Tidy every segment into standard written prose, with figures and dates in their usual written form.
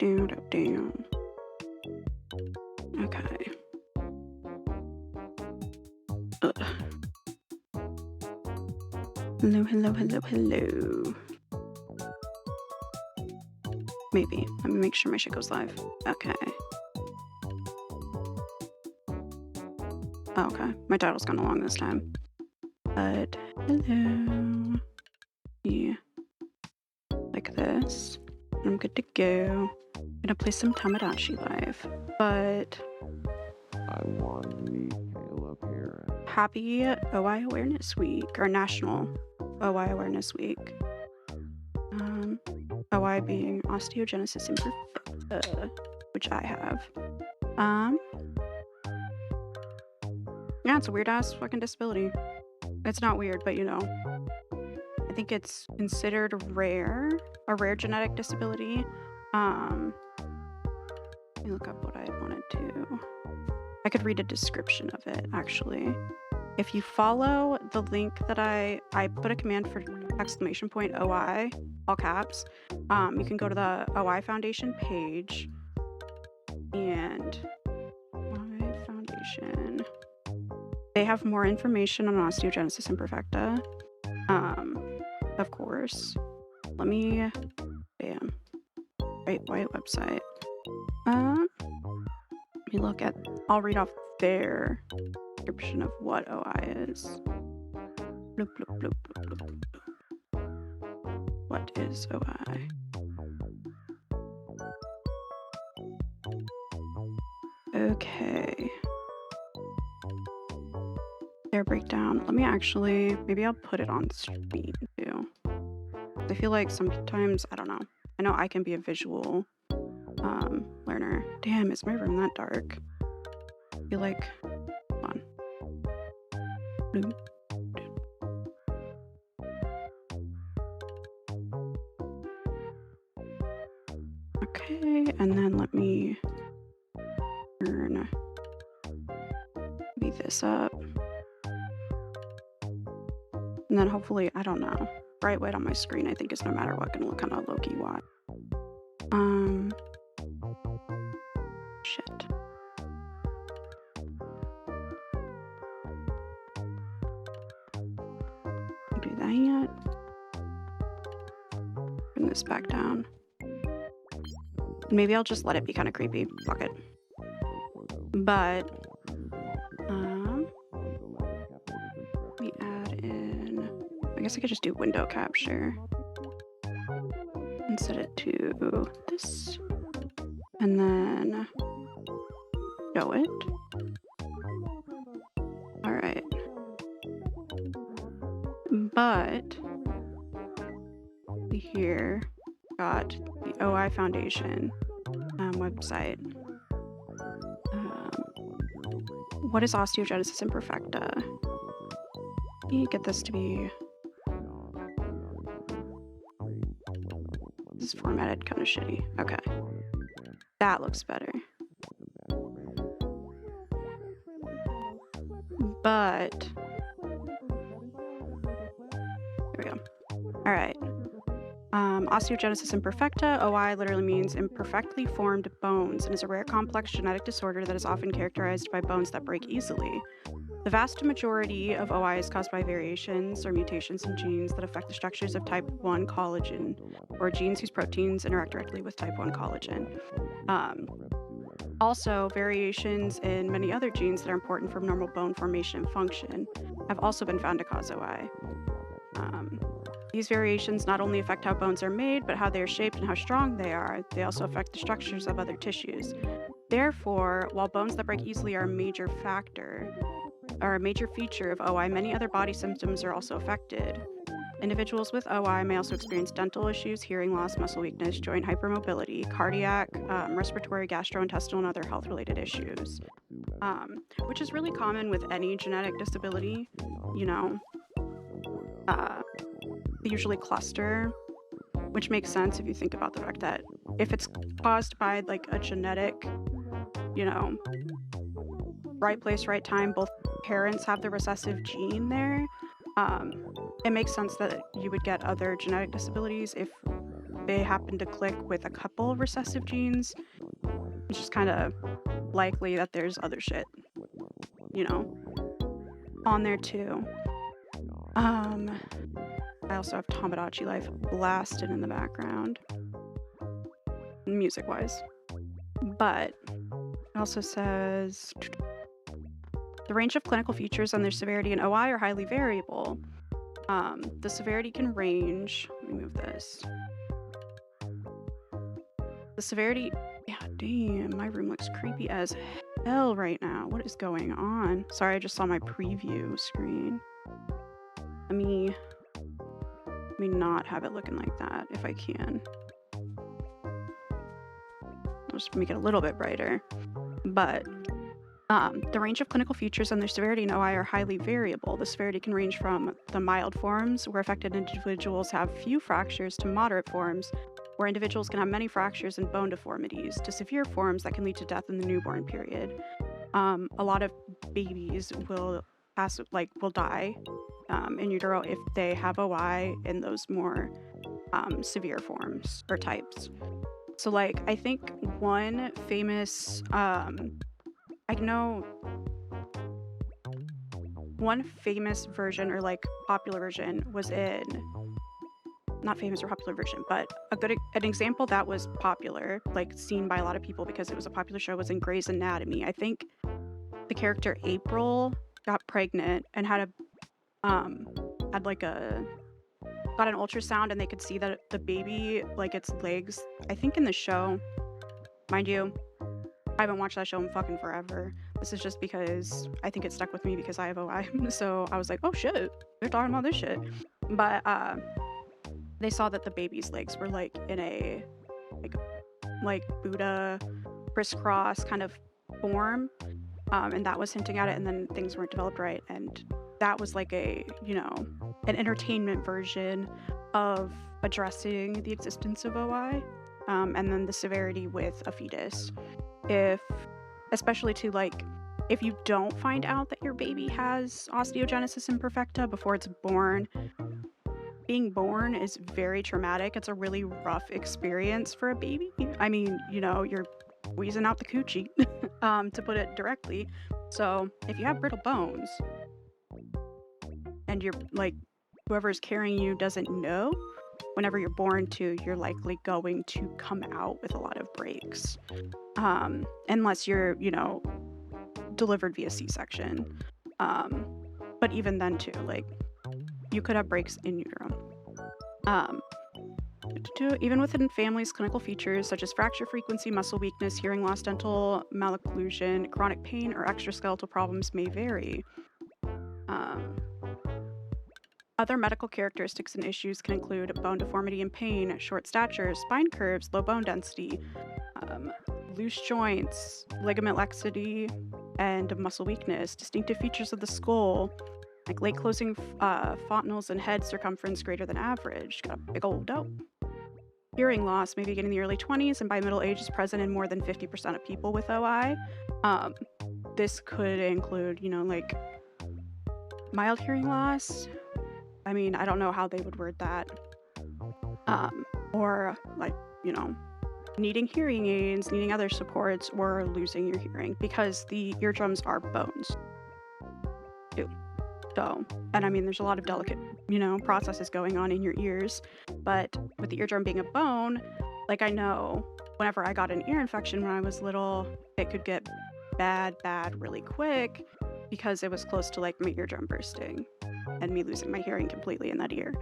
Down. Okay. Ugh. Hello. Maybe. Let me make sure my shit goes live. Okay. Oh, okay. My title's gone along this time. But hello. Yeah. Like this. I'm good to go. I'm gonna play some Tamagotchi live. But I want retail appearance. happy OI Awareness Week, or National OI Awareness Week. OI being Osteogenesis Imperfecta, which I have. Yeah, it's a weird ass fucking disability. It's not weird, but you know, I think it's considered a rare genetic disability. Let me look up what I wanted to. I could read a description of it actually. If you follow the link that I put a command for !OI, all caps. You can go to the OI Foundation page and OI Foundation. They have more information on osteogenesis imperfecta. Of course. Let me, damn. Right, white website. Let me look at, I'll read off their description of what OI is. Bloop, bloop, bloop, bloop, bloop, bloop. What is OI? Okay. Their breakdown. Let me actually, maybe I'll put it on screen too. I feel like sometimes, I don't know. I know I can be a visual learner. Damn, is my room that dark? I feel like, hold on. Bloop. Okay, and then let me turn this up. And then hopefully, I don't know, bright white on my screen I think is no matter what gonna look kind of low-key white. Shit. Do that. Bring this back down. Maybe I'll just let it be kind of creepy. Fuck it. But let me add in. I guess I could just do window capture and set it to this, and then show it. All right. But we here got the OI Foundation website. What is osteogenesis imperfecta? Let me get this to be. This is formatted kind of shitty. Okay. That looks better. But there we go. All right. Osteogenesis imperfecta, OI, literally means imperfectly formed bones, and is a rare complex genetic disorder that is often characterized by bones that break easily. The vast majority of OI is caused by variations or mutations in genes that affect the structures of type 1 collagen, or genes whose proteins interact directly with type 1 collagen. Also, variations in many other genes that are important for normal bone formation and function have also been found to cause OI. These variations not only affect how bones are made, but how they are shaped and how strong they are. They also affect the structures of other tissues. Therefore, while bones that break easily are a major feature of OI, many other body symptoms are also affected. Individuals with OI may also experience dental issues, hearing loss, muscle weakness, joint hypermobility, cardiac, respiratory, gastrointestinal, and other health-related issues, which is really common with any genetic disability. You know, they usually cluster, which makes sense if you think about the fact that if it's caused by like a genetic, you know, right place, right time, both parents have the recessive gene there, it makes sense that you would get other genetic disabilities if they happen to click with a couple recessive genes. It's just kind of likely that there's other shit, you know, on there too. Um, I also have Tamagotchi Life blasted in the background, music-wise. But it also says the range of clinical features and their severity in OI are highly variable. The severity can range. Let me move this. The severity. Yeah, damn, my room looks creepy as hell right now. What is going on? Sorry, I just saw my preview screen. Let me not have it looking like that if I can. I'll just make it a little bit brighter. But the range of clinical features and their severity in OI are highly variable. The severity can range from the mild forms, where affected individuals have few fractures, to moderate forms, where individuals can have many fractures and bone deformities, to severe forms that can lead to death in the newborn period. A lot of babies will die in utero if they have OI in those more severe forms or types. So, like, I think one famous, I know one famous version or like popular version was in, not famous or popular version, but an example that was popular, like seen by a lot of people because it was a popular show, was in Grey's Anatomy. I think the character April got pregnant and got an ultrasound, and they could see that the baby, like its legs, I think in the show, mind you, I haven't watched that show in fucking forever. This is just because I think it stuck with me because I have OI. So I was like, oh shit, they're talking about this shit. But they saw that the baby's legs were like in a like Buddha crisscross kind of form. And that was hinting at it, and then things weren't developed right. And that was like an entertainment version of addressing the existence of OI. And then the severity with a fetus. Especially to like, if you don't find out that your baby has osteogenesis imperfecta before it's born, being born is very traumatic. It's a really rough experience for a baby. I mean, you're wheezing out the coochie, to put it directly. So if you have brittle bones and you're like, whoever's carrying you doesn't know, whenever you're born you're likely going to come out with a lot of breaks. Unless you're, delivered via C-section. But even then too, like, you could have breaks in utero. Even within families, clinical features such as fracture frequency, muscle weakness, hearing loss, dental malocclusion, chronic pain, or extraskeletal problems may vary. Other medical characteristics and issues can include bone deformity and pain, short stature, spine curves, low bone density, loose joints, ligament laxity, and muscle weakness. Distinctive features of the skull, like late closing fontanelles and head circumference greater than average. Got a big old dope. Hearing loss may begin in the early 20s and by middle age is present in more than 50% of people with OI. This could include, like mild hearing loss. I mean, I don't know how they would word that. Or like, needing hearing aids, needing other supports, or losing your hearing, because the eardrums are bones too. So, and I mean, there's a lot of delicate, processes going on in your ears, but with the eardrum being a bone, like, I know whenever I got an ear infection when I was little, it could get bad really quick because it was close to like my eardrum bursting and me losing my hearing completely in that ear,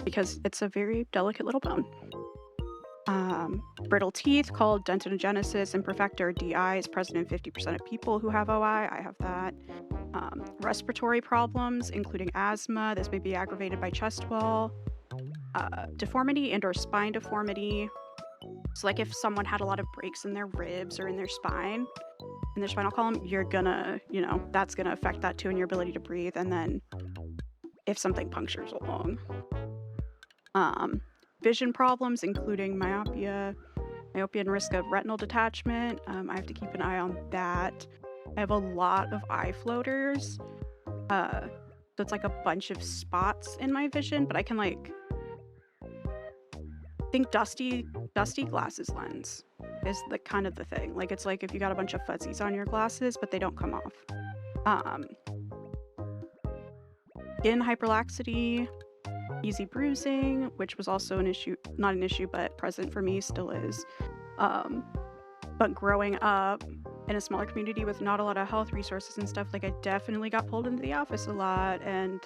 because it's a very delicate little bone. Brittle teeth, called Osteogenesis imperfecta or DI, is present in 50% of people who have OI. I have that. Respiratory problems, including asthma. This may be aggravated by chest wall. Deformity and or spine deformity. So like if someone had a lot of breaks in their ribs or in their spine, in their spinal column, you're gonna, that's gonna affect that too and your ability to breathe. And then if something punctures along. Vision problems, including myopia and risk of retinal detachment. I have to keep an eye on that. I have a lot of eye floaters. So it's like a bunch of spots in my vision, but I can like think dusty glasses lens is the kind of the thing. Like, it's like if you got a bunch of fuzzies on your glasses, but they don't come off. Um, Skin hyperlaxity, easy bruising, which was also an issue, not an issue, but present for me, still is. Um, but growing up in a smaller community with not a lot of health resources and stuff, like I definitely got pulled into the office a lot and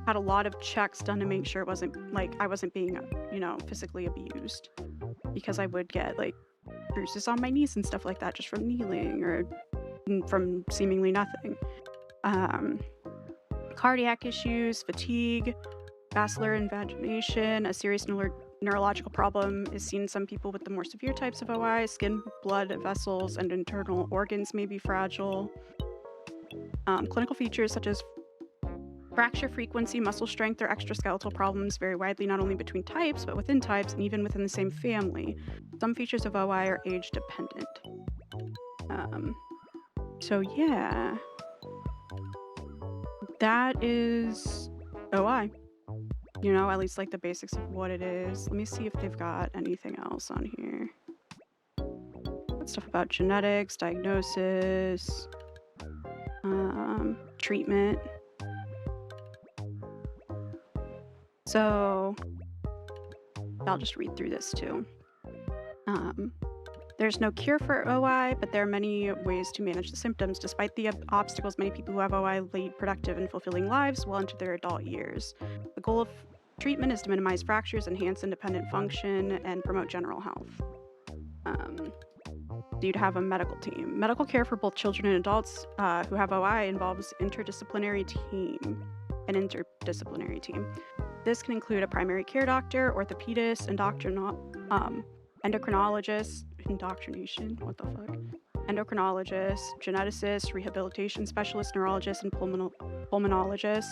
had a lot of checks done to make sure it wasn't like I wasn't being, physically abused, because I would get like bruises on my knees and stuff like that just from kneeling or from seemingly nothing. Um, Cardiac issues, fatigue, vascular invagination, a serious neurological problem is seen in some people with the more severe types of OI. Skin, blood vessels, and internal organs may be fragile. Clinical features such as fracture frequency, muscle strength, or extraskeletal problems vary widely not only between types, but within types and even within the same family. Some features of OI are age dependent. So yeah, that is OI. At least like the basics of what it is. Let me see if they've got anything else on here. Stuff about genetics, diagnosis, treatment. So I'll just read through this too. There's no cure for OI, but there are many ways to manage the symptoms. Despite the obstacles, many people who have OI lead productive and fulfilling lives well into their adult years. The goal of treatment is to minimize fractures, enhance independent function, and promote general health. You'd have a medical team. Medical care for both children and adults who have OI involves an interdisciplinary team. This can include a primary care doctor, orthopedist, endocrinologist, geneticist, rehabilitation specialist, neurologist, and pulmonologist.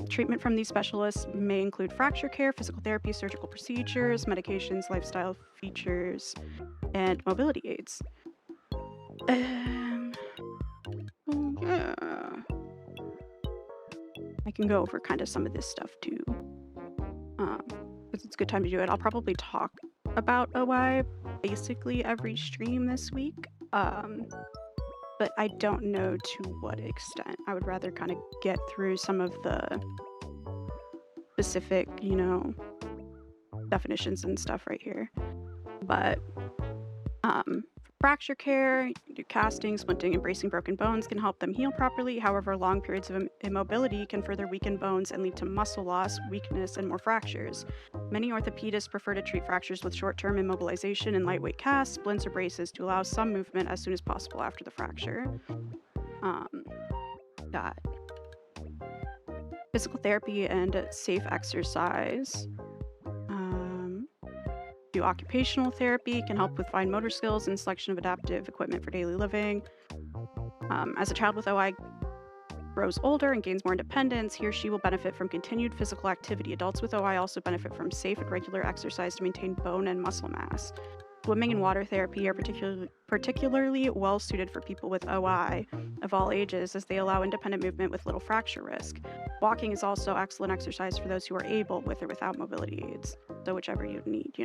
Treatment from these specialists may include fracture care, physical therapy, surgical procedures, medications, lifestyle features, and mobility aids. Yeah. I can go over kind of some of this stuff too, because it's a good time to do it. I'll probably talk about OI basically every stream this week, but I don't know to what extent. I would rather kind of get through some of the specific, definitions and stuff right here. But fracture care, do casting, splinting, and bracing broken bones can help them heal properly. However, long periods of immobility can further weaken bones and lead to muscle loss, weakness, and more fractures. Many orthopedists prefer to treat fractures with short-term immobilization and lightweight casts, splints, or braces to allow some movement as soon as possible after the fracture. Got physical therapy and safe exercise. Do occupational therapy, can help with fine motor skills and selection of adaptive equipment for daily living. As a child with OI grows older and gains more independence, he or she will benefit from continued physical activity. Adults with OI also benefit from safe and regular exercise to maintain bone and muscle mass. Swimming and water therapy are particularly well suited for people with OI of all ages, as they allow independent movement with little fracture risk. Walking is also excellent exercise for those who are able, with or without mobility aids. So whichever you need,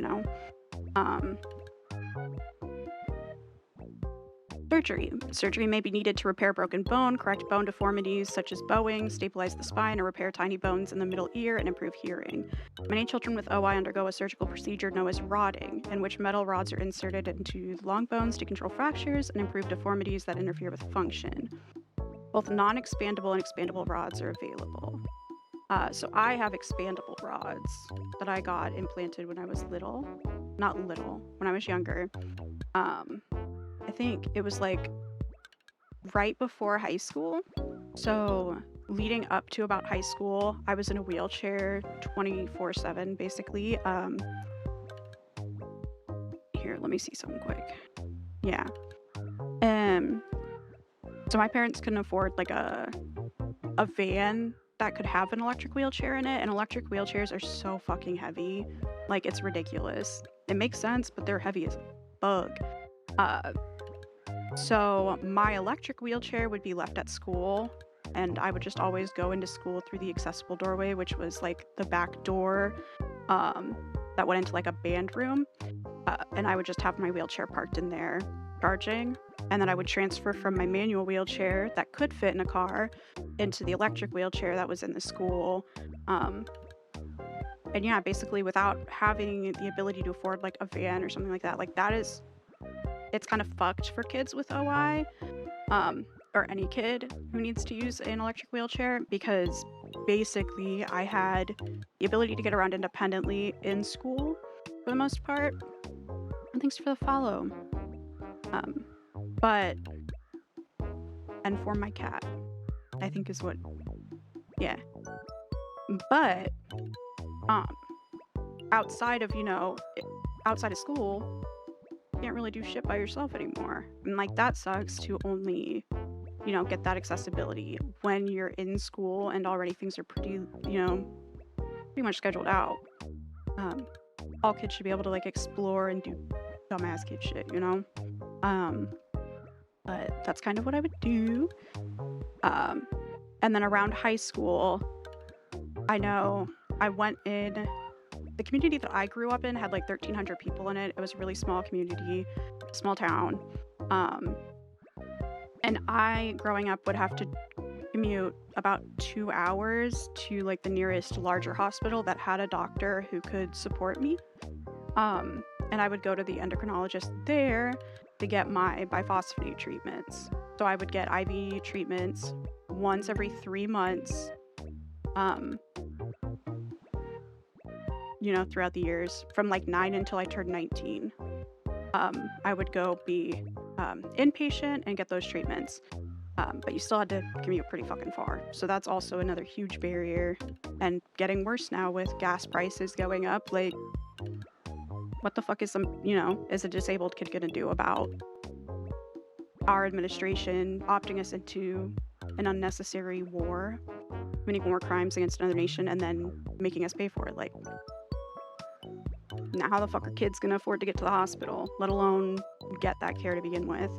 Surgery. Surgery may be needed to repair broken bone, correct bone deformities such as bowing, stabilize the spine, or repair tiny bones in the middle ear and improve hearing. Many children with OI undergo a surgical procedure known as rodding, in which metal rods are inserted into the long bones to control fractures and improve deformities that interfere with function. Both non-expandable and expandable rods are available. So I have expandable rods that I got implanted when I was when I was younger. I think it was like right before high school. So leading up to about high school, I was in a wheelchair 24/7 basically. Here, let me see something quick. Yeah. So my parents couldn't afford like a van that could have an electric wheelchair in it, and electric wheelchairs are so fucking heavy. Like, it's ridiculous. It makes sense, but they're heavy as bug. So my electric wheelchair would be left at school, and I would just always go into school through the accessible doorway, which was like the back door that that went into like a band room, and I would just have my wheelchair parked in there charging, and then I would transfer from my manual wheelchair that could fit in a car into the electric wheelchair that was in the school. Um, and yeah, basically without having the ability to afford like a van or something like that, like that is it's kind of fucked for kids with OI, or any kid who needs to use an electric wheelchair, because basically I had the ability to get around independently in school for the most part. And thanks for the follow. Um, but and for my cat, I think is what, yeah. But um, outside of outside of school, you can't really do shit by yourself anymore, and like that sucks to only get that accessibility when you're in school and already things are pretty much scheduled out. Um, all kids should be able to like explore and do dumbass kid shit. Um, but that's kind of what I would do. Um, and then around high school, I know I went in the community that I grew up in had like 1,300 people in it. It was a really small community, small town. Um, and I, growing up, would have to commute about 2 hours to like the nearest larger hospital that had a doctor who could support me. And I would go to the endocrinologist there to get my biphosphonate treatments. So I would get IV treatments once every 3 months, throughout the years from like 9 until I turned 19. I would go be inpatient and get those treatments. But you still had to commute pretty fucking far. So that's also another huge barrier, and getting worse now with gas prices going up. Like, what the fuck is a disabled kid gonna do about our administration opting us into an unnecessary war, committing war crimes against another nation, and then making us pay for it? Like, now how the fuck are kids gonna afford to get to the hospital, let alone get that care to begin with?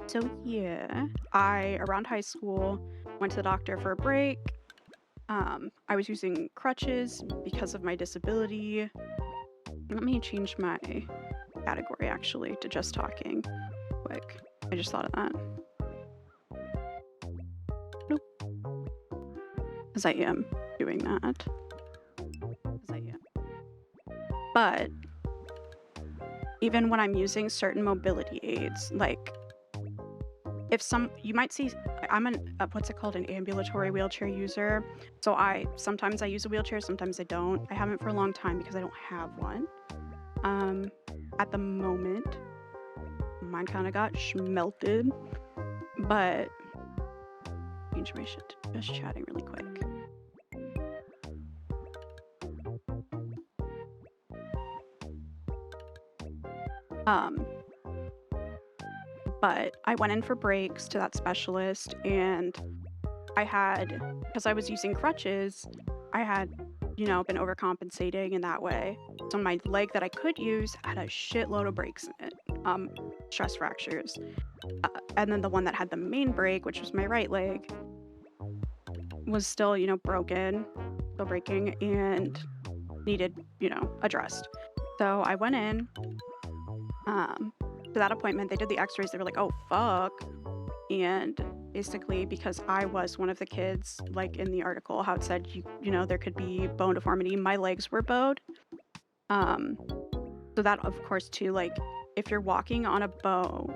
So yeah, I, around high school, went to the doctor for a break. I was using crutches because of my disability. Let me change my category actually to just talking quick. I just thought of that. Nope. Because I am doing that. Because I am. But even when I'm using certain mobility aids, like you might see, I'm what's it called, an ambulatory wheelchair user. So sometimes I use a wheelchair, sometimes I don't. I haven't for a long time because I don't have one. At the moment, mine kind of got schmelted, but change my shit to just chatting really quick. But I went in for breaks to that specialist, and because I was using crutches, I had, been overcompensating in that way. So my leg that I could use had a shitload of breaks in it, stress fractures. And then the one that had the main break, which was my right leg, was still, broken, still breaking, and needed, addressed. So I went in, to that appointment. They did the x-rays. They were like, oh, fuck. And basically, because I was one of the kids, like in the article, how it said, there could be bone deformity, my legs were bowed. So that, of course, too, like, if you're walking on a bone...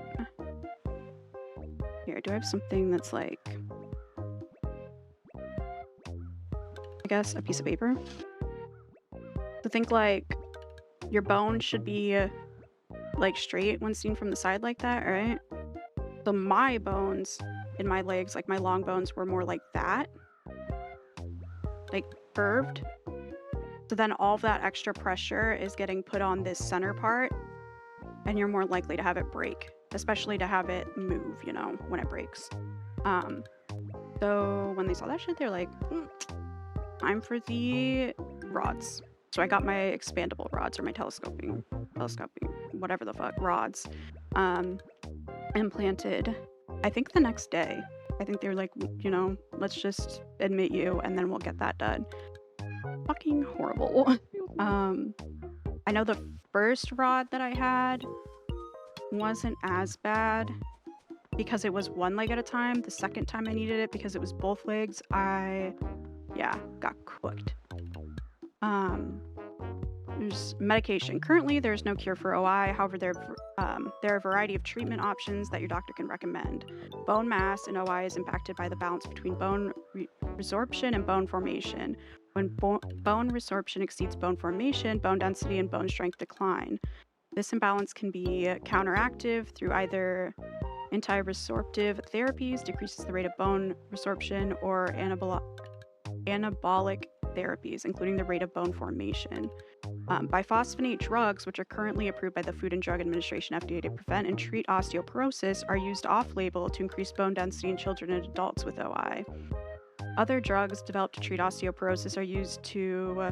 Here, do I have something that's like... I guess a piece of paper? So think like your bone should be like straight when seen from the side like that, right? So my bones in my legs, like my long bones, were more like that, like curved. So then all of that extra pressure is getting put on this center part, and you're more likely to have it break, especially to have it move, when it breaks. So when they saw that shit, they're like, time for the rods. So I got my expandable rods, or my telescoping, whatever the fuck, rods, implanted, I think the next day. I think they were like, let's just admit you and then we'll get that done. Fucking horrible. Um, I know the first rod that I had wasn't as bad because it was one leg at a time. The second time I needed it because it was both legs, yeah, got cooked. There's medication. Currently, there's no cure for OI. However, there are a variety of treatment options that your doctor can recommend. Bone mass in OI is impacted by the balance between bone resorption and bone formation. When bone resorption exceeds bone formation, bone density and bone strength decline. This imbalance can be counteractive through either anti-resorptive therapies, decreases the rate of bone resorption, or anabolic therapies, including the rate of bone formation. Biphosphonate drugs, which are currently approved by the Food and Drug Administration (FDA) to prevent and treat osteoporosis, are used off-label to increase bone density in children and adults with OI. Other drugs developed to treat osteoporosis are used to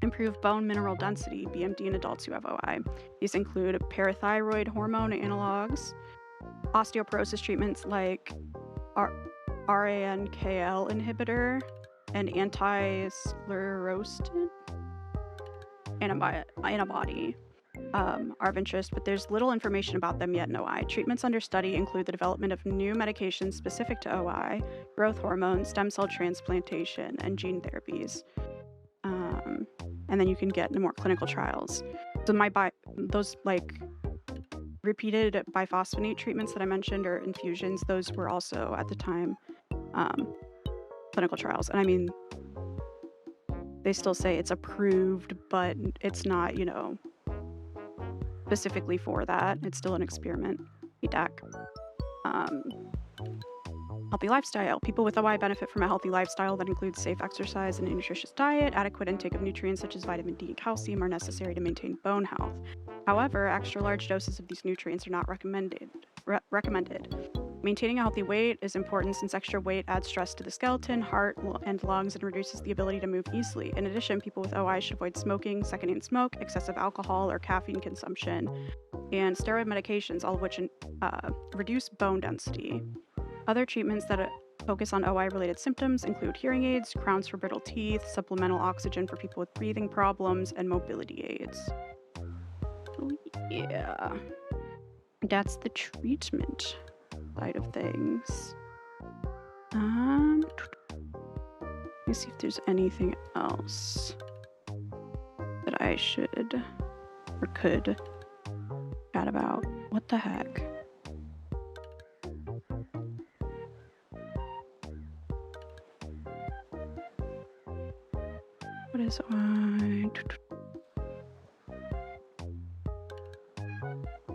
improve bone mineral density (BMD) in adults who have OI. These include parathyroid hormone analogs, osteoporosis treatments like RANKL inhibitor, and anti-sclerostin antibody are of interest, but there's little information about them yet in OI. Treatments under study include the development of new medications specific to OI, growth hormone, stem cell transplantation, and gene therapies. And then you can get into more clinical trials. So those like repeated biphosphonate treatments that I mentioned, or infusions, those were also at the time clinical trials. And I mean, they still say it's approved, but it's not, specifically for that. It's still an experiment. Feedback. Healthy lifestyle. People with OI benefit from a healthy lifestyle that includes safe exercise and a nutritious diet. Adequate intake of nutrients such as vitamin D and calcium are necessary to maintain bone health. However, extra large doses of these nutrients are not recommended. Maintaining a healthy weight is important since extra weight adds stress to the skeleton, heart, and lungs and reduces the ability to move easily. In addition, people with OI should avoid smoking, secondhand smoke, excessive alcohol or caffeine consumption, and steroid medications, all of which reduce bone density. Other treatments that focus on OI-related symptoms include hearing aids, crowns for brittle teeth, supplemental oxygen for people with breathing problems, and mobility aids. So yeah, that's the treatment side of things. Let me see if there's anything else that I should or could chat about. What the heck? What is OI?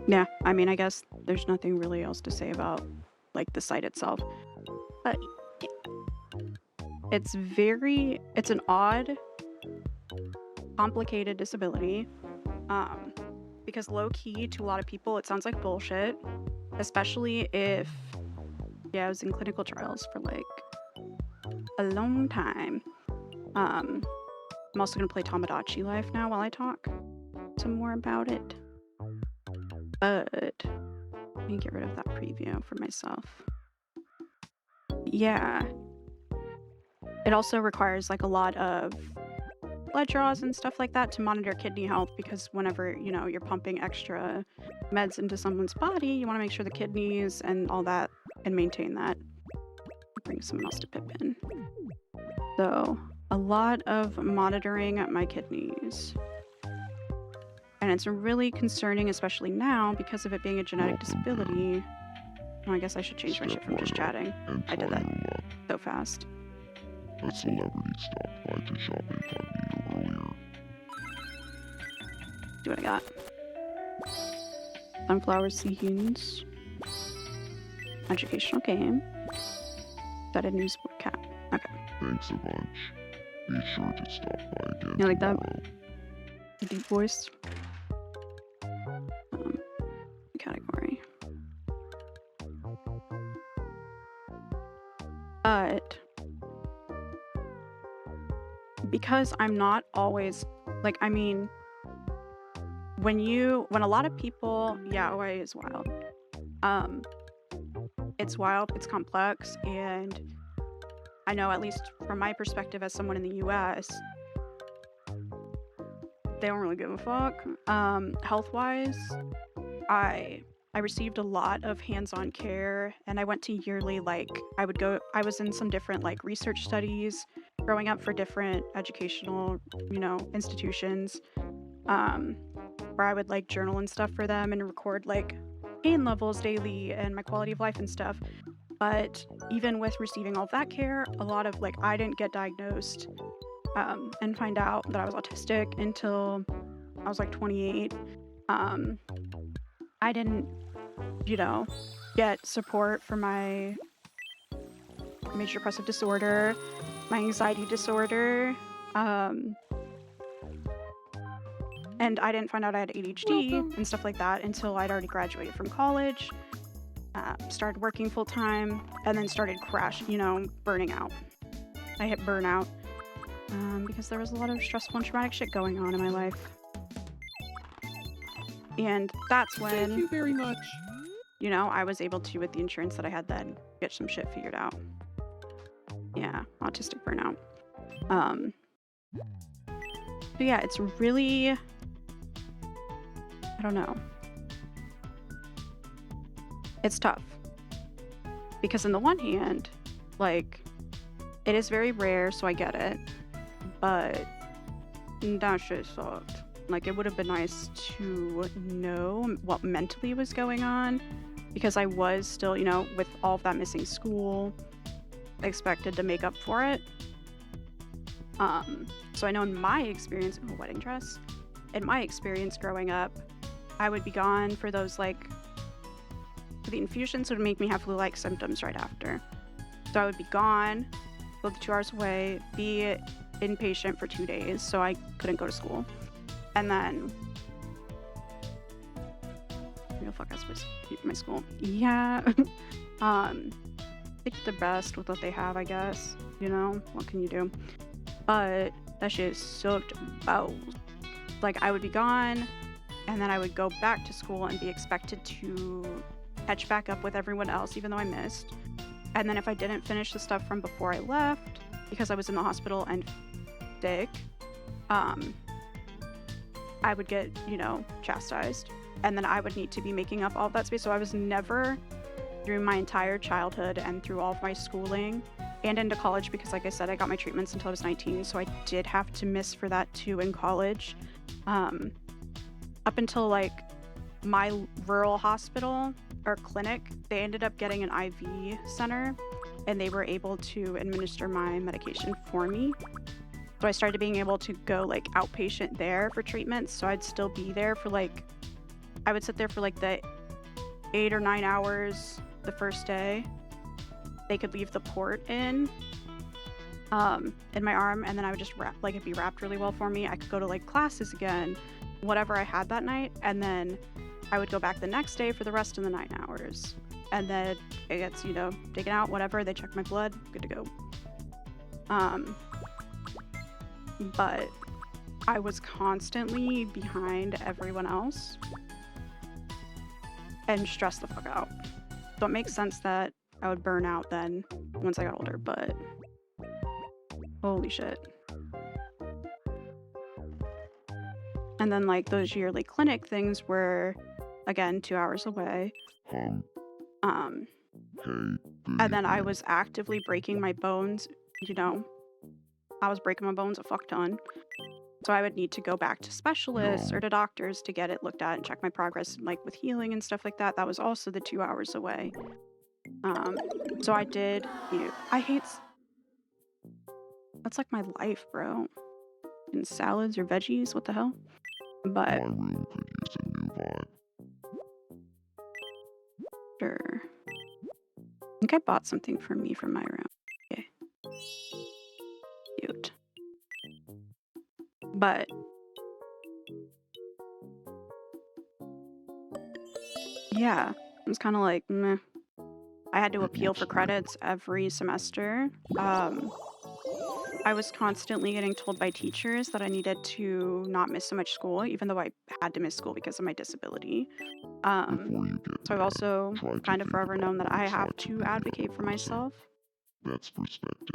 Yeah, I mean, I guess there's nothing really else to say about like the site itself, but it's an odd, complicated disability, because low-key to a lot of people it sounds like bullshit, especially if, I was in clinical trials for like a long time. I'm also gonna play Tamagotchi Life now while I talk some more about it. But let me get rid of that preview for myself. Yeah. It also requires like a lot of blood draws and stuff like that to monitor kidney health, because whenever, you're pumping extra meds into someone's body, you want to make sure the kidneys and all that and maintain that. Bring someone else to pip in. So a lot of monitoring my kidneys. And it's really concerning, especially now, because of it being a genetic disability. Oh, I guess I should change my shit from just chatting. I did that so fast. A celebrity stopped by to shop incognito earlier. See what I got. Sunflower seeds. Educational game. That a new sport cat. Okay. Thanks a bunch. Be sure to stop by again. You like that? tomorrow. The deep voice. Category. But because I'm not always like, I mean, when a lot of people, OI is wild. It's wild, it's complex, and I know, at least from my perspective as someone in the US, they don't really give a fuck. Health-wise, I I received a lot of hands-on care, and I went to yearly, like I was in some different, like, research studies growing up for different educational, institutions, um, where I would, like, journal and stuff for them and record, like, pain levels daily and my quality of life and stuff. But even with receiving all of that care, a lot of like, I didn't get diagnosed, and find out that I was autistic until I was, like, 28. Um, I didn't, you know, get support for my major depressive disorder, my anxiety disorder, um, and I didn't find out I had ADHD Welcome. and stuff like that until I'd already graduated from college, started working full time, and then started burning out. I hit burnout, because there was a lot of stressful and traumatic shit going on in my life. And that's Thank when, you very much. I was able to, with the insurance that I had then, get some shit figured out. Yeah, autistic burnout. Um, but yeah, it's really, I don't know. It's tough. Because on the one hand, like, it is very rare, so I get it. But that shit sucked. Like, it would have been nice to know what mentally was going on. Because I was still, with all of that missing school, expected to make up for it. So I know in my experience, a wedding dress, in my experience growing up, I would be gone for those, like, the infusions would make me have flu-like symptoms right after. So I would be gone, live 2 hours away, be inpatient for 2 days, so I couldn't go to school. And then, real fuck ass was my school. Yeah. They did their best with what they have, I guess. What can you do? But that shit sucked balls. Like, I would be gone, and then I would go back to school and be expected to catch back up with everyone else, even though I missed. And then if I didn't finish the stuff from before I left, because I was in the hospital and sick, I would get, chastised. And then I would need to be making up all of that space. So I was never, through my entire childhood and through all of my schooling and into college, because like I said, I got my treatments until I was 19. So I did have to miss for that too in college. Up until like my rural hospital or clinic, they ended up getting an IV center and they were able to administer my medication for me. So I started being able to go like outpatient there for treatments. So I'd still be there for I would sit there for like the 8 or 9 hours the first day. They could leave the port in my arm, and then I would just wrap, like, it'd be wrapped really well for me. I could go to like classes again, whatever I had that night, and then I would go back the next day for the rest of the 9 hours. And then it gets, taken out, whatever. They check my blood, good to go. But I was constantly behind everyone else and stressed the fuck out. So it makes sense that I would burn out then once I got older, but holy shit. And then like those yearly clinic things were again 2 hours away. Hey, And then I was actively breaking my bones, I was breaking my bones a fuck ton. So I would need to go back to specialists or to doctors to get it looked at and check my progress, like with healing and stuff like that. That was also the 2 hours away. So I did, I hate, that's like my life, bro. And salads or veggies, what the hell? But my room could use a new vibe. sure. I think I bought something for me from my room. Okay. Cute. But yeah, it was kind of like, meh. I had to appeal for credits every semester. I was constantly getting told by teachers that I needed to not miss so much school, even though I had to miss school because of my disability. Before you get So I've there, also try to kind of think forever about known that I both have sides to of the advocate for comparison. myself. That's perspective.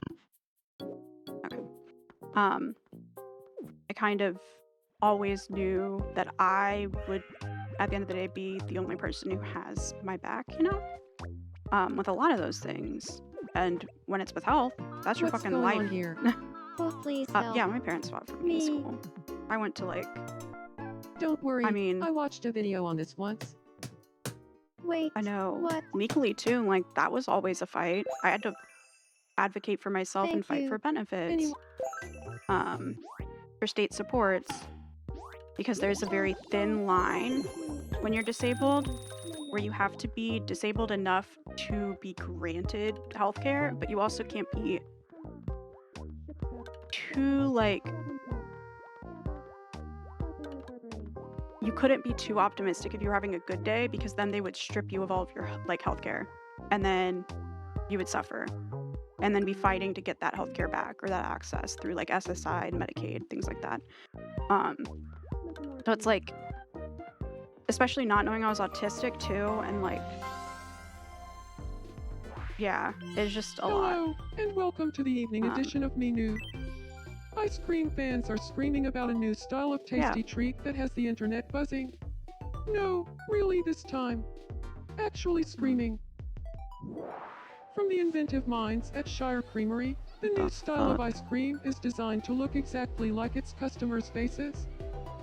Okay. I kind of always knew that I would, at the end of the day, be the only person who has my back, with a lot of those things. And when it's with health, that's your What's fucking going life. on here? Oh, please Yeah, help my parents fought for me in me. school. I went to Don't worry. I mean, I watched a video on this once. Wait, I know what? legally too, that was always a fight. I had to advocate for myself and Thank fight you. for benefits, Anyway, for state supports, because there's a very thin line when you're disabled where you have to be disabled enough to be granted healthcare, but you also can't be too you couldn't be too optimistic if you were having a good day, because then they would strip you of all of your healthcare, and then you would suffer, and then be fighting to get that healthcare back or that access through SSI and Medicaid, things like that. So it's especially not knowing I was autistic too, and yeah, it's just a lot. Hello, and welcome to the evening edition of Me News. Ice cream fans are screaming about a new style of tasty treat that has the internet buzzing. No, really this time. Actually screaming. From the inventive minds at Shire Creamery, the new style of ice cream is designed to look exactly like its customers' faces.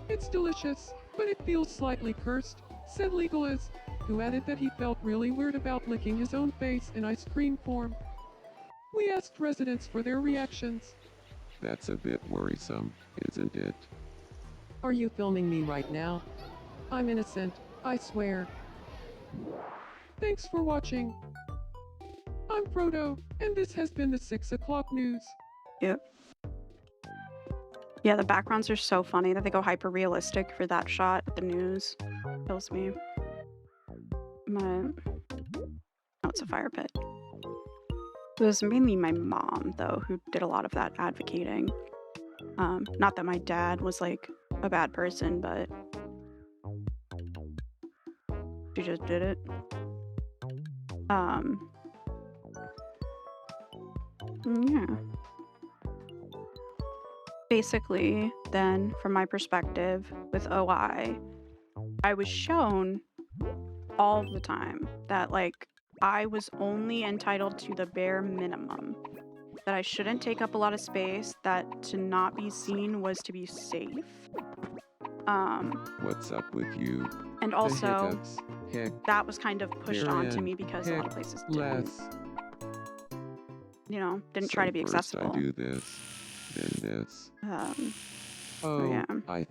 It's delicious, but it feels slightly cursed, said Legolas, who added that he felt really weird about licking his own face in ice cream form. We asked residents for their reactions. That's a bit worrisome, isn't it? are you filming me right now? I'm innocent, I swear. Thanks for watching. I'm Frodo, and this has been the 6 o'clock news. Yep. Yeah, the backgrounds are so funny that they go hyper realistic for that shot at the news. Kills me. Oh, it's a fire pit. It was mainly my mom, though, who did a lot of that advocating. Not that my dad was a bad person, but she just did it. Yeah. Basically, then, from my perspective with OI, I was shown all the time that I was only entitled to the bare minimum, that I shouldn't take up a lot of space, that to not be seen was to be safe. What's up with you? And The also, hiccups. Heck, that was kind of pushed onto therein, me because a lot of places less. didn't try to be First accessible. I do this, then this. Oh, yeah. I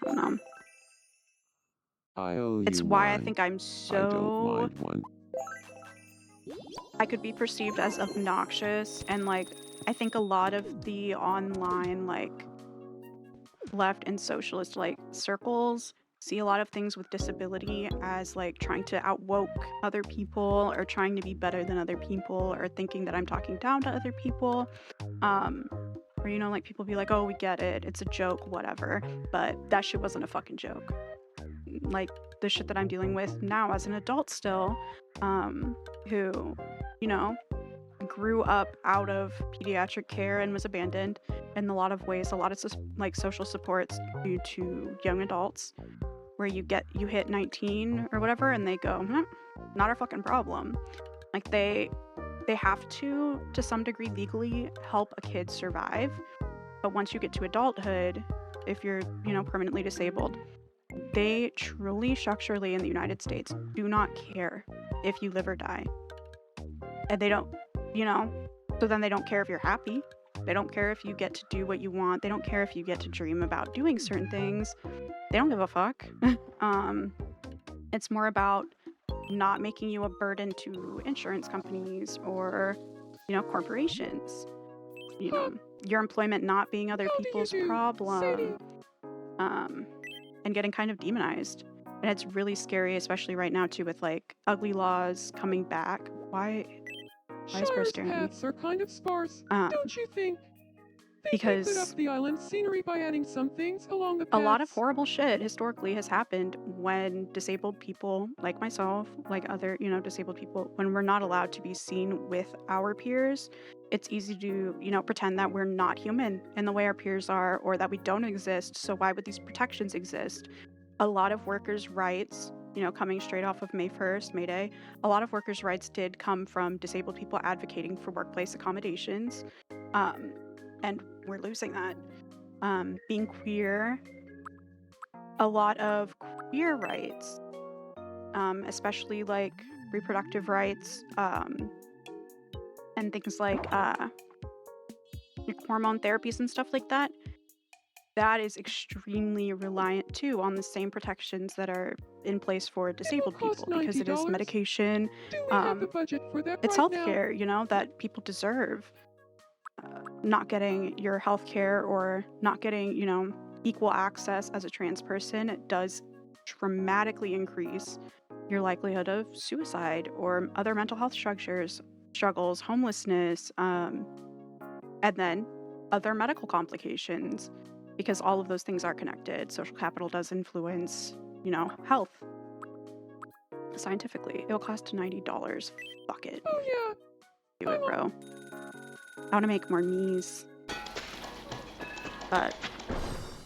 I don't know. I owe you It's why I one. think I'm I don't so... mind one. I could be perceived as obnoxious, and I think a lot of the online left and socialist circles see a lot of things with disability as trying to outwoke other people, or trying to be better than other people, or thinking that I'm talking down to other people. Or people be like, oh, we get it, it's a joke, whatever. But that shit wasn't a fucking joke. The shit that I'm dealing with now as an adult still, who grew up out of pediatric care and was abandoned in a lot of ways, a lot of social supports due to young adults, where you hit 19 or whatever and they go, not our fucking problem. They have to some degree legally help a kid survive, but once you get to adulthood, if you're permanently disabled, they truly, structurally, in the United States, do not care if you live or die. And they don't, so then they don't care if you're happy. They don't care if you get to do what you want. They don't care if you get to dream about doing certain things. They don't give a fuck. It's more about not making you a burden to insurance companies or, corporations. Your employment not being other How do you people's do, problem. Sadie? And getting kind of demonized. And it's really scary, especially right now too, with ugly laws coming back. Why is Bro Shire's staring at me? paths are kind of sparse, don't you think? They put up because the island's scenery by adding some things along the a lot of paths. horrible shit historically has happened when disabled people like myself, like other, disabled people, when we're not allowed to be seen with our peers. It's easy to, pretend that we're not human in the way our peers are, or that we don't exist. So why would these protections exist? A lot of workers' rights, coming straight off of May 1st, May Day, a lot of workers' rights did come from disabled people advocating for workplace accommodations. And we're losing that. Being queer, a lot of queer rights, especially like reproductive rights, and things like hormone therapies and stuff like that, that is extremely reliant too on the same protections that are in place for disabled cost people, because it is $90. medication, Do we have the budget for that it's right now? healthcare, that people deserve. Not getting your healthcare or not getting, equal access as a trans person, it does dramatically increase your likelihood of suicide or other mental health struggles, homelessness, and then other medical complications, because all of those things are connected. Social capital does influence, health. Scientifically, it'll cost $90. Fuck it. Oh yeah. Do it, bro. I want to make more knees. But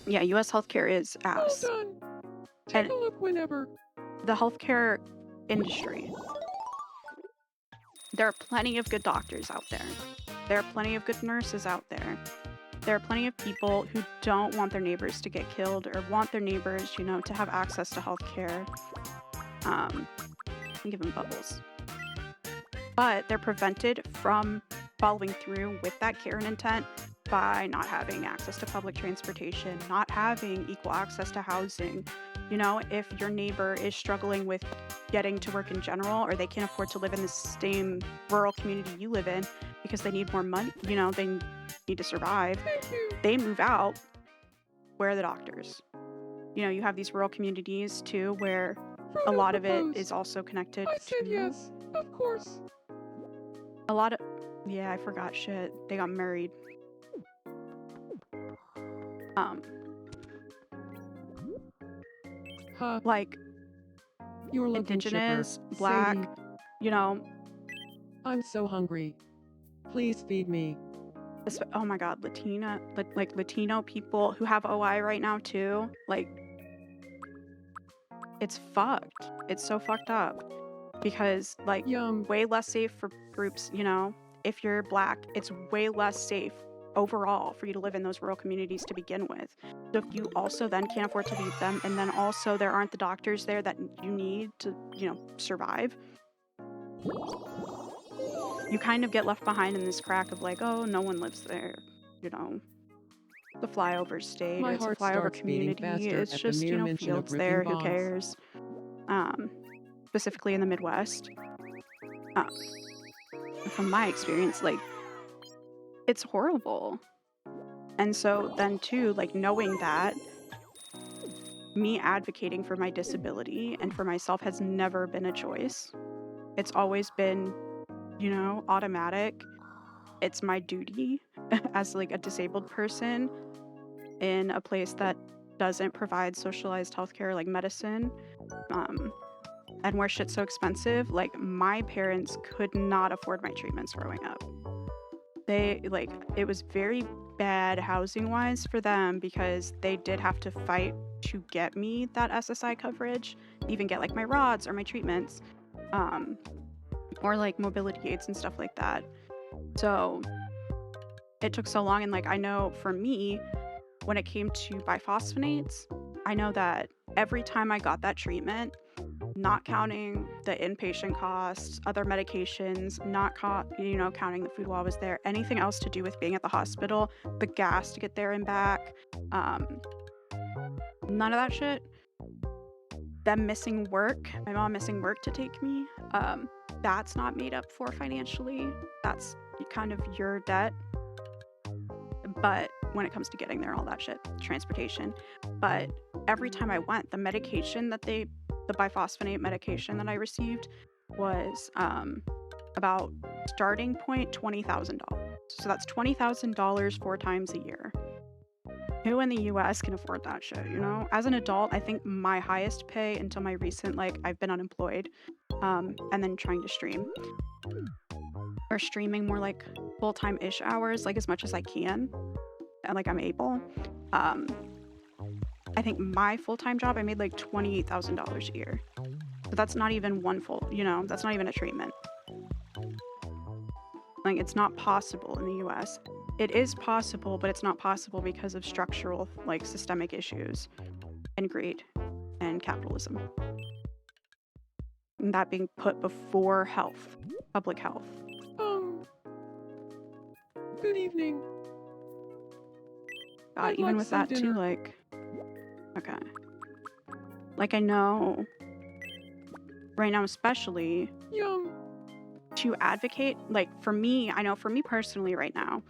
yeah, US healthcare is Well ass. done. Take And a look whenever. the healthcare industry, there are plenty of good doctors out there. There are plenty of good nurses out there. There are plenty of people who don't want their neighbors to get killed or want their neighbors, to have access to healthcare. And give them bubbles. But they're prevented from following through with that care and intent by not having access to public transportation, not having equal access to housing. If your neighbor is struggling with getting to work in general, or they can't afford to live in the same rural community you live in because they need more money, they need to survive, Thank you. they move out. Where are the doctors? You have these rural communities too where a Frodo lot of it proposed. is also connected I said to yes, of course. a lot of, yeah, I forgot shit. They got married. Huh, Like you're looking chipper. indigenous, black, Sadie, I'm so hungry. Please feed me. oh my god, Latino people who have OI right now too. Like, it's fucked. It's so fucked up. Because, like, Yum. way less safe for groups, if you're black, it's way less safe overall for you to live in those rural communities to begin with. So if you also then can't afford to leave them, and then also there aren't the doctors there that you need to, survive, you kind of get left behind in this crack of like, oh, no one lives there, the flyover state, My or it's a heart flyover starts beating community, faster it's at the just, mere mention of fields ripping there, who bonds. cares? Specifically in the Midwest. From my experience, like, it's horrible. And so then too, like, knowing that, me advocating for my disability and for myself has never been a choice. It's always been, automatic. It's my duty as like a disabled person in a place that doesn't provide socialized healthcare like medicine, and where shit's so expensive. Like, my parents could not afford my treatments growing up. It was very bad housing wise for them, because they did have to fight to get me that SSI coverage, even get like my rods or my treatments, or like mobility aids and stuff like that. So it took so long. And like, I know for me, when it came to biphosphonates, I know that every time I got that treatment, not counting the inpatient costs, other medications, not counting the food while I was there, anything else to do with being at the hospital, the gas to get there and back, none of that shit. Them missing work, my mom missing work to take me, that's not made up for financially. That's kind of your debt. But when it comes to getting there, all that shit, transportation. But every time I went, the medication the biphosphonate medication that I received was about starting point $20,000. So that's $20,000 4 times a year. Who in the US can afford that shit, you know? As an adult, I think my highest pay until my recent, like, I've been unemployed, and then trying to stream, or streaming more like full-time-ish hours, like as much as I can, and like I'm able. Um, I think my full-time job, I made like $28,000 a year. But that's not even one full, you know, that's not even a treatment. Like, it's not possible in the US. It is possible, but it's not possible because of structural, like, systemic issues and greed and capitalism. And that being put before health, public health. Good evening. God, I'd even like with some that too, dinner. like, okay. Like, I know right now, especially Yum. to advocate, like, for me, I know for me personally right now,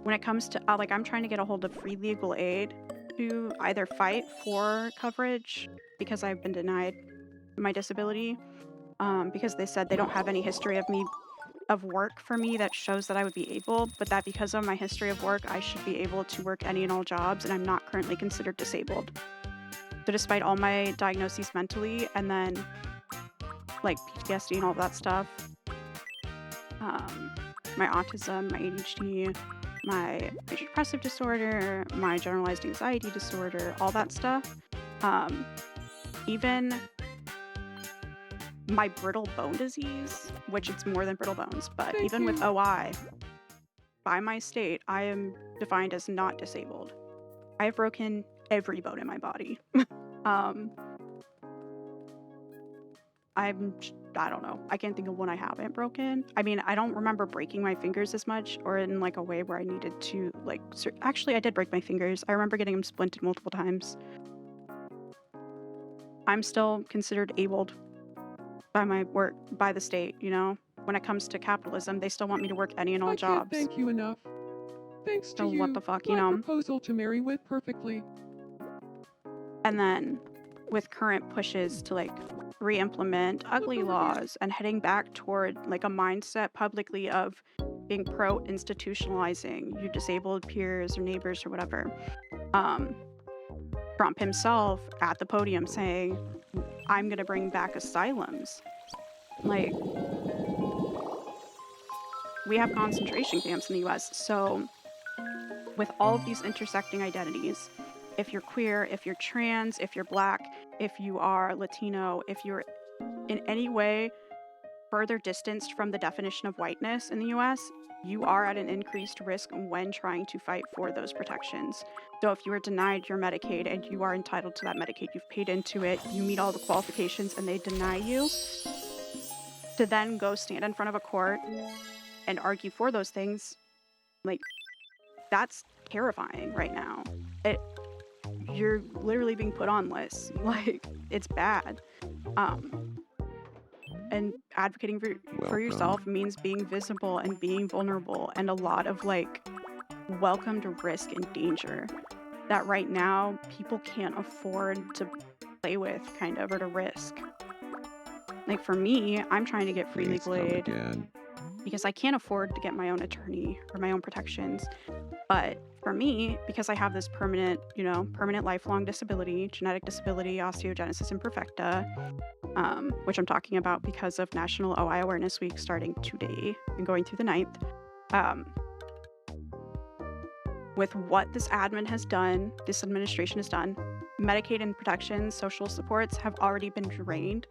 when it comes to, like, I'm trying to get a hold of free legal aid to either fight for coverage because I've been denied my disability, because they said they don't have any history of work for me that shows that I would be able, but that because of my history of work, I should be able to work any and all jobs, and I'm not currently considered disabled. So despite all my diagnoses mentally, and then like PTSD and all that stuff, my autism, my ADHD, my major depressive disorder, my generalized anxiety disorder, all that stuff, even my brittle bone disease, which it's more than brittle bones, but Thank even with you. OI, by my state, I am defined as not disabled. I have broken every bone in my body. I don't know. I can't think of one I haven't broken. I mean, I don't remember breaking my fingers as much, or in like a way where I needed to like. Actually, I did break my fingers. I remember getting them splinted multiple times. I'm still considered abled by my work, by the state. You know, when it comes to capitalism, they still want me to work any and all I can't jobs. thank you enough. Thanks to So you, what the fuck, you my know? proposal to marry went perfectly. And then with current pushes to like re-implement ugly laws and heading back toward like a mindset publicly of being pro-institutionalizing your disabled peers or neighbors or whatever. Trump himself at the podium saying, I'm gonna bring back asylums. Like, we have concentration camps in the US, so with all of these intersecting identities, if you're queer, if you're trans, if you're black, if you are Latino, if you're in any way further distanced from the definition of whiteness in the US, you are at an increased risk when trying to fight for those protections. So if you are denied your Medicaid and you are entitled to that Medicaid, you've paid into it, you meet all the qualifications, and they deny you, to then go stand in front of a court and argue for those things, like, that's terrifying right now. You're literally being put on lists. Like, it's bad. And advocating for yourself means being visible and being vulnerable, and a lot of like welcomed risk and danger that right now people can't afford to play with, kind of, or to risk. Like for me, I'm trying to get free legal aid because I can't afford to get my own attorney or my own protections. But for me, because I have this permanent lifelong disability, genetic disability, osteogenesis imperfecta, which I'm talking about because of National OI Awareness Week starting today and going through the 9th. With what this administration has done, Medicaid and protections, social supports have already been drained.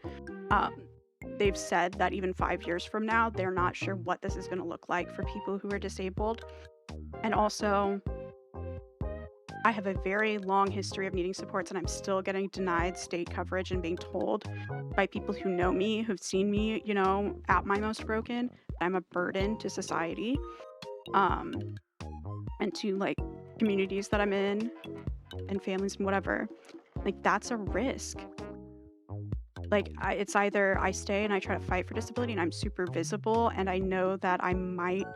They've said that even 5 years from now, they're not sure what this is going to look like for people who are disabled. And also, I have a very long history of needing supports, and I'm still getting denied state coverage and being told by people who know me, who've seen me, at my most broken, that I'm a burden to society, and to like communities that I'm in and families and whatever. Like, that's a risk. Like, it's either I stay and I try to fight for disability and I'm super visible and I know that I might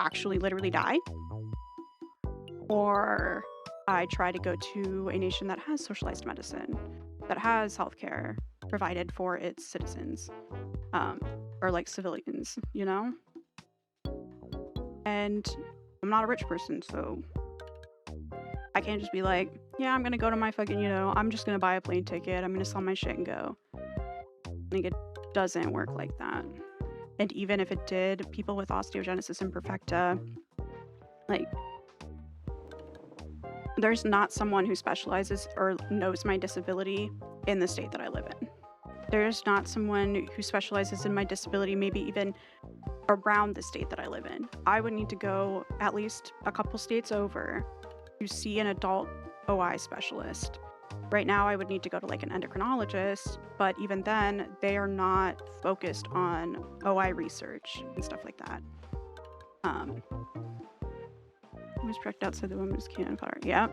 actually literally die, or I try to go to a nation that has socialized medicine, that has healthcare provided for its citizens, or like civilians, And I'm not a rich person, so I can't just be like, yeah, I'm gonna go to my fucking, I'm just gonna buy a plane ticket, I'm gonna sell my shit and go. Like, it doesn't work like that. And even if it did, people with osteogenesis imperfecta, like, there's not someone who specializes or knows my disability in the state that I live in. There's not someone who specializes in my disability, maybe even around the state that I live in. I would need to go at least a couple states over to see an adult OI specialist. Right now, I would need to go to like an endocrinologist, but even then, they are not focused on OI research and stuff like that. It was protected outside the womb is cannon fodder. Yeah.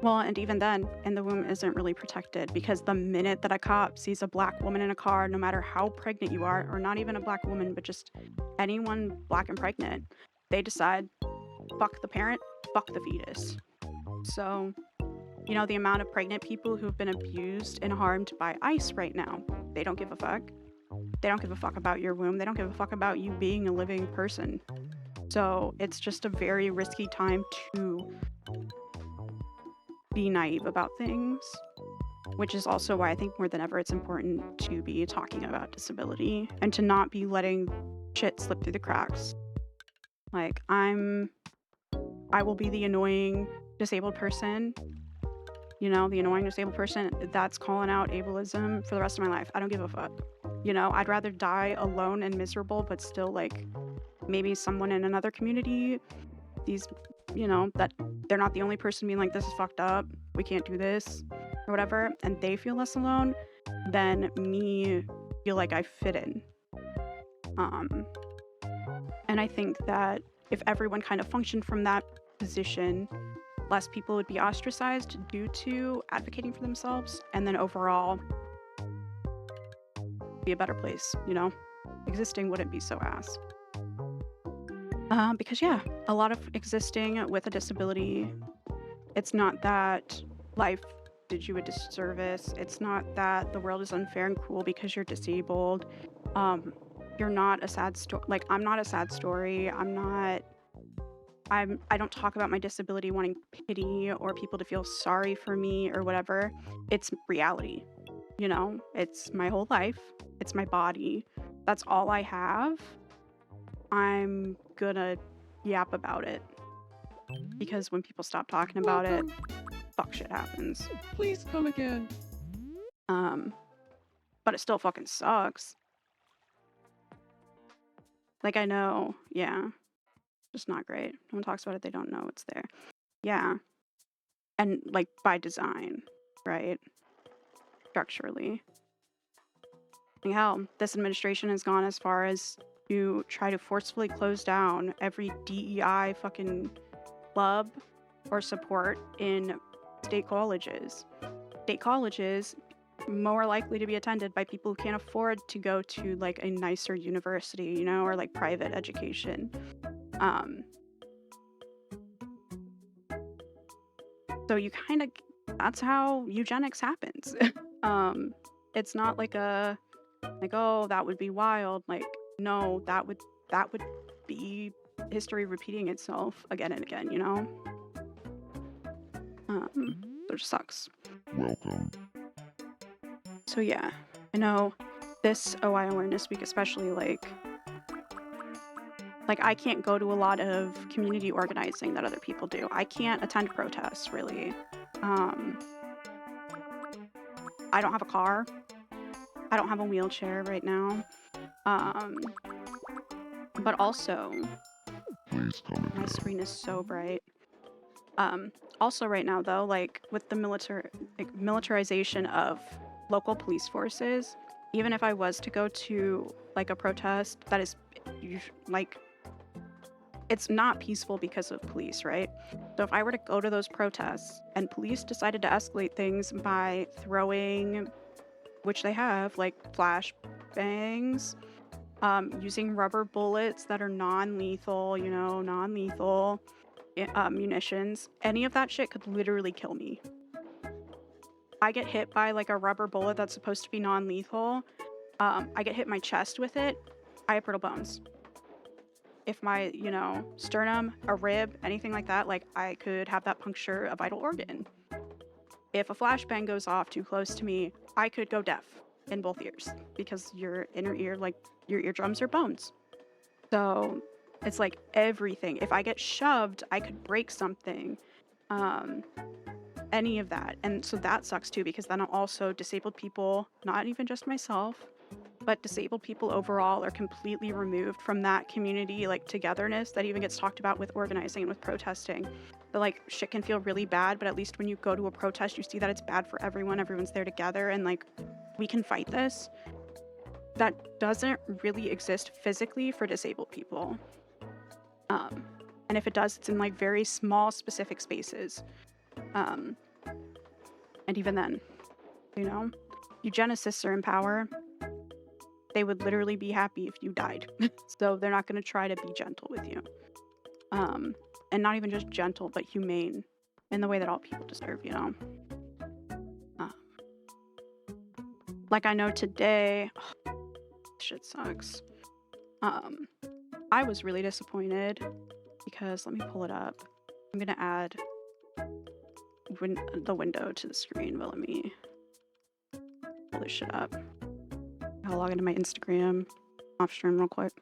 Well, and even then, and the womb isn't really protected because the minute that a cop sees a black woman in a car, no matter how pregnant you are, or not even a black woman, but just anyone black and pregnant, they decide, fuck the parent, fuck the fetus. So, the amount of pregnant people who've been abused and harmed by ICE right now, they don't give a fuck. They don't give a fuck about your womb. They don't give a fuck about you being a living person. So it's just a very risky time to be naive about things, which is also why I think more than ever it's important to be talking about disability and to not be letting shit slip through the cracks. Like, I will be the annoying disabled person, the annoying disabled person that's calling out ableism for the rest of my life. I don't give a fuck. I'd rather die alone and miserable, but still, like, maybe someone in another community, that they're not the only person being like, this is fucked up, we can't do this, or whatever, and they feel less alone than me feel like I fit in. And I think that if everyone kind of functioned from that position, less people would be ostracized due to advocating for themselves, and then overall be a better place, existing wouldn't be so ass. Because a lot of existing with a disability, it's not that life did you a disservice, it's not that the world is unfair and cruel because you're disabled. You're not a sad story. Like, I'm not a sad story. I don't talk about my disability wanting pity or people to feel sorry for me or whatever. It's reality. It's my whole life. It's my body. That's all I have. I'm gonna yap about it. Because when people stop talking about it, fuck shit happens. Please come again. But it still fucking sucks. Like, I know, yeah. Just not great. No one talks about it, they don't know it's there. Yeah. And, like, by design, right? Structurally. Like, hell, this administration has gone as far as to try to forcefully close down every DEI fucking club or support in state colleges. State colleges more likely to be attended by people who can't afford to go to like a nicer university, or like private education. So you kind of, that's how eugenics happens. It's not like oh, that would be wild. Like, no, that would be history repeating itself again and again, Which sucks. Welcome. So yeah, I know this OI Awareness Week especially, like I can't go to a lot of community organizing that other people do. I can't attend protests, really. I don't have a car. I don't have a wheelchair right now. But also, Please come my again. screen is so bright. Also right now though, like with the militarization of local police forces, even if I was to go to like a protest that is like, it's not peaceful because of police, right? So if I were to go to those protests and police decided to escalate things by throwing, which they have, like flash bangs, using rubber bullets that are non-lethal, munitions, any of that shit could literally kill me. I get hit by like a rubber bullet that's supposed to be non-lethal. I get hit in my chest with it. I have brittle bones. if my, sternum, a rib, anything like that, like I could have that puncture a vital organ. If a flashbang goes off too close to me, I could go deaf in both ears because your inner ear, like your eardrums are bones. So it's like everything. If I get shoved, I could break something. Any of that. And so that sucks too, because then also disabled people, not even just myself, but disabled people overall are completely removed from that community, like togetherness that even gets talked about with organizing and with protesting. But like shit can feel really bad, but at least when you go to a protest, you see that it's bad for everyone. Everyone's there together and like we can fight this. That doesn't really exist physically for disabled people. And if it does, it's in like very small specific spaces. And even then, eugenicists are in power. They would literally be happy if you died. So they're not going to try to be gentle with you. And not even just gentle, but humane in the way that all people deserve, Like I know today, shit sucks. I was really disappointed because, let me pull it up. I'm going to add the window to the screen, but let me pull this shit up. I'll log into my Instagram off stream real quick.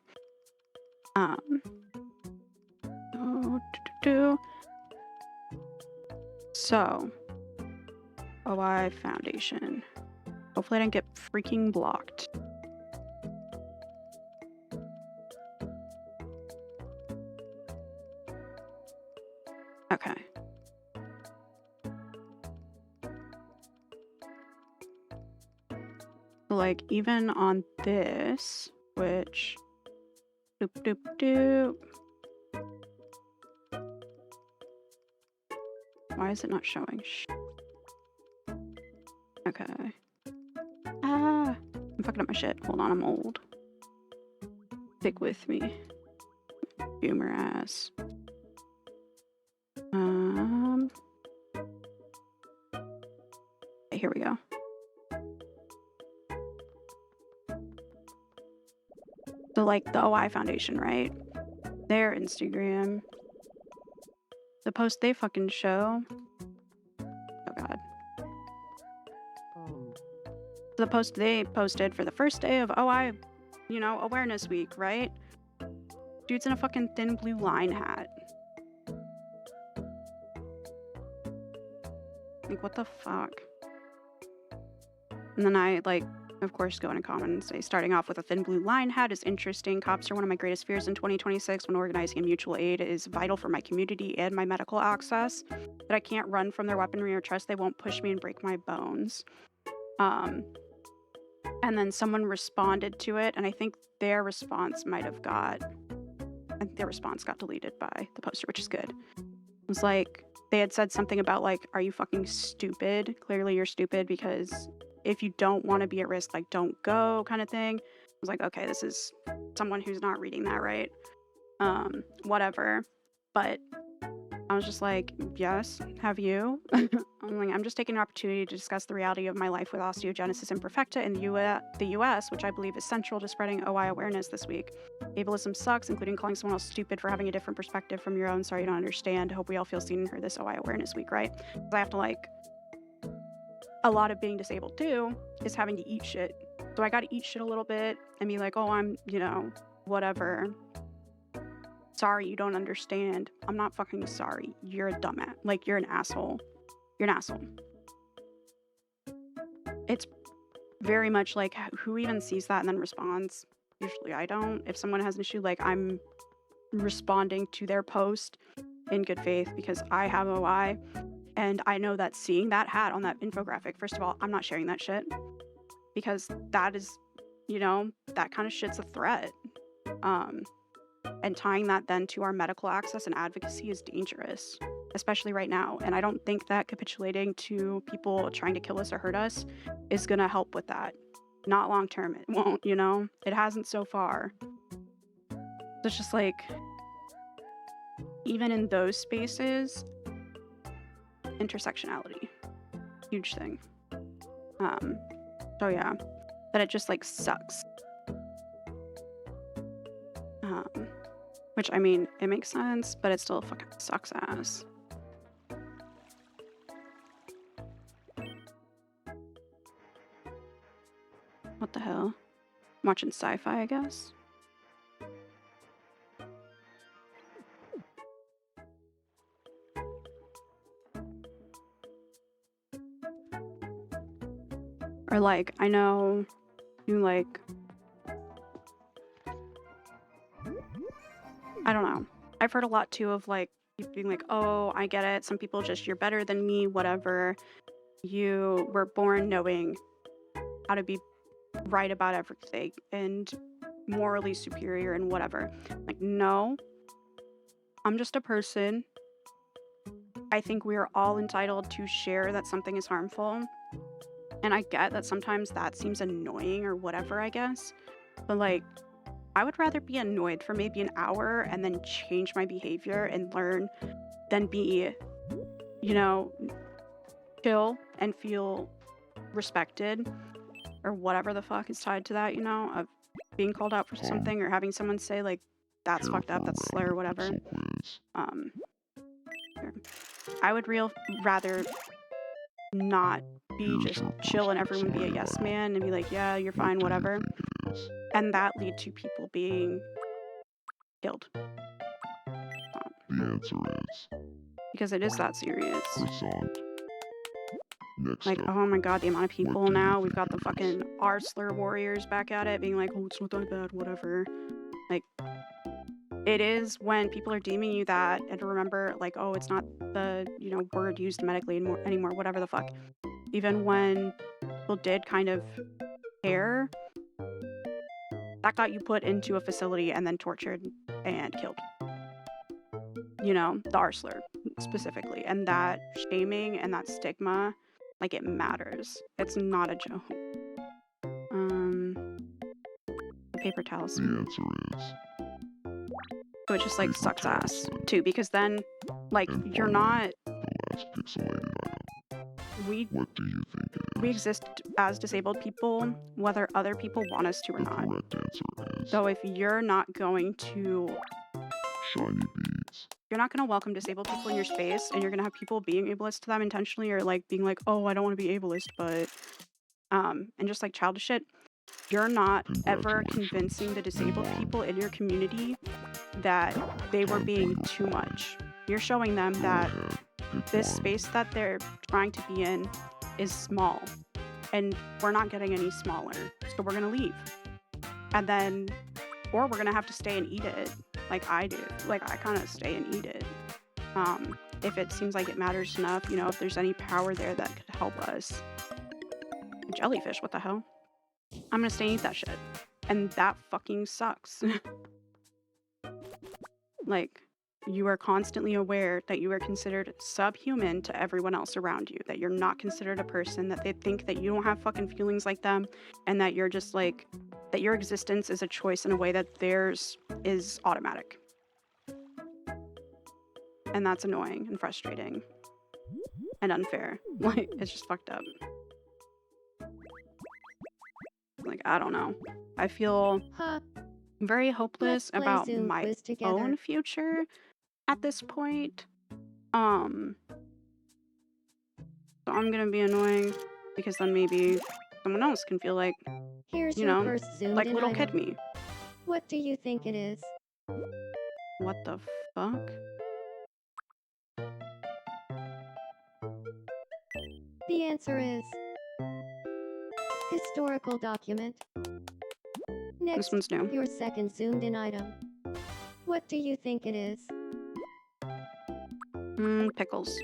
So, OI Foundation. Hopefully I didn't get freaking blocked. Okay. Like, even on this, which... Doop, doop, doop. Why is it not showing? Okay. I'm fucking up my shit. Hold on, I'm old. Stick with me. Boomer ass. Okay, here we go. So, like, the OI Foundation, right? Their Instagram. The post they fucking show. Oh, God. The post they posted for the first day of OI, Awareness Week, right? Dude's in a fucking thin blue line hat. Like, what the fuck? And then I, of course, go in a comment and say, starting off with a thin blue line hat is interesting. Cops are one of my greatest fears in 2026 when organizing and mutual aid is vital for my community and my medical access. But I can't run from their weaponry or trust they won't push me and break my bones. And then someone responded to it, and I think their response got deleted by the poster, which is good. It was like, they had said something about like, are you fucking stupid? Clearly you're stupid because if you don't want to be at risk, like don't go kind of thing. I was like, okay, this is someone who's not reading that right. Whatever. But I was just like, yes, have you? I'm just taking an opportunity to discuss the reality of my life with Osteogenesis Imperfecta in the US, which I believe is central to spreading OI awareness this week. Ableism sucks, including calling someone else stupid for having a different perspective from your own. Sorry you don't understand. Hope we all feel seen and heard this OI awareness week, right? Because I have to a lot of being disabled too is having to eat shit. So I got to eat shit a little bit and be like, oh, I'm, whatever. Sorry, you don't understand. I'm not fucking sorry. You're a dumbass. Like, you're an asshole. You're an asshole. It's very much like, who even sees that and then responds? Usually I don't. If someone has an issue, I'm responding to their post in good faith because I have OI. And I know that seeing that hat on that infographic, first of all, I'm not sharing that shit. Because that is, that kind of shit's a threat. And tying that then to our medical access and advocacy is dangerous, especially right now. And I don't think that capitulating to people trying to kill us or hurt us is going to help with that. Not long term, it won't, It hasn't so far. It's just even in those spaces, intersectionality, huge thing. So yeah, but it just sucks. Which, I mean, it makes sense, but it still fucking sucks ass. What the hell? I'm watching sci-fi, I guess? Or like, I know you like, I don't know. I've heard a lot too of like people being like, oh, I get it. Some people just, you're better than me, whatever. You were born knowing how to be right about everything and morally superior and whatever. Like, no, I'm just a person. I think we are all entitled to share that something is harmful. And I get that sometimes that seems annoying or whatever, I guess. But like, I would rather be annoyed for maybe an hour and then change my behavior and learn than be, you know, chill and feel respected or whatever the fuck is tied to that, you know, of being called out for something or having someone say like, that's fucked up, that's slur or whatever. Here. I would rather not be just chill and everyone be a yes man and be like, yeah, you're fine, whatever. And that lead to people being killed. The answer is Because it is that serious. croissant. Next Like, up, oh my god, the amount of people do you now, we've think got the it fucking R-slur warriors back at it, being like, oh, it's not that bad, whatever. Like, it is when people are deeming you that, and to remember, like, oh, it's not the, you know, word used medically anymore, whatever the fuck. Even when people did kind of care, that got you put into a facility and then tortured and killed. You know, the R-slur specifically. And that shaming and that stigma, like, it matters. It's not a joke. Paper towels. The answer is So it just, like, paper sucks towels, ass, then. too, because then, like, And you're finally, not... the last pixelated item. We What do you think it is? we exist as disabled people, whether other people want us to or The not. correct answer is So if you're not going to... shiny beads. You're not going to welcome disabled people in your space, and you're going to have people being ableist to them intentionally, or, like, being like, oh, I don't want to be ableist, but... and just, like, childish shit. You're not ever convincing the disabled people in your community that they were being too much. You're showing them that this space that they're trying to be in is small, and we're not getting any smaller, so we're gonna leave. And then, or we're gonna have to stay and eat it, like I do. Like, I kind of stay and eat it. If it seems like it matters enough, you know, if there's any power there that could help us. Jellyfish, what the hell? I'm gonna stay and eat that shit. And that fucking sucks. Like, you are constantly aware that you are considered subhuman to everyone else around you, that you're not considered a person, that they think that you don't have fucking feelings like them, and that you're just like, that your existence is a choice in a way that theirs is automatic. And that's annoying and frustrating and unfair. Like, it's just fucked up. Like, I don't know. I feel Huh. very hopeless Let's play about Zoom my quiz together. own future at this point. So I'm gonna be annoying because then maybe someone else can feel like, Here's you your know, first zoomed like in little item. kid me. What do you think it is? What the fuck? The answer is historical document. Next, This one's new. your second zoomed in item. What do you think it is? Pickles.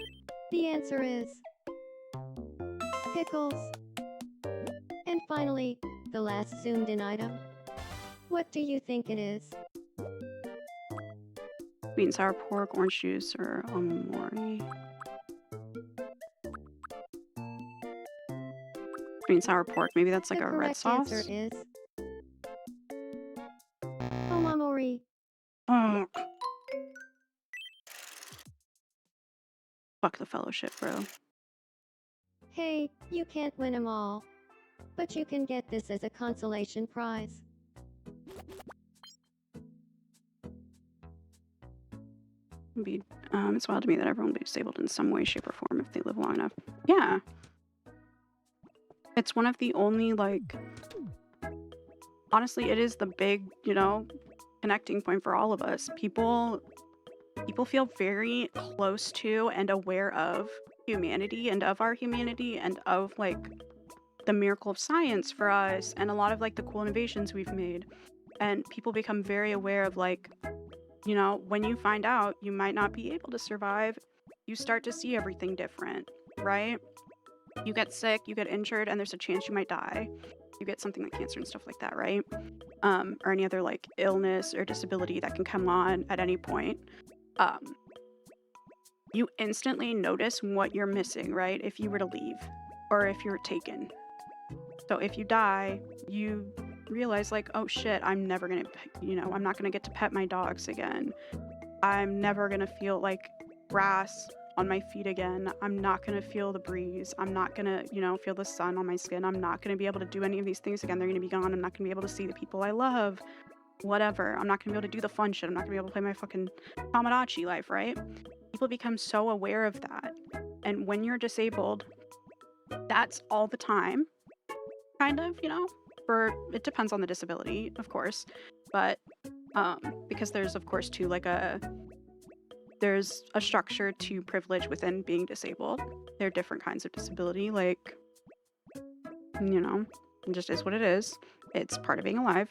The answer is pickles. And finally, the last zoomed in item. What do you think it is? Sweet and sour pork, orange juice, or omori. Sweet and sour pork. Maybe that's like The a red correct sauce. answer is omamori. Fuck. Fuck the fellowship, bro. Hey, you can't win them all. But you can get this as a consolation prize. It's wild to me that everyone will be disabled in some way, shape, or form if they live long enough. Yeah. It's one of the only, like, honestly, it is the big, connecting point for all of us. People feel very close to and aware of humanity and of our humanity and of, like, the miracle of science for us and a lot of, like, the cool innovations we've made. And people become very aware of, like, when you find out you might not be able to survive, you start to see everything different, right? You get sick, you get injured, and there's a chance you might die. You get something like cancer and stuff like that, right? Or any other, like, illness or disability that can come on at any point. You instantly notice what you're missing, right? If you were to leave or if you were taken. So if you die, you realize, like, oh shit, I'm never gonna, I'm not gonna get to pet my dogs again. I'm never gonna feel like grass on my feet again. I'm not gonna feel the breeze. I'm not gonna, feel the sun on my skin. I'm not gonna be able to do any of these things again. They're gonna be gone. I'm not gonna be able to see the people I love. Whatever. I'm not gonna be able to do the fun shit. I'm not gonna be able to play my fucking Tamagotchi life, right? People become so aware of that. And when you're disabled, that's all the time. Kind of, it depends on the disability, of course. But because there's, of course, too, like there's a structure to privilege within being disabled. There are different kinds of disability, like, it just is what it is. It's part of being alive.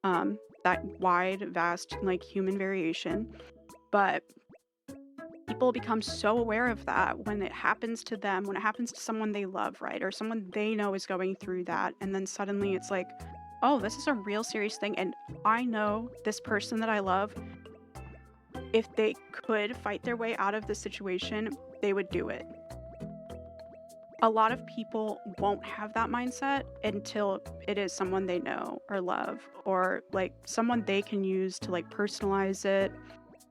That wide, vast, like, human variation. But people become so aware of that when it happens to them, when it happens to someone they love, right? Or someone they know is going through that. And then suddenly it's like, oh, this is a real serious thing. And I know this person that I love, if they could fight their way out of this situation, they would do it. A lot of people won't have that mindset until it is someone they know or love, or like someone they can use to, like, personalize it,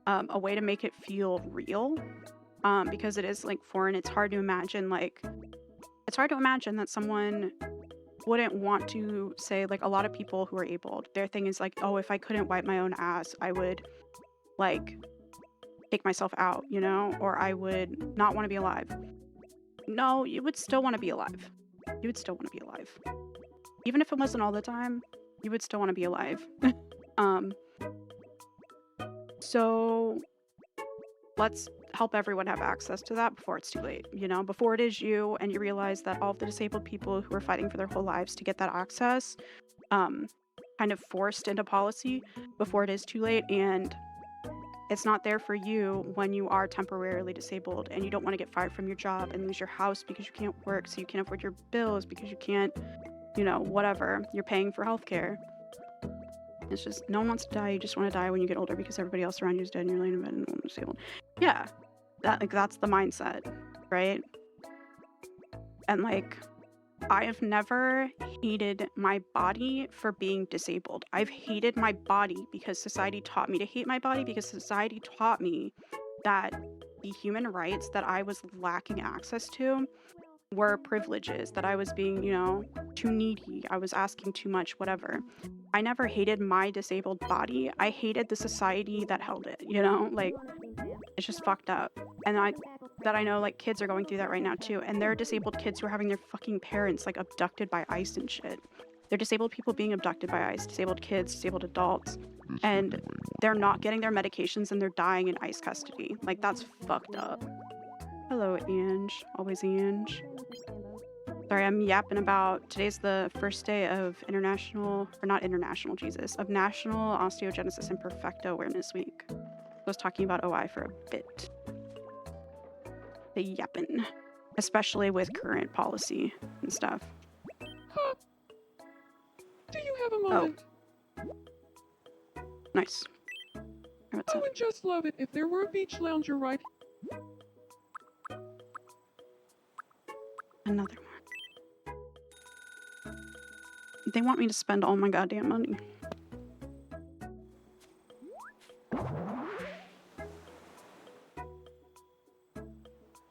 a way to make it feel real, because it is, like, foreign. It's hard to imagine that someone wouldn't want to say, like, a lot of people who are able, their thing is like, oh, if I couldn't wipe my own ass, I would, like, take myself out, or I would not want to be alive. No, you would still want to be alive. You would still want to be alive. Even if it wasn't all the time, you would still want to be alive. So let's help everyone have access to that before it's too late, before it is you and you realize that all of the disabled people who are fighting for their whole lives to get that access, kind of forced into policy before it is too late, and it's not there for you when you are temporarily disabled and you don't want to get fired from your job and lose your house because you can't work, so you can't afford your bills because you can't, whatever, you're paying for healthcare. It's just, no one wants to die. You just want to die when you get older because everybody else around you is dead and you're laying in bed and no one's disabled. Yeah, that's the mindset, right? And, like, I have never hated my body for being disabled. I've hated my body because society taught me to hate my body, because society taught me that the human rights that I was lacking access to were privileges, that I was being, too needy, I was asking too much, whatever. I never hated my disabled body. I hated the society that held it, like, it's just fucked up. And I know, like, kids are going through that right now too, and there are disabled kids who are having their fucking parents, like, abducted by ICE and shit. They're disabled people being abducted by ICE, disabled kids, disabled adults, and they're not getting their medications and they're dying in ICE custody. Like, that's fucked up. Hello, Ange. Always Ange. Sorry, I'm yapping about, today's the first day of National Osteogenesis Imperfecta Awareness Week. I was talking about OI for a bit. The yapping. Especially with current policy and stuff. Huh. Do you have a moment? Nice. I would just love it if there were a beach lounger right. Another one. They want me to spend all my goddamn money.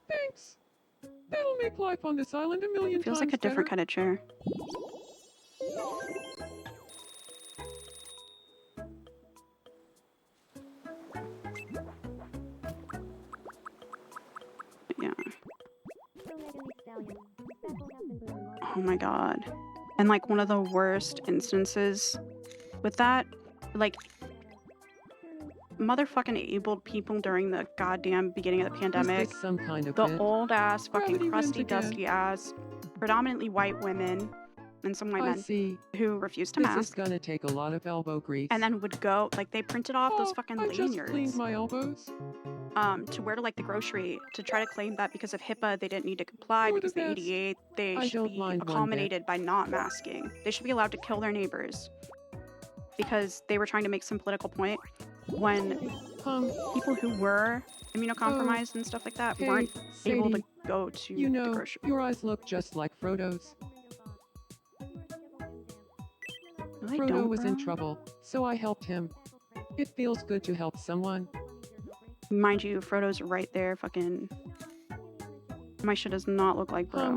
Thanks. That'll make life on this island a million times Feels like a different kind of chair. Oh my god. And like one of the worst instances with that, like motherfucking abled people during the goddamn beginning of the Is pandemic, this some kind of the bit? old ass fucking Gravity wins crusty again. dusty ass, predominantly white women and some white I men see. who refused to This is mask gonna take a lot of elbow grease. and then would go like they printed off those Oh, fucking I just cleaned lanyards my elbows. to wear to like the grocery to try to claim that because of HIPAA they didn't need to comply, You're because the the best. ADA they I should don't be mind one bit. accommodated by not masking. They should be allowed to kill their neighbors because they were trying to make some political point when people who were immunocompromised and stuff like that Hey, weren't able to Sadie, go to you the know, grocery. your eyes look just like Frodo's. No, they Frodo don't, was in bro. trouble, so I helped him. It feels good to help someone. Mind you, Frodo's right there. Fucking my shit does not look like bro. I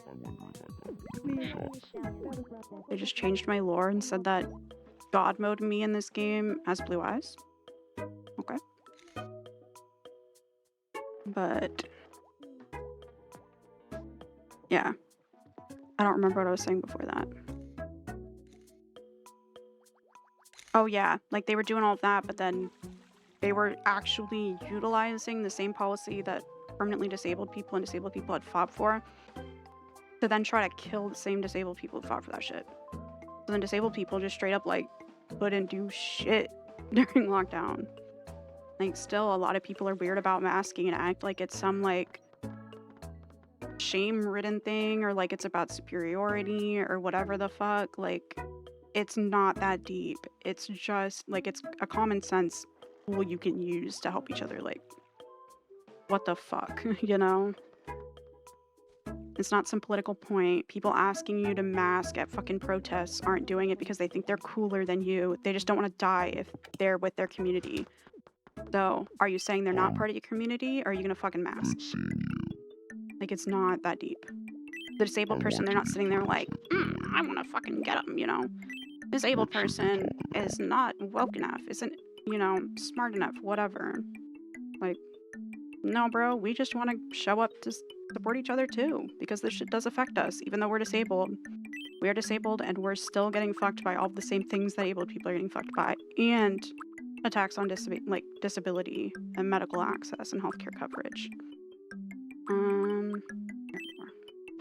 wonder if I got any shots. They just changed my lore and said that God mode me in this game has blue eyes. Okay. But yeah. I don't remember what I was saying before that. Oh yeah, like they were doing all of that, but then they were actually utilizing the same policy that permanently disabled people and disabled people had fought for to then try to kill the same disabled people who fought for that shit. So then disabled people just straight up like couldn't do shit during lockdown. Like still a lot of people are weird about masking and act like it's some like shame-ridden thing or like it's about superiority or whatever the fuck. Like it's not that deep. It's just like it's a common sense tool you can use to help each other. Like what the fuck, you know? It's not some political point. People asking you to mask at fucking protests aren't doing it because they think they're cooler than you. They just don't want to die if they're with their community. So, are you saying they're not part of your community, or are you gonna fucking mask? Good seeing you. Like, it's not that deep. The disabled I person, want they're to not be sitting there friends like, with Gimli. I wanna fucking get them, you know? Disabled What should we person talk about? is not woke enough, isn't, you know, smart enough, whatever. Like, no, bro, we just want to show up to support each other too, because this shit does affect us, even though we're disabled. We are disabled, and we're still getting fucked by all the same things that abled people are getting fucked by, and attacks on disability and medical access and healthcare coverage.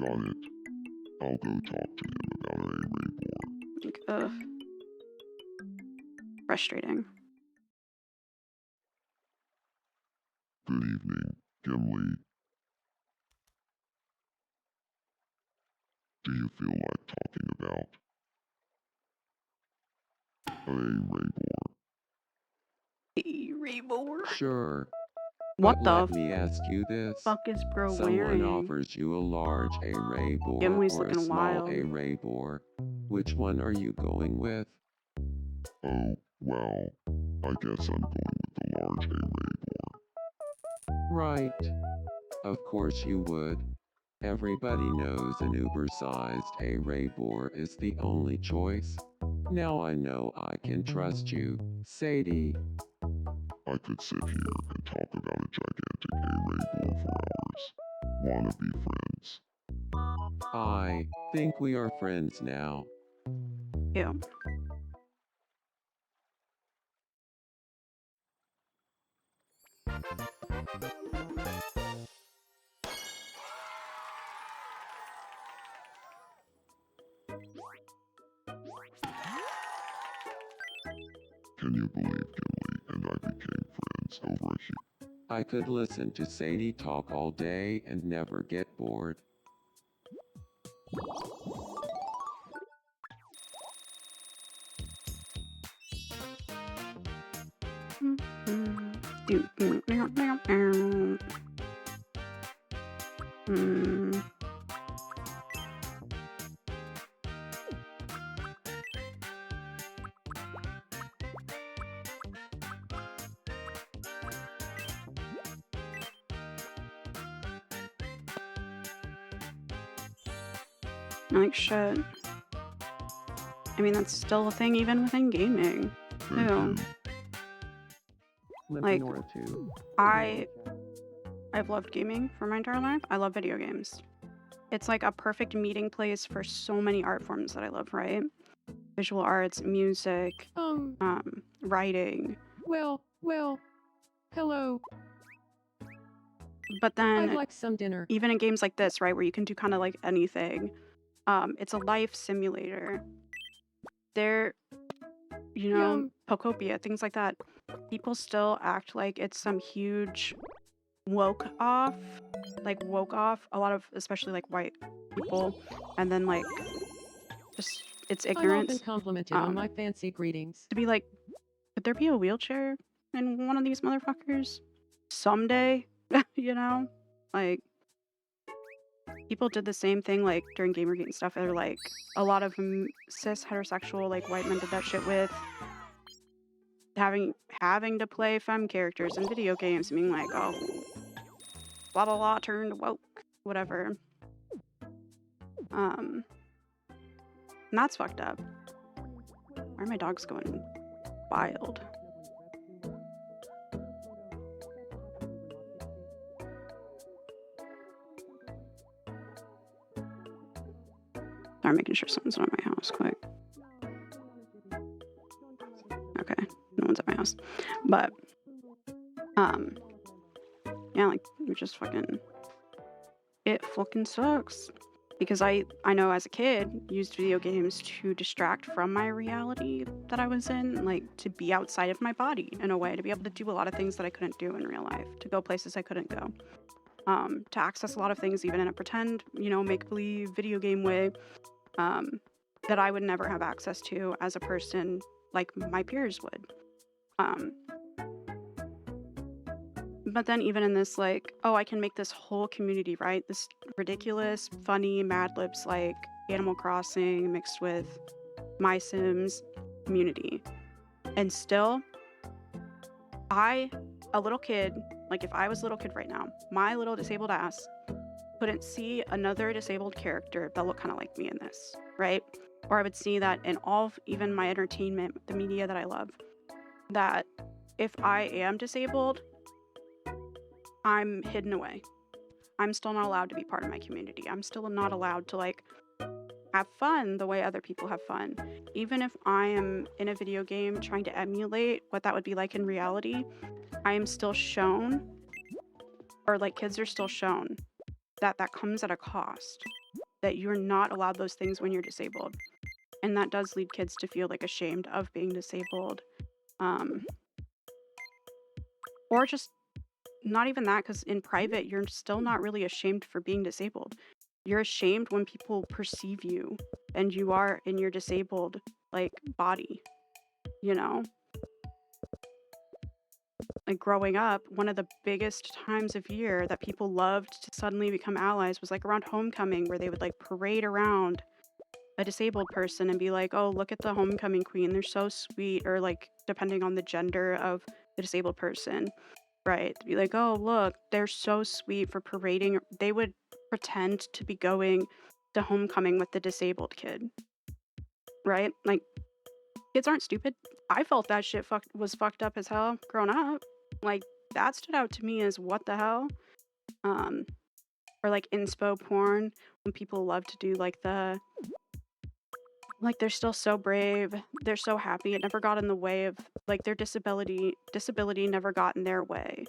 Got it. I'll go talk to him about an A-ray board. Like, ugh. Frustrating. Good evening, Gimli. Do you feel like talking about an A-ray board? Rainbow. Sure. What But the let me ask you this. fuck is bro Someone wearing? offers you a large array board Gimli's or a looking small wild. array board. Which one are you going with? Oh, well, I guess I'm going with the large A-ray board. Right. Of course you would. Everybody knows an Uber-sized array board is the only choice. Now I know I can trust you, Sadie. I could sit here and talk about a gigantic A-ray board for hours. Wanna be friends? I think we are friends now. Ew. Can you believe Gimli and I became friends over a huge... I could listen to Sadie talk all day and never get bored. Like shit. I mean, that's still a thing even within gaming. Thank Ew. you. Like, Limpinora 2. I've loved gaming for my entire life. I love video games. it's like a perfect meeting place for so many art forms that I love, right? Visual arts, music, writing. Well, hello. But I'd then like some dinner. even in games like this, right, where you can do kind of like anything, it's a life simulator. There, you know, Yum. Pokopia, things like that. People still act like it's some huge woke off a lot of, especially like white people, and then like just it's I'm often ignorance. complimented on my fancy greetings. To be like, could there be a wheelchair in one of these motherfuckers someday? You know, like people did the same thing like during Gamergate and stuff. They're like a lot of cis heterosexual like white men did that shit with having to play femme characters in video games, being like, oh, blah blah blah, turned woke, whatever. And that's fucked up. Why are my dogs going wild? Sorry, I'm making sure someone's not at my house quick. Okay, no one's at my house. But yeah, like it fucking sucks. Because I know as a kid used video games to distract from my reality that I was in, like to be outside of my body in a way, to be able to do a lot of things that I couldn't do in real life, to go places I couldn't go, to access a lot of things even in a pretend, make-believe video game way, that I would never have access to as a person like my peers would. But then even in this, like, oh, I can make this whole community, right? This ridiculous, funny Mad Libs like Animal Crossing mixed with My Sims community. And still, a little kid, like if I was a little kid right now, my little disabled ass couldn't see another disabled character that looked kind of like me in this, right? Or I would see that in all, even my entertainment, the media that I love, that if I am disabled, I'm hidden away. I'm still not allowed to be part of my community. I'm still not allowed to like have fun the way other people have fun. Even if I am in a video game trying to emulate what that would be like in reality, I am still shown, or like kids are still shown, that comes at a cost. That you're not allowed those things when you're disabled. And that does lead kids to feel like ashamed of being disabled. Or just not even that, because in private, you're still not really ashamed for being disabled. You're ashamed when people perceive you and you are in your disabled, like, body, Like, growing up, one of the biggest times of year that people loved to suddenly become allies was, like, around homecoming, where they would, like, parade around a disabled person and be like, oh, look at the homecoming queen. They're so sweet. Or, like, depending on the gender of the disabled person. Right, to be like, oh, look, they're so sweet for parading. They would pretend to be going to homecoming with the disabled kid, right? Like, kids aren't stupid. I felt that shit was fucked up as hell growing up. Like, that stood out to me as what the hell? Or like inspo porn, when people love to do like they're still so brave, they're so happy, it never got in the way of, like, their disability never got in their way.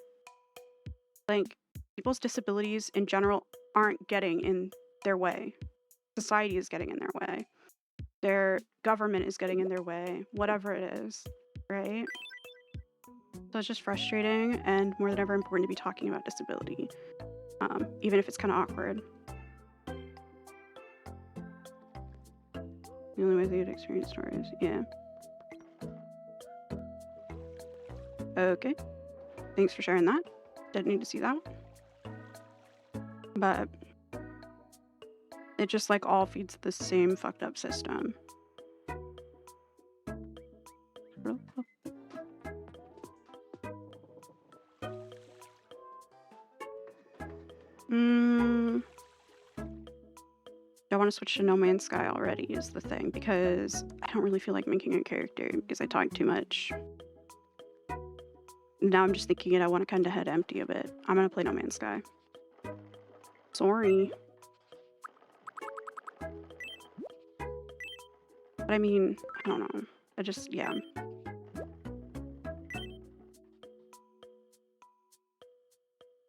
Like, people's disabilities in general aren't getting in their way. Society is getting in their way. Their government is getting in their way, whatever it is, right? So it's just frustrating and more than ever important to be talking about disability, even if it's kind of awkward. The only way that you'd experience stories, yeah. Okay. Thanks for sharing that. Didn't need to see that. But it just like all feeds the same fucked up system. I want to switch to No Man's Sky already is the thing, because I don't really feel like making a character because I talk too much. Now I'm just thinking I want to kind of head empty a bit. I'm going to play No Man's Sky. Sorry. But I mean, I don't know. I just, yeah.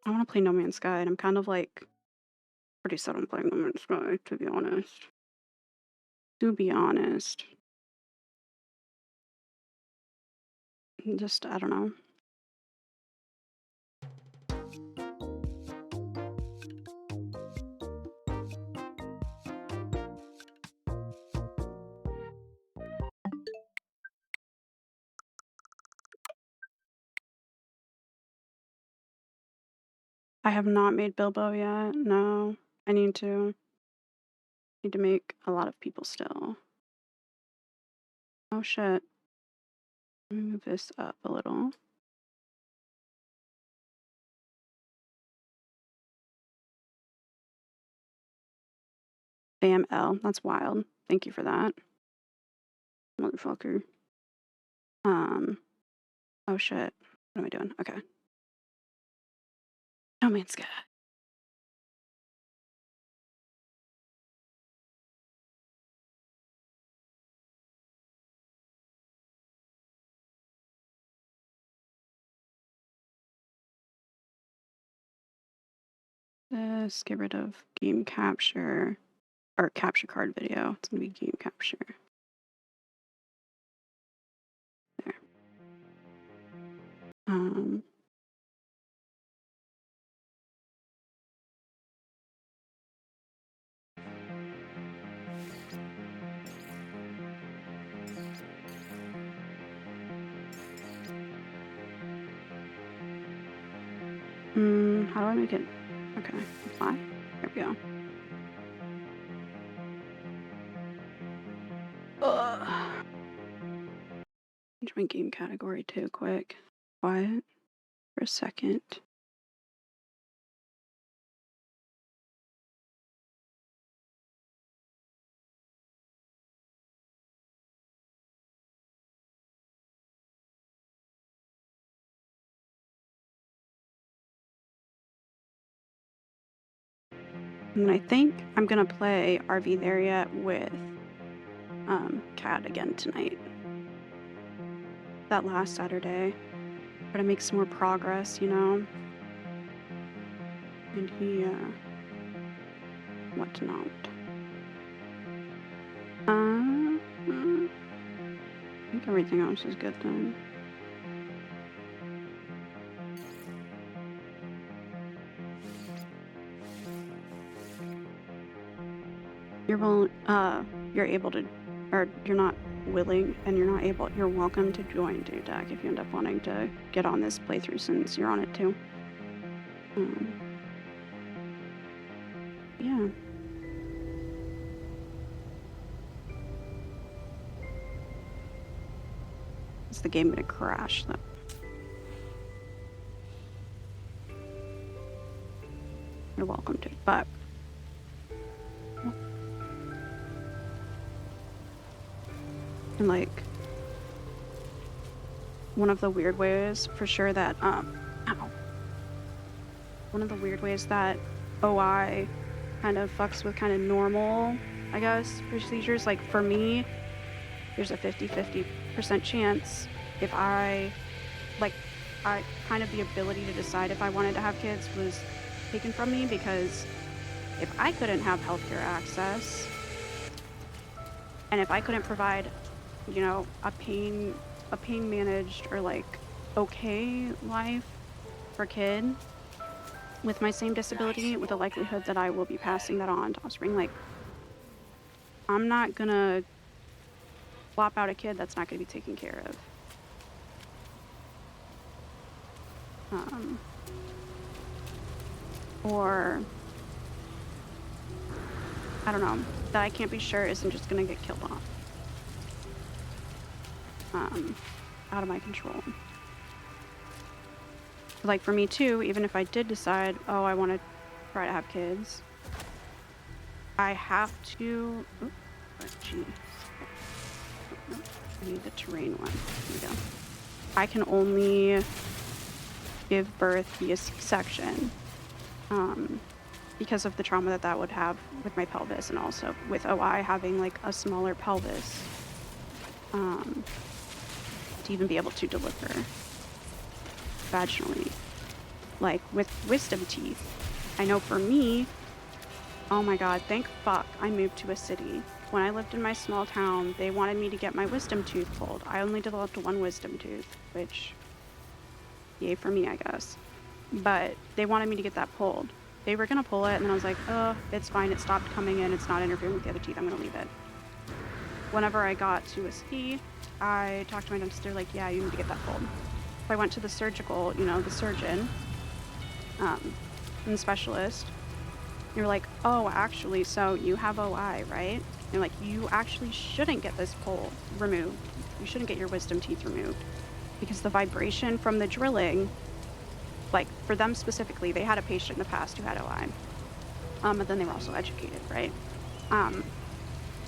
I want to play No Man's Sky, and I'm kind of like pretty set on playing No Man's Sky, to be honest. To be honest. Just, I don't know. I have not made Bilbo yet. No, I need to. Need to make a lot of people still. Oh shit. Let me move this up a little. AML. That's wild. Thank you for that. Motherfucker. Oh shit. What am I doing? Okay. No Man's Sky. This, get rid of game capture or capture card video. It's gonna be game capture. There. How do I make it? Okay, apply. There we go. Change my game category too quick. Quiet for a second. And I think I'm gonna play Are We There Yet with Cat again tonight. That last Saturday. Try to make some more progress, you know? And he, whatnot. I think everything else is good then. You're able to, or you're not willing and you're not able, you're welcome to join DUDAC if you end up wanting to get on this playthrough since you're on it too. Yeah. Is the game gonna crash though? You're welcome to, but and like one of the weird ways for sure that one of the weird ways that OI kind of fucks with kind of normal, I guess, procedures, like for me there's a 50-50% chance if I kind of the ability to decide if I wanted to have kids was taken from me, because if I couldn't have healthcare access and if I couldn't provide, you know, a pain managed or like okay life for kid with my same disability, with the likelihood that I will be passing that on to offspring, like I'm not gonna swap out a kid that's not gonna be taken care of. Or I don't know, that I can't be sure isn't just gonna get killed off. Out of my control. Like for me too, even if I did decide, oh, I want to try to have kids, I have to. Oh, gee. I need the terrain one. Here we go. I can only give birth via C-section because of the trauma that would have with my pelvis, and also with OI having like a smaller pelvis. um, to even be able to deliver vaginally. Like with wisdom teeth, I know for me, oh my god, thank fuck I moved to a city. When I lived in my small town, they wanted me to get my wisdom tooth pulled. I only developed one wisdom tooth, which, yay for me, I guess. But they wanted me to get that pulled. They were gonna pull it, and then I was like, oh, it's fine, it stopped coming in, it's not interfering with the other teeth, I'm gonna leave it. Whenever I got to a city, I talked to my dentist, they're like, yeah, you need to get that pulled. So I went to the surgical, the surgeon, and the specialist. You're like, oh, actually, so you have OI, right? You're like, you actually shouldn't get this pull removed. You shouldn't get your wisdom teeth removed because the vibration from the drilling, like for them specifically, they had a patient in the past who had OI, but then they were also educated, right?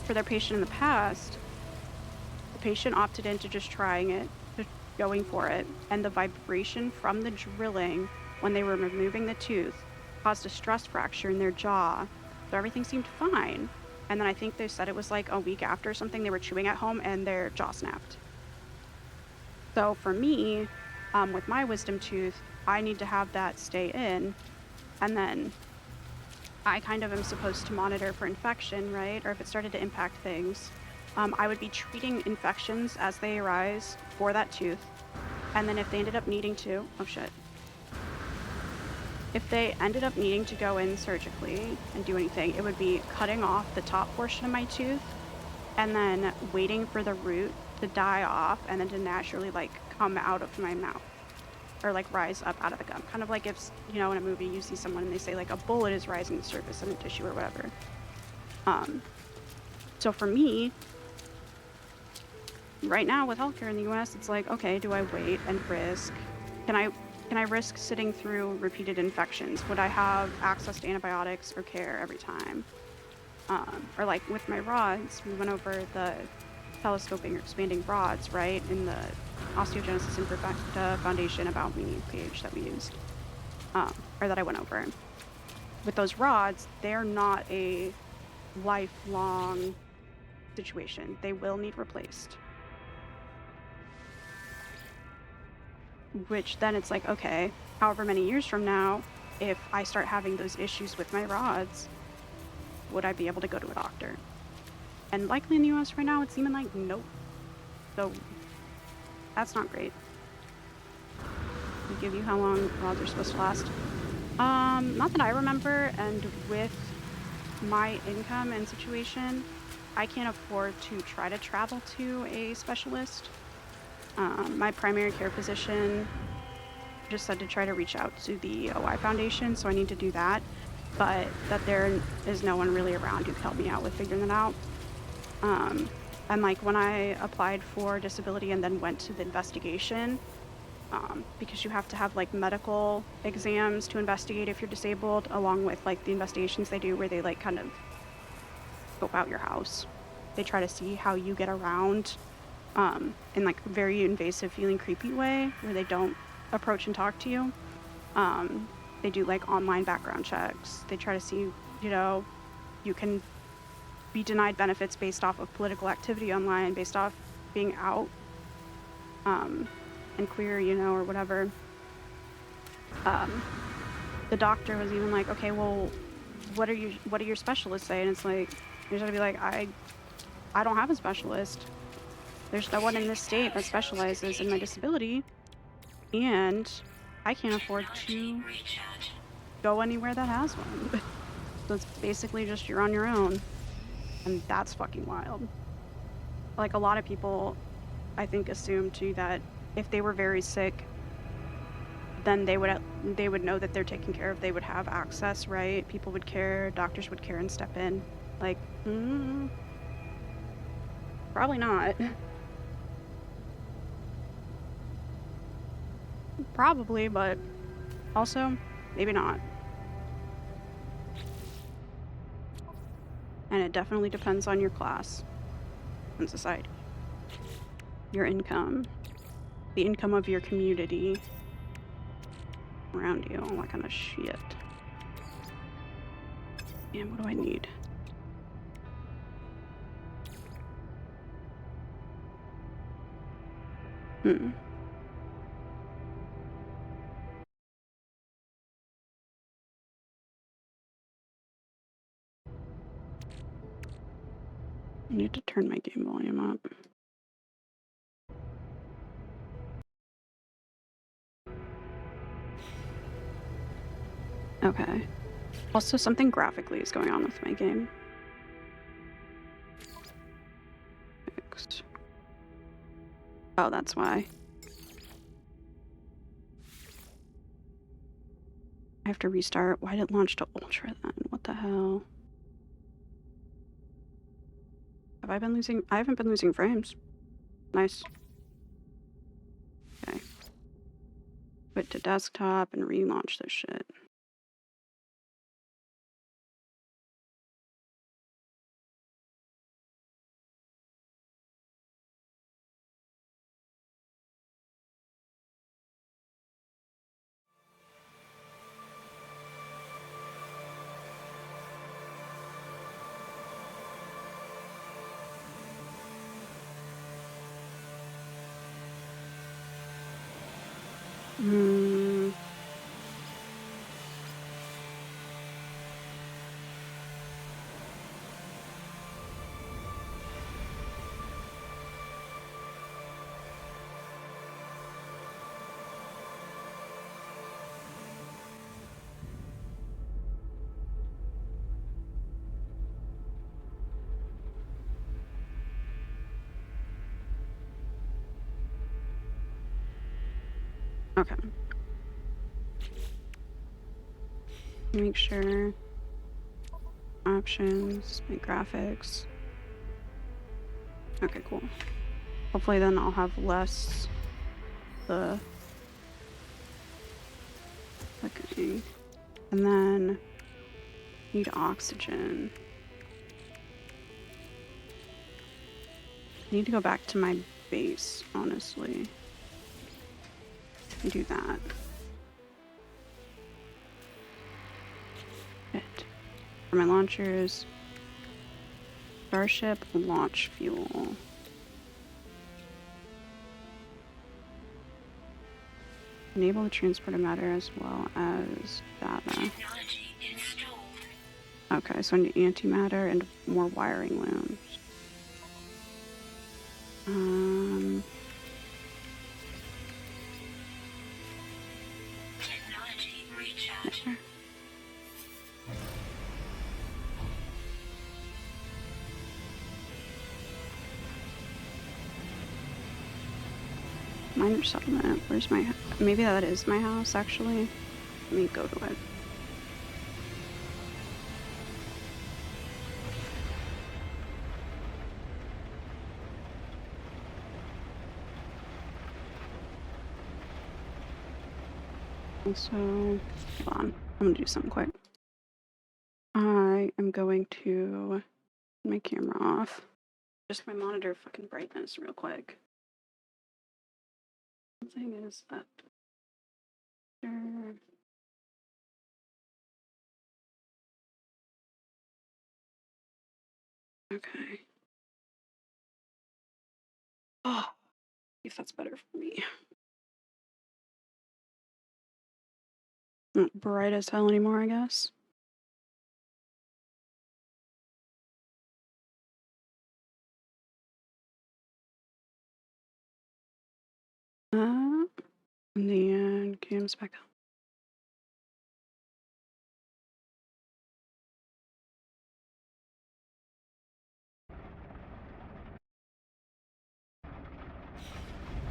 For their patient in the past, the patient opted into just trying it, just going for it, and the vibration from the drilling when they were removing the tooth caused a stress fracture in their jaw. So everything seemed fine. And then I think they said it was like a week after or something, they were chewing at home and their jaw snapped. So for me, with my wisdom tooth, I need to have that stay in. And then I kind of am supposed to monitor for infection, right? Or if it started to impact things. I would be treating infections as they arise for that tooth. And then if they ended up needing to, oh shit. If they ended up needing to go in surgically and do anything, it would be cutting off the top portion of my tooth and then waiting for the root to die off and then to naturally like come out of my mouth or like rise up out of the gum. Kind of like if, in a movie you see someone and they say like a bullet is rising to the surface of a tissue or whatever. So for me, right now with healthcare in the US, it's like, okay, do I wait and risk? Can I risk sitting through repeated infections? Would I have access to antibiotics or care every time? Or like with my rods, we went over the telescoping or expanding rods, right? In the Osteogenesis Imperfecta Foundation About Me page that we used, or that I went over. With those rods, they're not a lifelong situation. They will need replaced. Which then it's like, okay, however many years from now, if I start having those issues with my rods, would I be able to go to a doctor? And likely in the US right now, it's seeming like nope. So that's not great. They give you how long rods are supposed to last. Not that I remember, and with my income and situation, I can't afford to try to travel to a specialist. My primary care physician just said to try to reach out to the OI Foundation, so I need to do that, but that there is no one really around who can help me out with figuring that out. And like when I applied for disability and then went to the investigation, because you have to have like medical exams to investigate if you're disabled, along with like the investigations they do where they like kind of scope out your house. They try to see how you get around in like a very invasive feeling creepy way where they don't approach and talk to you. They do like online background checks. They try to see, you can be denied benefits based off of political activity online, based off being out and queer, or whatever. The doctor was even like, okay, well, what do your specialists say? And it's like, you're gonna be like, I don't have a specialist. There's no one in this state that specializes in my disability, and I can't afford to go anywhere that has one. So it's basically just you're on your own, and that's fucking wild. Like a lot of people, I think, assume too that if they were very sick, then they would know that they're taken care of. They would have access, right? People would care, doctors would care and step in. Like, probably not. Probably, but also maybe not. And it definitely depends on your class and society, your income, the income of your community around you, all that kind of shit. And what do I need? Hmm. I need to turn my game volume up. Okay. Also, something graphically is going on with my game. Fixed. Oh, that's why. I have to restart. Why did it launch to Ultra then? What the hell? Have I been losing? I haven't been losing frames. Nice. Okay. Quit to desktop and relaunch this shit. Hmm. Okay. Make sure. Options, my graphics. Okay, cool. Hopefully then I'll have less the flickering. And then need oxygen. I need to go back to my base, honestly. And do that. It. For my launchers. Starship launch fuel. Enable the transport of matter as well as data. Okay, so I need antimatter and more wiring looms. There. Minor settlement. Where's my... Maybe that is my house, actually. Let me go to it. Also, hold on. I'm gonna do something quick. I am going to turn my camera off. Just my monitor fucking brightness real quick. Something is up. There. Okay. Oh, if that's better for me. Not bright as hell anymore, I guess. And then cam's back up.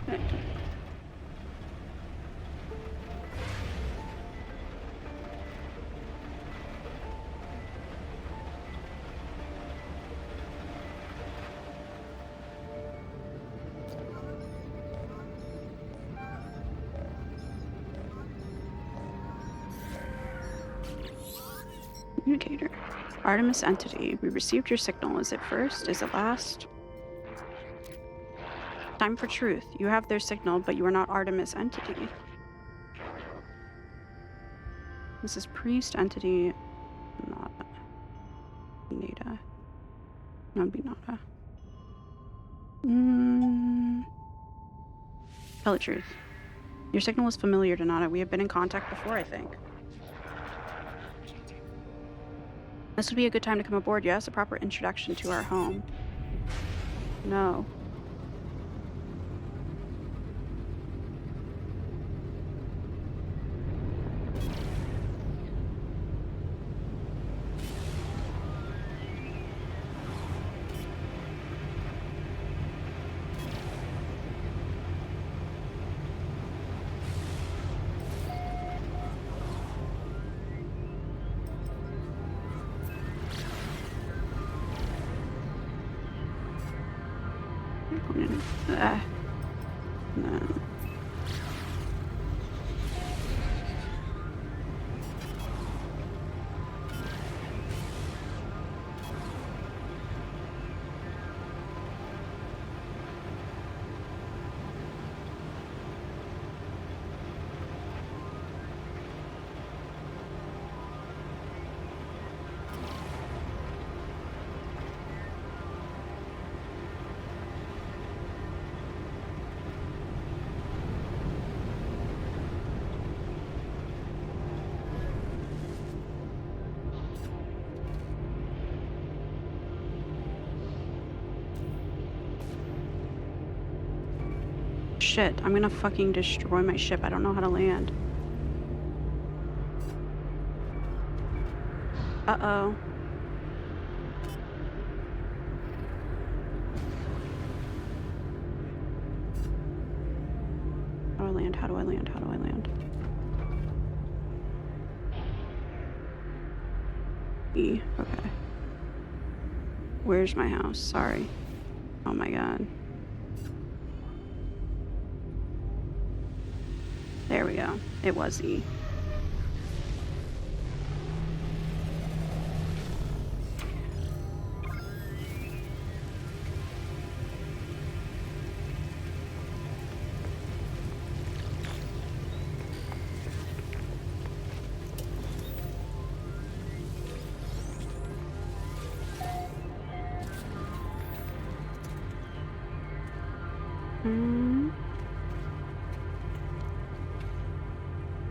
Okay. Communicator. Artemis entity. We received your signal. Is it first? Is it last? Time for truth. You have their signal, but you are not Artemis entity. This is priest entity. Not Nada. No, it'd be Nada. Tell the truth. Your signal is familiar, Donata. We have been in contact before, I think. This would be a good time to come aboard, yes? A proper introduction to our home. No. No. Shit, I'm gonna fucking destroy my ship. I don't know how to land. Uh-oh. How do I land? How do I land? How do I land? E. Okay. Where's my house? Sorry. Oh my god. There we go. It was E.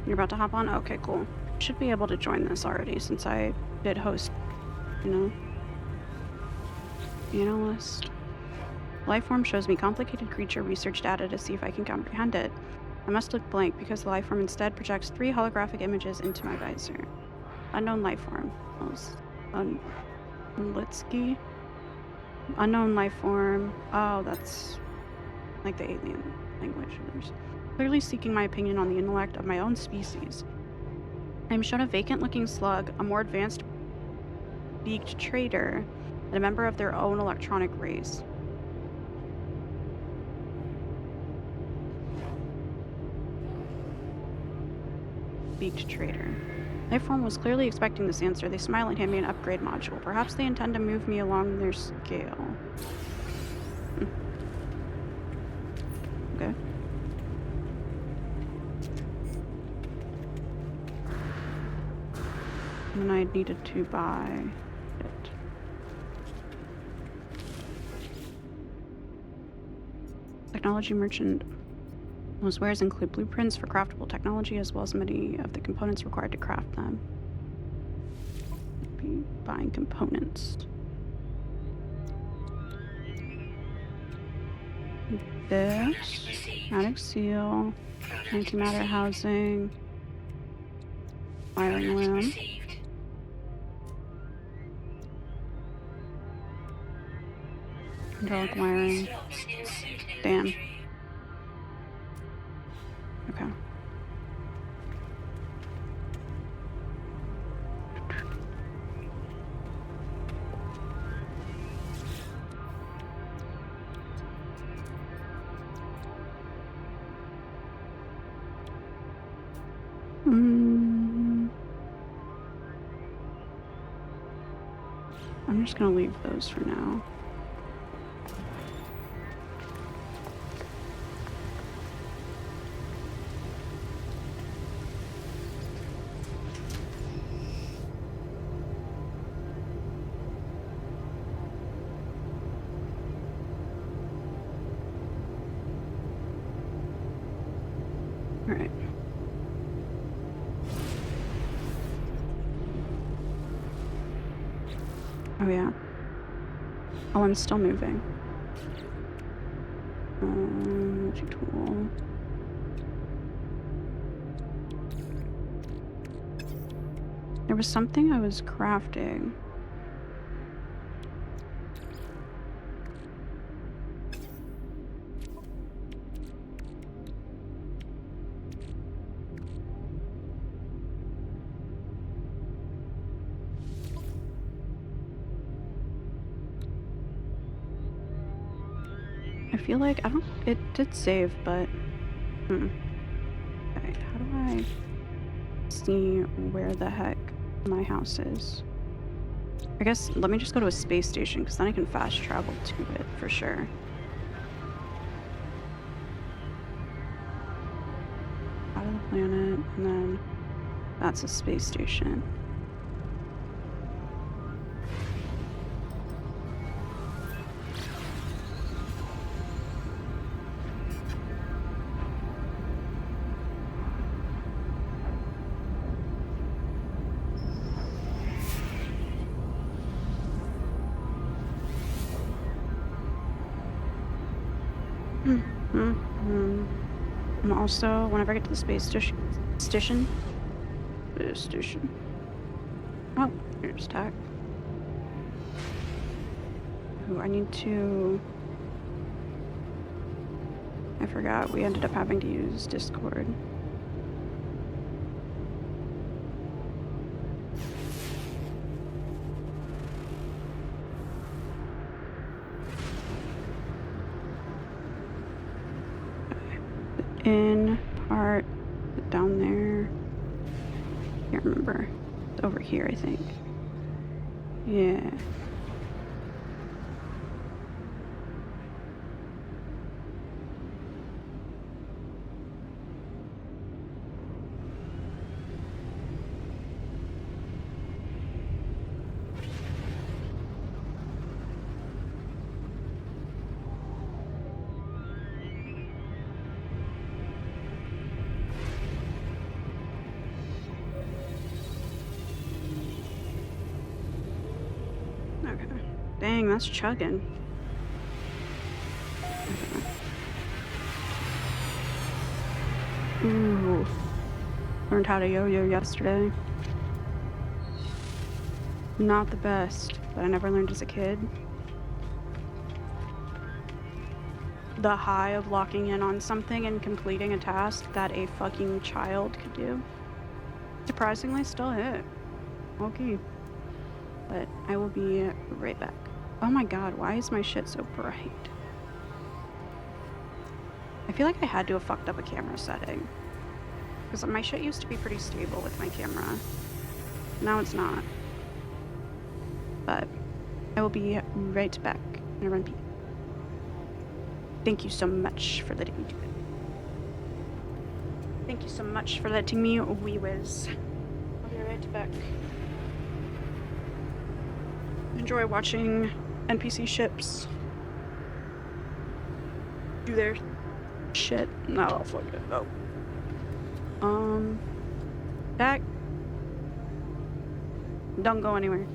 You're about to hop on? Okay, cool. Should be able to join this already since I did host, analyst. Lifeform shows me complicated creature research data to see if I can comprehend it. I must look blank because the lifeform instead projects 3 holographic images into my visor. Unknown lifeform. Litsky? Unknown lifeform. Oh, that's like the alien language. There's clearly seeking my opinion on the intellect of my own species. I am shown a vacant-looking slug, a more advanced beaked trader, and a member of their own electronic race. Beaked trader. Lifeform was clearly expecting this answer. They smile and hand me an upgrade module. Perhaps they intend to move me along their scale. Okay. And I needed to buy it. Technology merchant. Those wares include blueprints for craftable technology as well as many of the components required to craft them. Be buying components. This, static seal, antimatter housing, wiring loom. Hydraulic wiring. Damn. Okay. I'm just gonna leave those for now. Alright. Oh yeah. Oh, I'm still moving. Multi-tool. There was something I was crafting. I feel like it did save, but okay, how do I see where the heck my house is? I guess let me just go to a space station because then I can fast travel to it for sure. Out of the planet, and then that's a space station. I'm also, whenever I get to the space station. Oh, there's tech. Ooh, I need to. I forgot we ended up having to use Discord. In part down there. Can't remember. It's over here, I think. Yeah. Okay. Dang, that's chugging. Okay. Ooh. Learned how to yo-yo yesterday. Not the best, but I never learned as a kid. The high of locking in on something and completing a task that a fucking child could do. Surprisingly, still hit. Okay. But I will be right back. Oh my god, why is my shit so bright? I feel like I had to have fucked up a camera setting. Because my shit used to be pretty stable with my camera. Now it's not. But I will be right back in a run. Thank you so much for letting me do it. Thank you so much for letting me wee whiz. I'll be right back. Enjoy watching NPC ships do their shit. No, fuck it. Oh. Back. Don't go anywhere.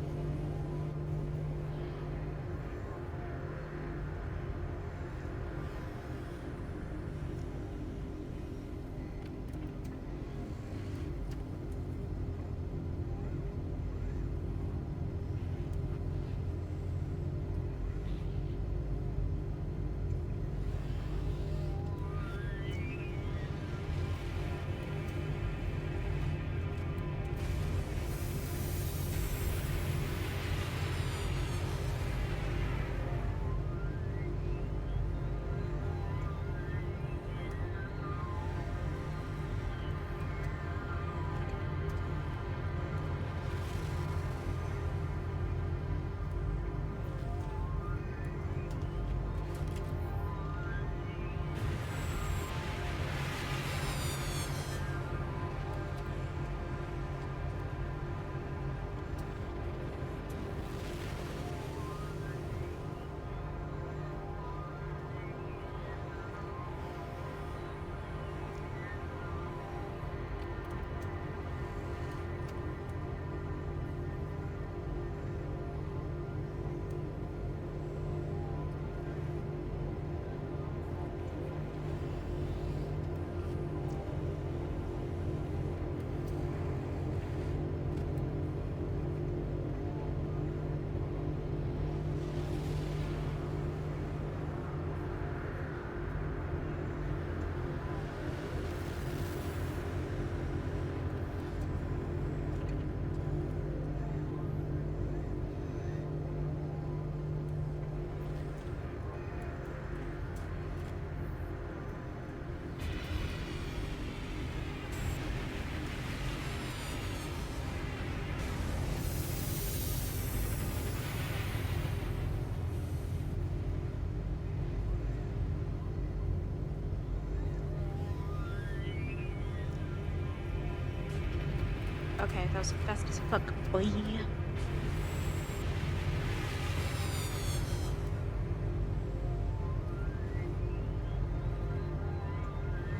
Okay, that was fast as fuck, boy.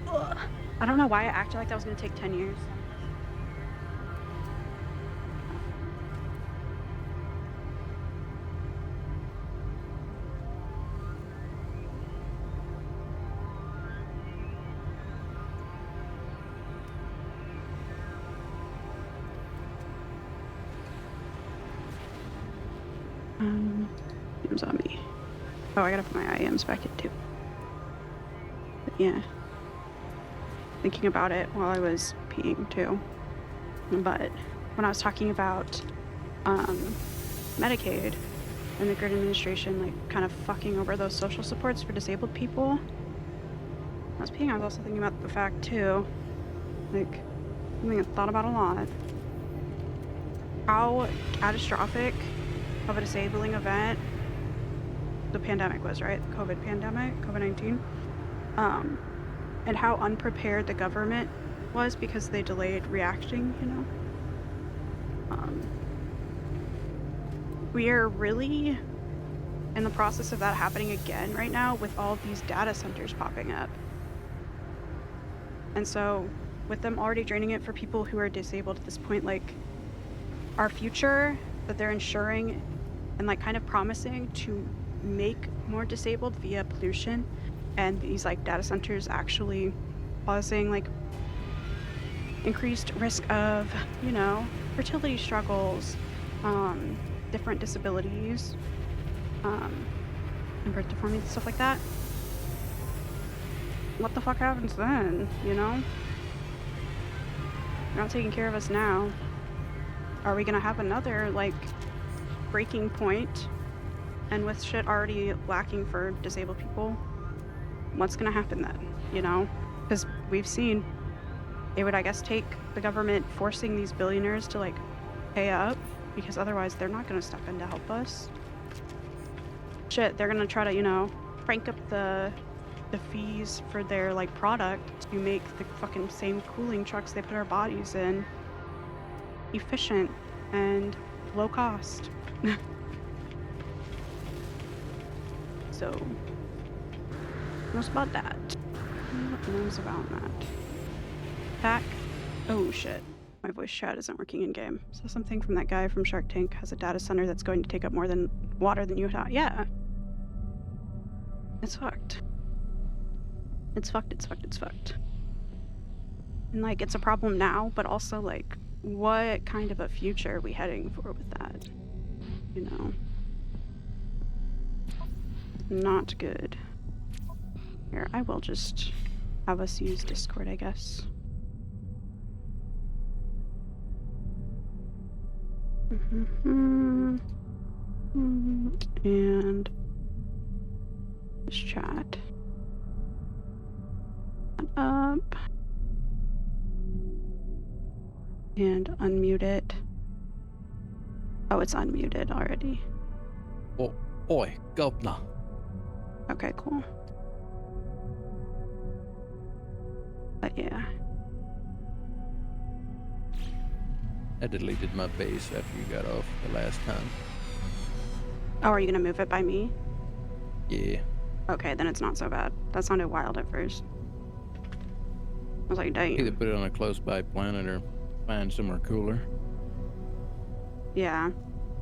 Ugh. I don't know why I acted like that was gonna take 10 years. IMs on me. Oh, I gotta put my IMs back in too. But yeah. Thinking about it while I was peeing too. But when I was talking about Medicaid and the grid administration like kind of fucking over those social supports for disabled people, when I was peeing, I was also thinking about the fact too, like something I thought about a lot, how catastrophic of a disabling event the pandemic was, right? The COVID pandemic, COVID-19. And how unprepared the government was because they delayed reacting, you know? We are really in the process of that happening again right now with all of these data centers popping up. And so with them already draining it for people who are disabled at this point, like our future that they're ensuring and like kind of promising to make more disabled via pollution and these like data centers actually causing like increased risk of, you know, fertility struggles, different disabilities, and birth deformities and stuff like that. What the fuck happens then, you know? They're not taking care of us now. Are we gonna have another like breaking point, and with shit already lacking for disabled people, what's gonna happen then, you know? Because we've seen it would, I guess, take the government forcing these billionaires to like pay up, because otherwise they're not gonna step in to help us. Shit, they're gonna try to, you know, crank up the fees for their like product to make the fucking same cooling trucks they put our bodies in efficient and low cost. So, what's about that? What knows about that? Pack. Oh shit. My voice chat isn't working in game. So something from that guy from Shark Tank has a data center that's going to take up more than water than you thought. Yeah. It's fucked. It's fucked, it's fucked, it's fucked. And like it's a problem now, but also like what kind of a future are we heading for with that? You know? Not good. Here, I will just have us use Discord, I guess. And this chat up and unmute it. Oh, it's unmuted already. Oi, governor. Okay, cool. But yeah. I deleted my base after you got off the last time. Oh, are you gonna move it by me? Yeah. Okay, then it's not so bad. That sounded wild at first. I was like, dang. Either put it on a close by planet or find somewhere cooler. Yeah.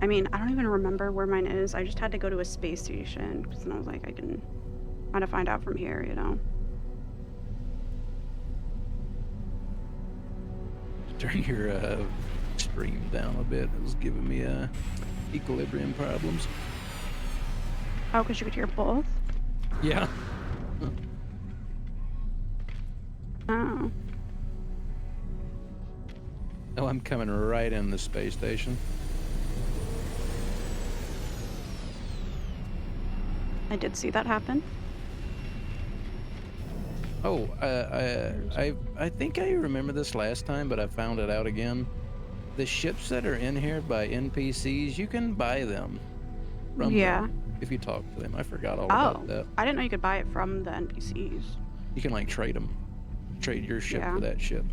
I mean, I don't even remember where mine is. I just had to go to a space station. Because then I was like, I can try to find out from here, you know? Turn your stream down a bit. It was giving me equilibrium problems. Oh, because you could hear both? Yeah. Oh. Oh, I'm coming right in the space station. I did see that happen. Oh, I think I remember this last time, but I found it out again. The ships that are in here by NPCs, you can buy them from them if you talk to them. I forgot all about that. I didn't know you could buy it from the NPCs. You can like trade them. Trade your ship for that ship.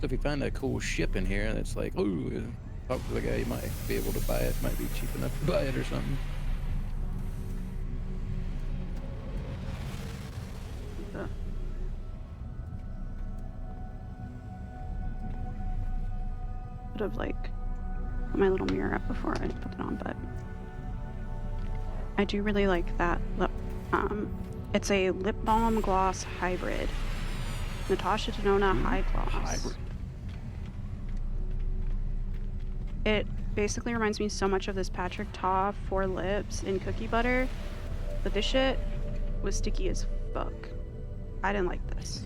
So if you find a cool ship in here that's like, ooh, talk to the guy, you might be able to buy it. Might be cheap enough to buy it or something. Ugh. Could have like put my little mirror up before I put it on, but I do really like that lip. It's a lip balm gloss hybrid. Natasha Denona High Gloss. Hybrid. It basically reminds me so much of this Patrick Ta for lips in cookie butter, but this shit was sticky as fuck. I didn't like this.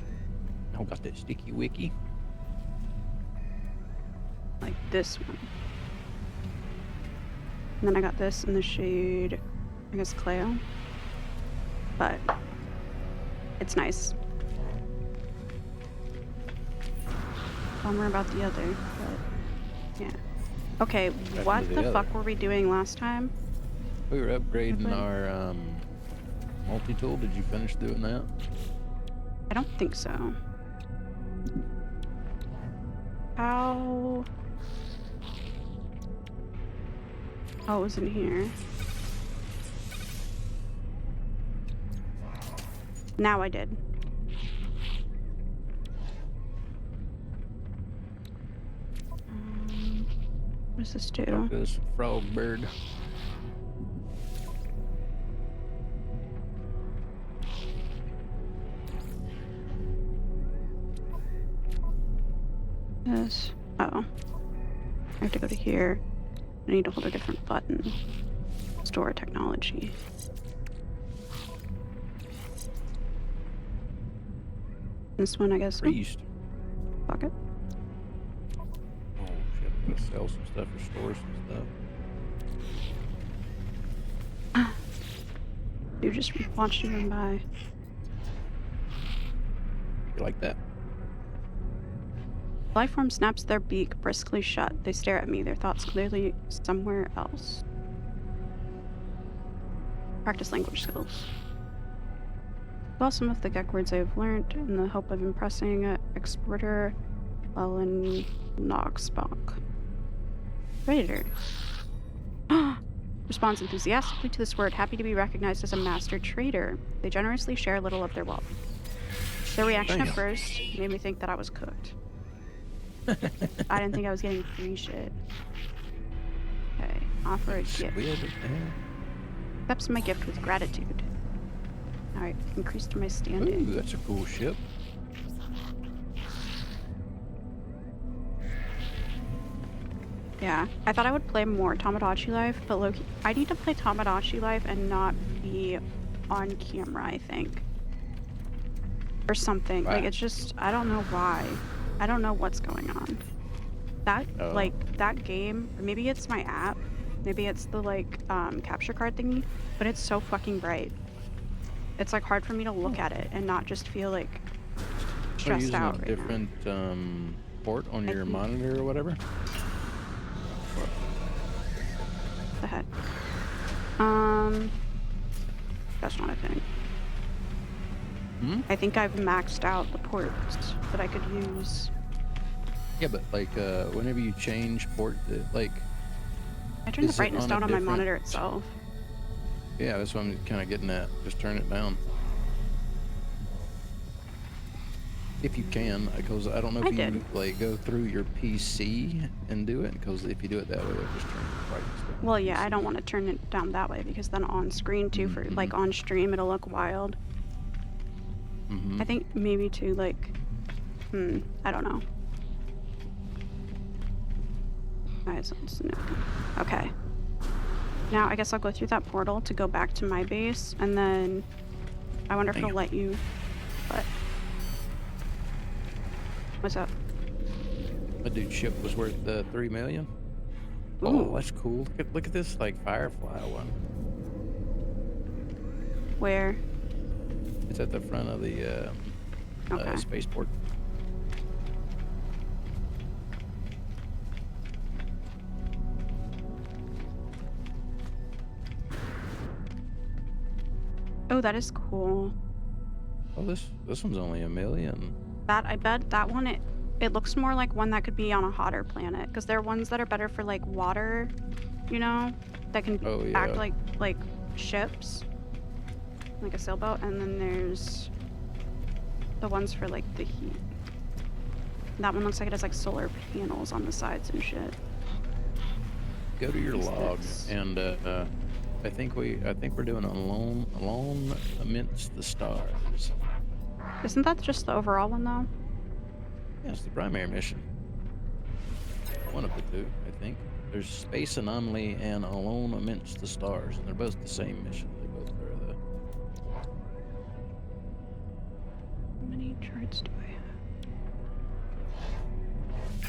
Oh, got that sticky wicky. Like this one. And then I got this in the shade, I guess, Cleo. But it's nice. Bummer about the other, but yeah. Okay, what to the the fuck other. were we doing last time? We were upgrading Okay. our multi-tool. Did you finish doing that? I don't think so. How? Oh, it was in here. Now I did. What does this do? Talk to this frog bird. This. Oh. I have to go to here. I need to hold a different button. Store technology. This one, I guess. Priest. Fuck it. Oh shit! I'm gonna sell some stuff or store some stuff. You just watched me run by. You like that? Lifeform snaps their beak briskly shut. They stare at me, their thoughts clearly somewhere else. Practice language skills. Well, some of the Gek words I've learned in the hope of impressing exporter Ellen Noxbach. Raider. Responds enthusiastically to this word, happy to be recognized as a master trader. They generously share a little of their wealth. Their reaction at Damn. first made me think that I was cooked. I didn't think I was getting free shit. Okay, offer a gift. Squid. Yeah. Accepts my gift with gratitude. Alright, increased my Ooh, standing. that's a cool ship. Yeah, I thought I would play more Tamagotchi Life, but look, I need to play Tamagotchi Life and not be on camera, I think. Or something. Like, Wow. it's just, I don't know why. I don't know what's going on. That, Oh. like, that game, or maybe it's my app, maybe it's the, like, capture card thingy, but it's so fucking bright. It's, like, hard for me to look at it and not just feel, like, Are you stressed using out a right different port on I your think- monitor or whatever? now. The heck? That's not a thing. Hmm? I think I've maxed out the ports that I could use. Yeah, but like whenever you change port, like I turned the Is it brightness on a down on my different- monitor itself. yeah, that's what I'm kind of getting at. Just turn it down. If you can, because I don't know if I you did. like go through your PC and do it, because if you do it that way, it'll just turn the brightness down. Well, yeah, I don't want to turn it down that way because then on screen too, for like on stream, it'll look wild. Mm-hmm. I think maybe to like, I don't know. Alright, so it's new. Okay. Now I guess I'll go through that portal to go back to my base, and then I wonder if it'll Damn. let you. But what's up? My dude's ship was worth 3 million. Ooh. Oh, that's cool. Look at this like Firefly one. Where? It's at the front of the Okay. spaceport. Oh, that is cool. Oh, this one's only 1 million. That I bet that one it looks more like one that could be on a hotter planet, because there are ones that are better for like water, you know, that can Oh act yeah. like ships, like a sailboat, and then there's the ones for like the heat. That one looks like it has like solar panels on the sides and shit. Go to your What's log, this? and I think we're doing alone amidst the stars. Isn't that just the overall one though? Yeah, it's the primary mission. One of the two, I think. There's Space Anomaly and Alone Amidst the Stars, and they're both the same mission. They both are though. How many charts do I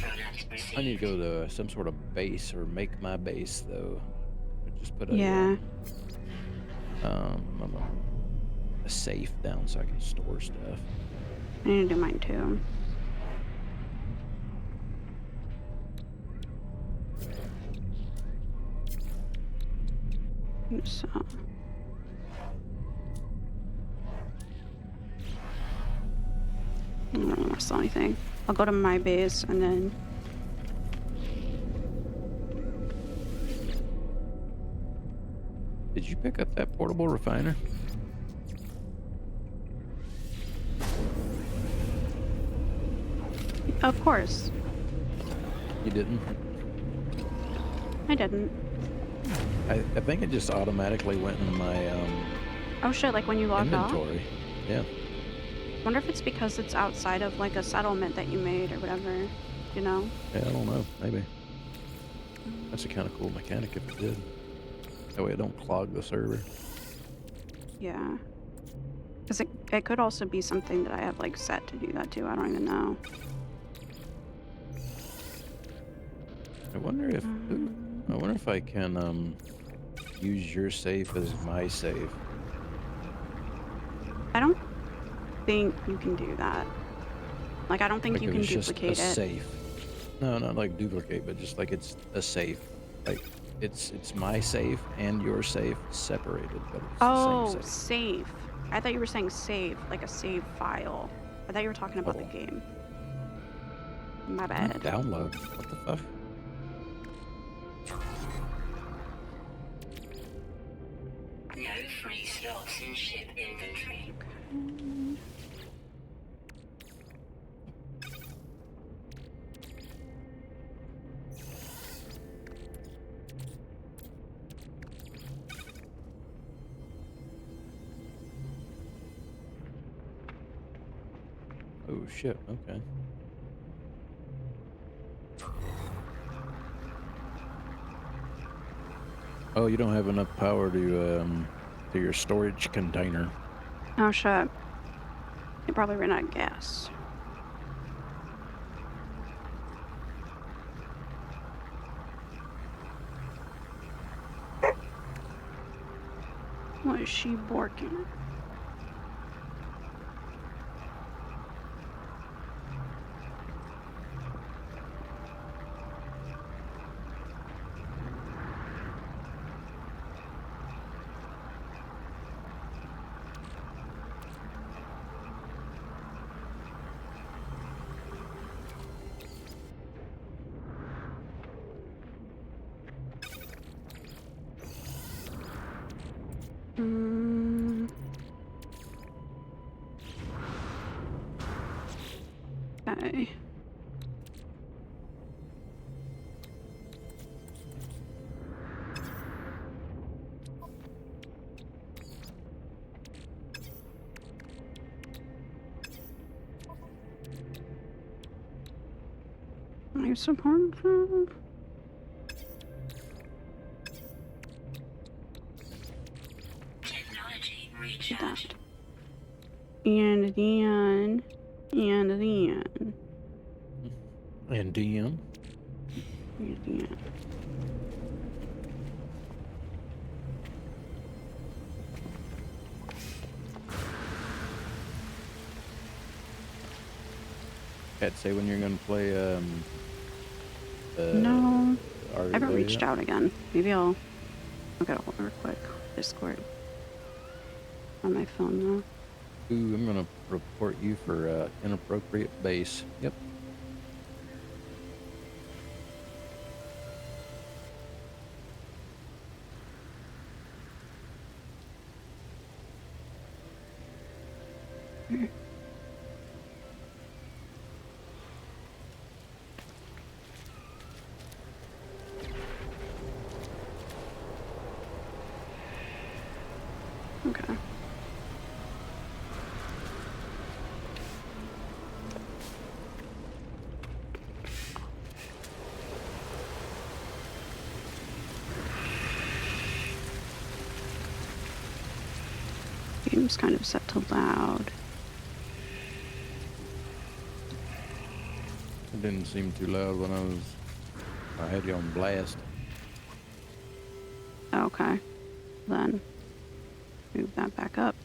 have? I need to go to some sort of base or make my base though. I just put Yeah. a safe down so I can store stuff. I need to do mine too. So. I don't want to sell anything. I'll go to my base and then. Did you pick up that portable refiner? Of course. You didn't? I didn't. I think it just automatically went in my Oh shit, like when you logged off? inventory. Yeah. Wonder if it's because it's outside of like a settlement that you made or whatever, you know? Yeah, I don't know. Maybe. That's a kind of cool mechanic if it did. That way it don't clog the server. Yeah. Because it could also be something that I have like set to do that too. I don't even know. I wonder if I can use your safe as my safe. I don't think you can do that. Like, I don't think Like you if can it's just duplicate a it. safe. No, not like duplicate, but just like it's a safe. Like it's my safe and your safe separated, but it's Oh, the same safe. save. I thought you were saying save, like a save file. I thought you were talking about the Oh. game. My Not bad. download. What the fuck? No free slots in ship inventory. Oh shit. Okay. Oh, you don't have enough power to your storage container. Oh, shit. They probably ran out of gas. What is she borking? Okay. I support that. Technology That. recharged. And then. And DM. And then. Can't say when you're gonna play No. I Are haven't they reached yet? out again. Maybe I'll look at it real quick. Discord. On my phone though. Ooh, I'm gonna report you for inappropriate base. Yep. Okay. Game's kind of set to loud. It didn't seem too loud when I had you on blast. Okay. Then move that back up.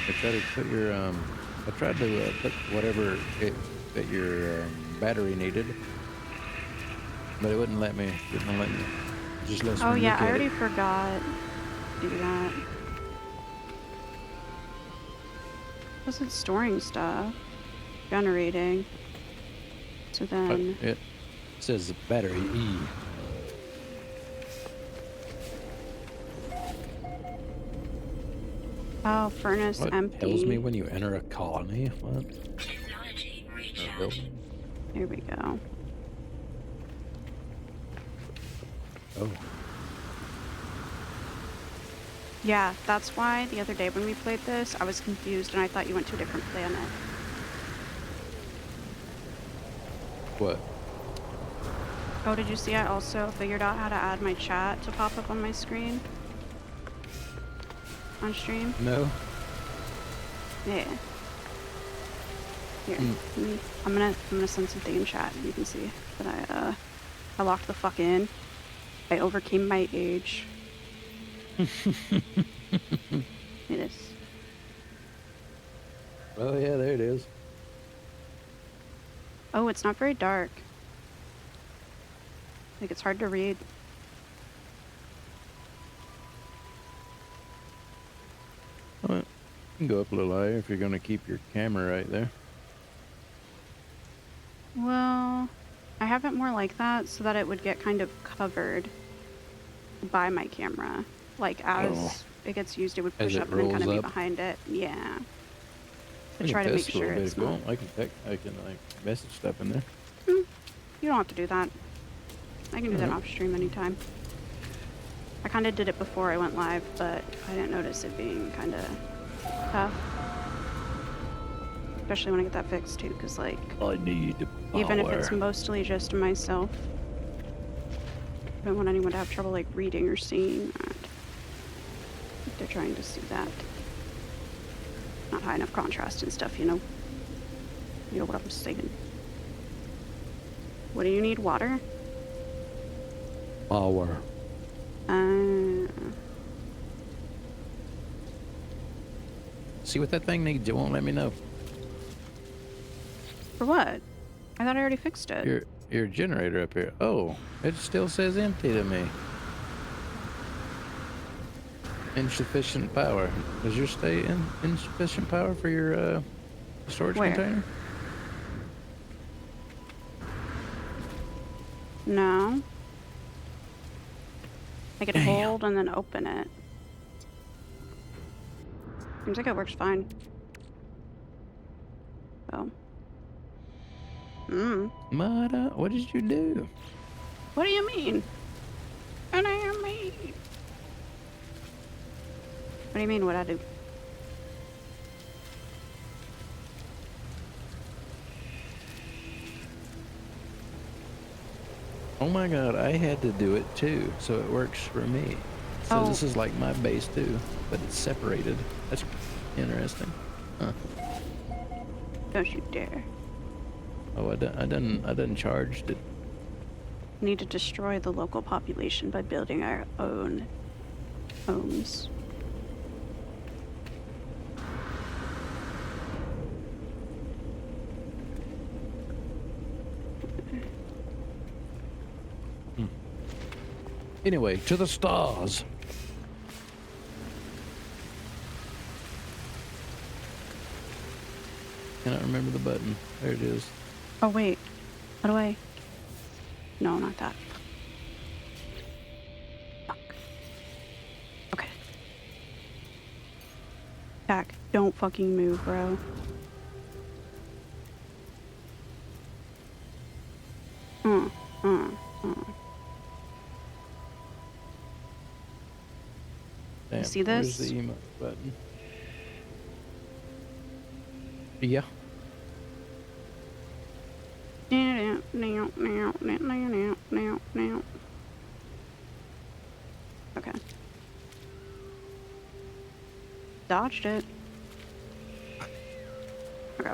I tried to put your I tried to put whatever that your battery needed, but it wouldn't let me. It wouldn't let me. It just lets Oh me yeah, look I at already it. forgot to do that. Because it's storing stuff, generating. So But then, it says battery E. oh, furnace What tells me empty. when you enter a colony? What? Technology Or a recharge. building? Here we go. Oh. Yeah, that's why the other day when we played this, I was confused and I thought you went to a different planet. What? Oh, did you see I also figured out how to add my chat to pop up on my screen? On stream? No. Yeah. Here, I'm gonna send something in chat and you can see that I locked the fuck in. I overcame my age. It is. Oh yeah, there it is. Oh, it's not very dark. Like it's hard to read. Well, you can go up a little higher if you're gonna keep your camera right there. Well, I have it more like that so that it would get kind of covered by my camera. Like as it gets used, it would As push it up and then kind of rolls be up. behind it. Yeah. I To can try to make test a sure little bit it's if you not. want. I can like message stuff in there. You don't have to do that. I can do that Alright. off stream anytime. I kind of did it before I went live, but I didn't notice it being kind of tough. Especially when I get that fixed too, because like, I need the even if it's power. mostly just myself, I don't want anyone to have trouble like reading or seeing that. If they're trying to see that. Not high enough contrast and stuff, you know? You know what I'm saying. What do you need? Water? Power. See what that thing needs. It won't let me know. For what? I thought I already fixed it. Your generator up here. Oh, it still says empty to me. Insufficient power. Does yours stay in insufficient power for your storage Where? container? No. I could Damn. hold and then open it. Seems like it works fine. Oh. What did you do? What do you mean? What do you mean? What do you mean, what'd I do? Oh my god, I had to do it too, so it works for me. So Oh. this is like my base too, but it's separated. That's interesting. Huh. Don't you dare. Oh, I done charged it. Need to destroy the local population by building our own homes. Anyway, to the stars. Cannot remember the button. There it is. Oh, wait. How do I? No, not that. Fuck. Okay. Jack, don't fucking move, bro. Mm, mm, mm. Damn, see where's this? the emote button? Yeah. Okay. Dodged it. Okay.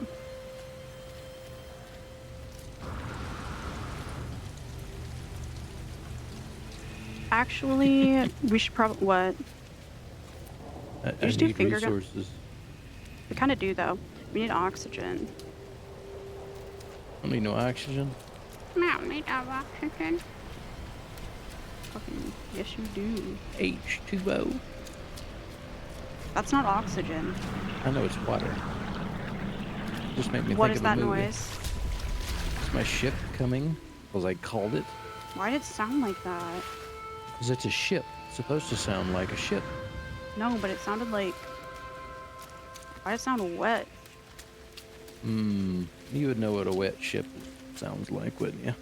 Actually, we should probably what? I Just do need finger gun. resources. We kind of do though. We need oxygen. I don't need no oxygen. No, we need oxygen. Fucking yes, you do. H2O. That's not oxygen. I know it's water. Just make me What think is of the that movie. noise? Is my ship coming? Because I called it. Why did it sound like that? Because it's a ship. It's supposed to sound like a ship. No, but it sounded like. Why did it sound wet? You would know what a wet ship sounds like, wouldn't you?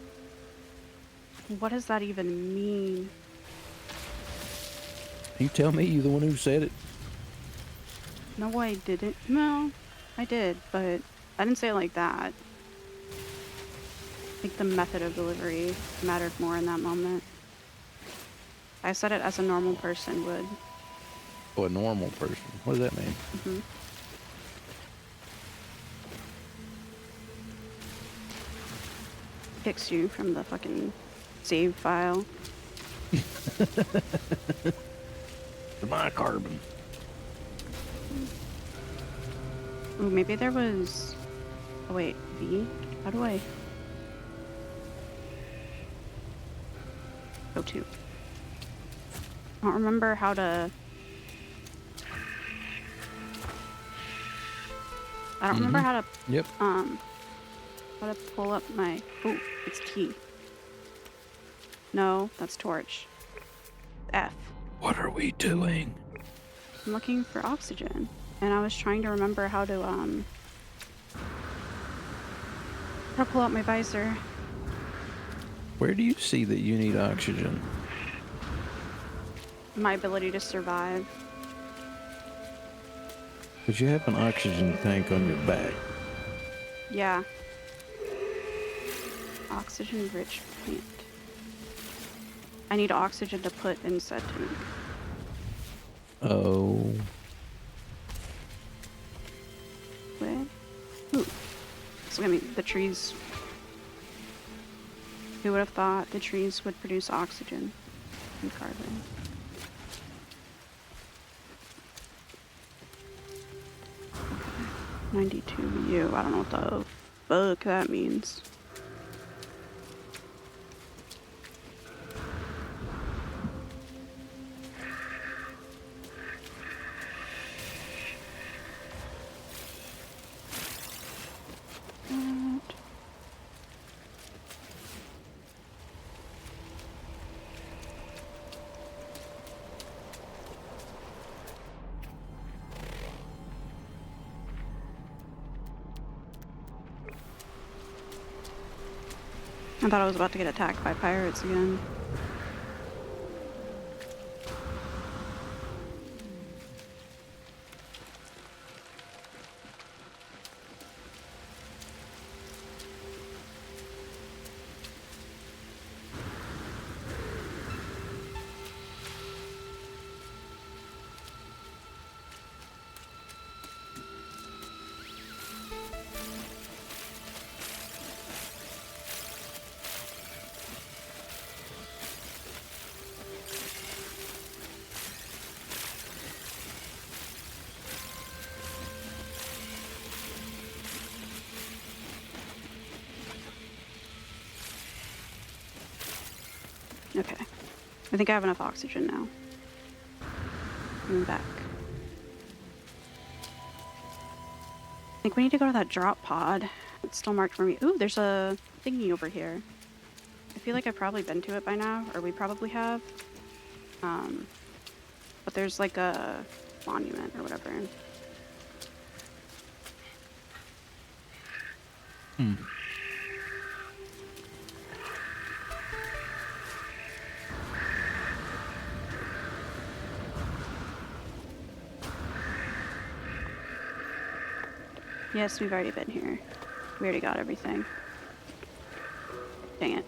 What does that even mean? You tell me. You're the one who said it. No, I didn't. No, I did, but I didn't say it like that. I think the method of delivery mattered more in that moment. I said it as a normal person would. Oh, a normal person. What does that mean? Hmm. Kicks you from the fucking save file. The bicarbon. Ooh, maybe there was. Oh wait, V? How do I? Go to. I don't remember how to. I don't remember how to Yep. how to pull up my. Oh, it's T. No, that's torch. F. What are we doing? I'm looking for oxygen, and I was trying to remember how to pull out my visor. Where do you see that you need oxygen? My ability to survive. Because you have an oxygen tank on your back. Yeah. Oxygen-rich plant. I need oxygen to put in said tank. Oh. Where? Ooh. So, I mean, the trees. Who would have thought the trees would produce oxygen and carbon? Okay. 92U. I don't know what the fuck that means. I thought I was about to get attacked by pirates again. Okay. I think I have enough oxygen now. I'm back. think we need to go to that drop pod. It's still marked for me. Ooh, there's a thingy over here. I feel like I've probably been to it by now, or we probably have. But there's like a monument or whatever. Yes, we've already been here. We already got everything. Dang it.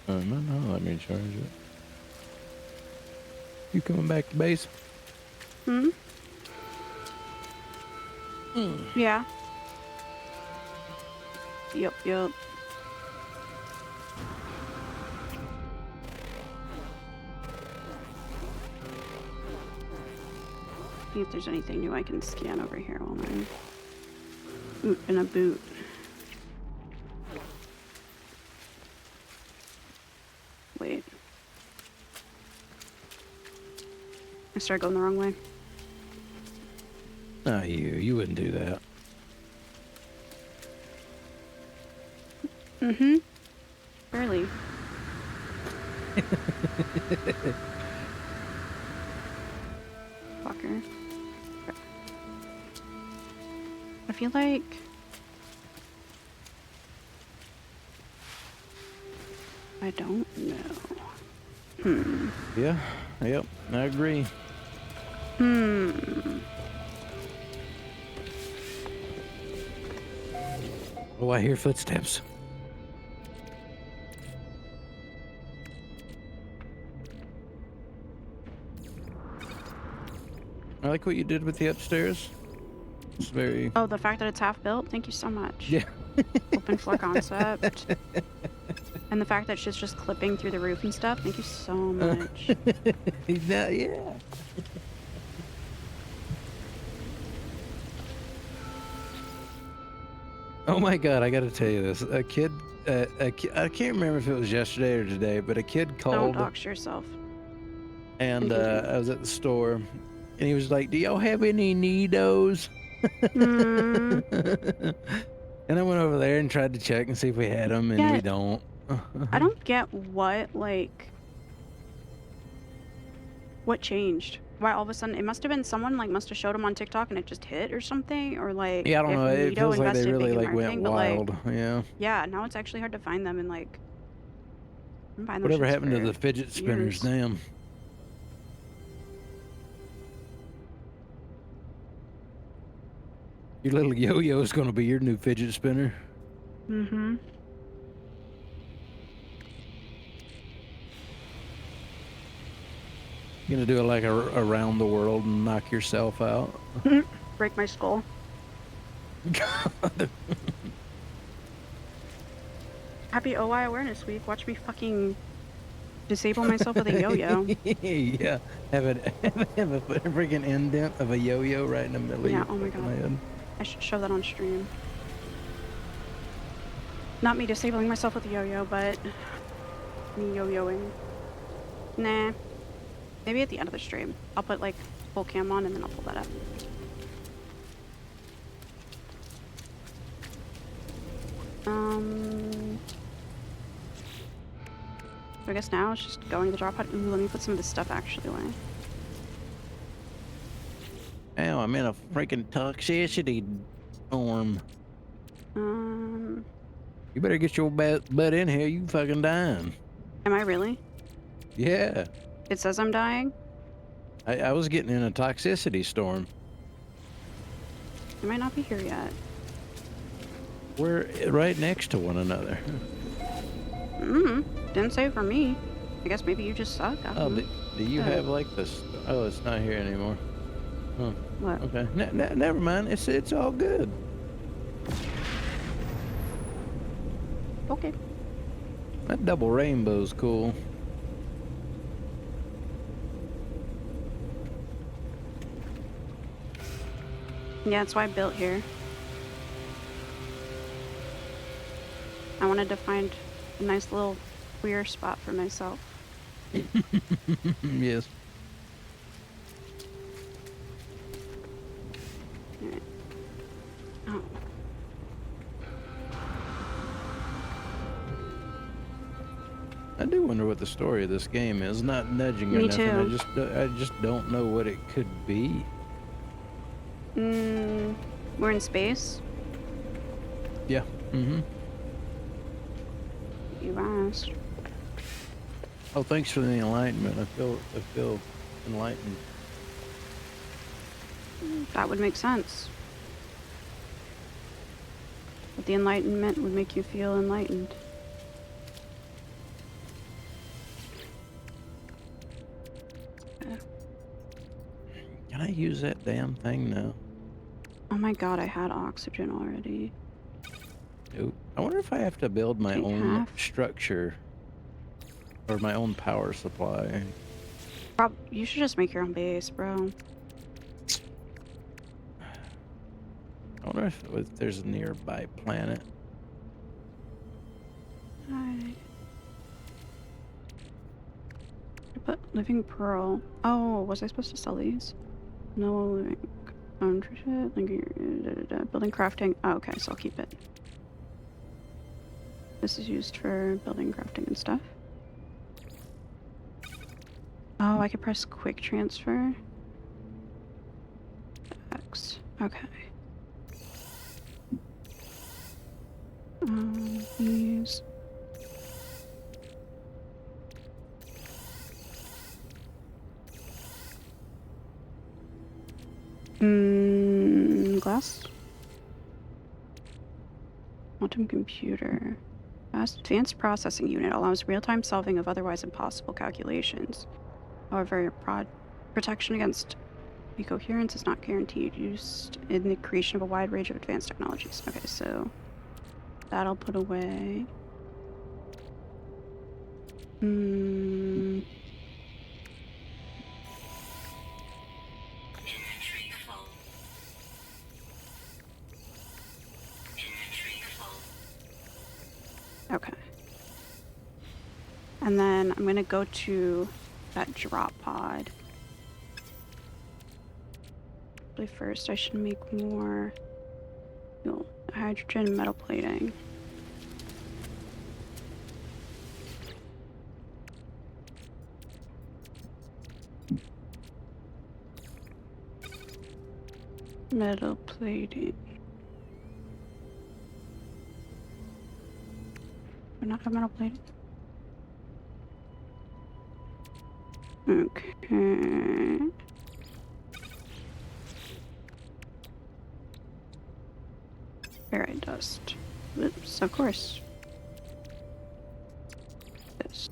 No, let me charge it. You coming back to base? Hmm? Yeah. Yup. See if there's anything new I can scan over here while I'm... Ooh, and a boot. Wait. I started going the wrong way. No, you wouldn't do that. Mm-hmm. Barely. Fucker. I feel like... I don't know. Yeah, yep, I agree. Oh, I hear footsteps. I like what you did with the upstairs. It's very... Oh, the fact that it's half built? Thank you so much. Yeah. Open floor concept. And the fact that shit's just clipping through the roof and stuff. Thank you so much. Yeah. Oh my God, I gotta tell you this. A kid, I can't remember if it was yesterday or today, but a kid Don't called dox yourself. and I was at the store and he was like, "Do y'all have any Nidos?" And I went over there and tried to check and see if we had them, and Yeah. we don't. I don't get what changed. Why all of a sudden it must have been someone must have showed them on TikTok and it just hit or something, or Yeah, I don't know. It Nido feels like they invested really big in went marketing, but wild. Yeah. yeah, now it's actually hard to find them and I'm buying those Whatever shits happened to for the fidget spinners? years. Damn. Your little yo-yo is gonna be your new fidget spinner. Mm-hmm. You gonna do it like around the world and knock yourself out? Break my skull. God. Happy OI Awareness Week. Watch me fucking disable myself with a yo-yo. Yeah. Have a freaking indent of a yo-yo right in the middle of Yeah, your oh my fucking God. head. I should show that on stream. Not me disabling myself with a yo-yo, but me yo-yoing. Nah. Maybe at the end of the stream. I'll put full cam on and then I'll pull that up. So I guess now it's just going to the drop pod. Ooh, let me put some of this stuff actually away. Ow, I'm in a freaking toxicity storm. You better get your butt in here. You fucking dying. Am I really? Yeah. It says I'm dying? I was getting in a toxicity storm. I might not be here yet. We're right next to one another. Didn't say for me. I guess maybe you just suck. I Oh, don't know. do you Oh. have like this? Oh, it's not here anymore. Oh, What? okay. Never mind. It's all good. Okay. That double rainbow's cool. Yeah, that's why I built here. I wanted to find a nice little queer spot for myself. Yes. Alright. Oh. I do wonder what the story of this game is. Not nudging or Me nothing. too. I just don't know what it could be. We're in space? Yeah. Mm-hmm. You asked. Oh, thanks for the enlightenment. I feel enlightened. That would make sense. But the enlightenment would make you feel enlightened. Can I use that damn thing now? Oh my god, I had oxygen already. Nope. I wonder if I have to build my Take own half. structure or my own power supply. You should just make your own base, bro. I wonder if there's a nearby planet. I put living pearl. Oh, was I supposed to sell these? No living. Building crafting. Oh, okay, so I'll keep it. This is used for building crafting and stuff. Oh, I could press quick transfer. X. Okay. These. Glass. Quantum computer. Advanced processing unit allows real-time solving of otherwise impossible calculations. However, protection against decoherence is not guaranteed. Used in the creation of a wide range of advanced technologies. Okay, so that'll put away. Inventory full. Inventory full. Okay. And then I'm gonna go to that drop pod. Probably first I should make more hydrogen metal plating. Metal plating. Do I not have metal plating? Okay. Ferrite dust. Oops, of course. This.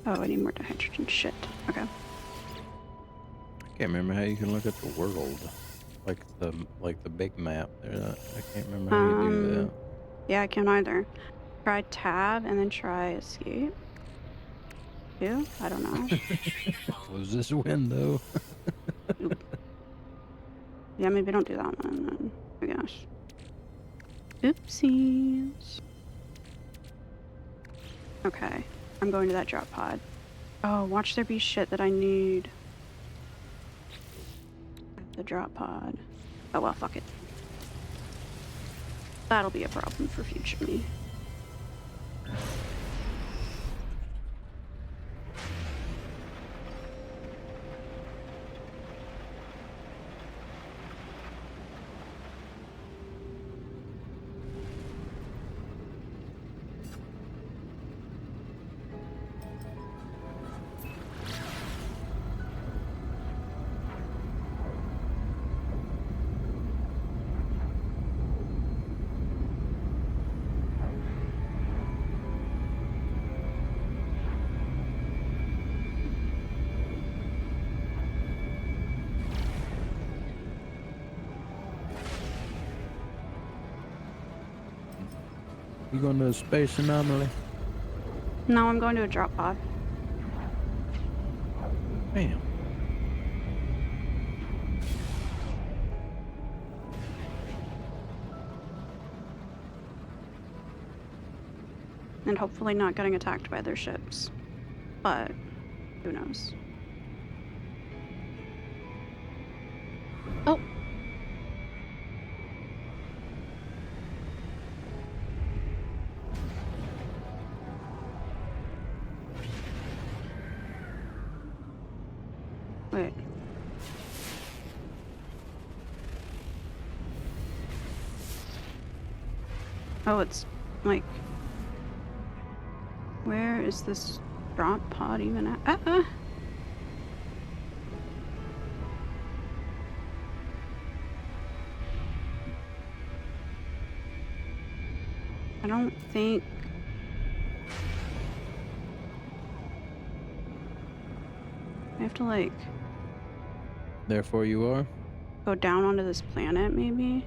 Oh, I need more hydrogen. Shit. Okay. I can't remember how you can look at the world, like the big map. There, I can't remember how you do that. Yeah, I can't either. Try tab and then try escape. Yeah, I don't know. Close this window. Yeah, maybe don't do that one then, I guess. Oopsies. Okay, I'm going to that drop pod. Oh, watch there be shit that I need. The drop pod. Oh well, fuck it. That'll be a problem for future me. You going to a space anomaly? No, I'm going to a drop pod. Damn. And hopefully not getting attacked by their ships. But who knows? Oh! Wait. Oh, it's like... Where is this drop pod even at? I don't think... I have to, like... Therefore you are? go down onto this planet, maybe?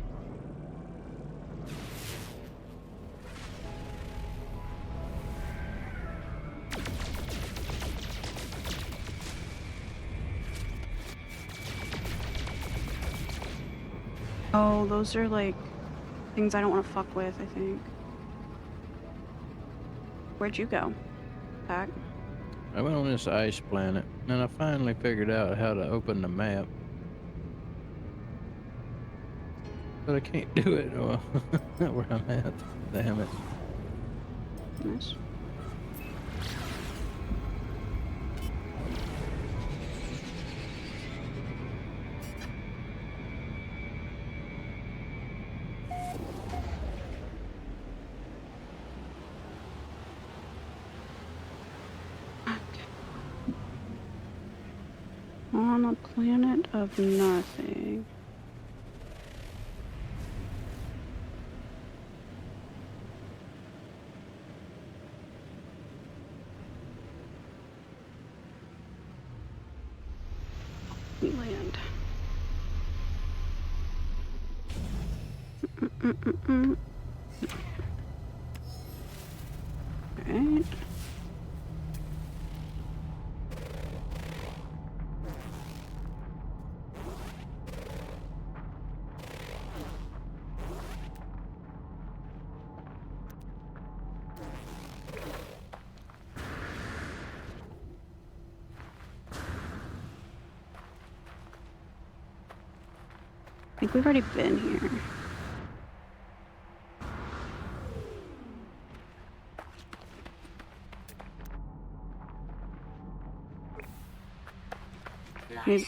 Oh, those are, like, things I don't want to fuck with, I think. Where'd you go? Back? I went on this ice planet, and I finally figured out how to open the map. But I can't do it where I'm at. Damn it. Nice. On a planet of nothing. We land. Alright. I think we've already been here.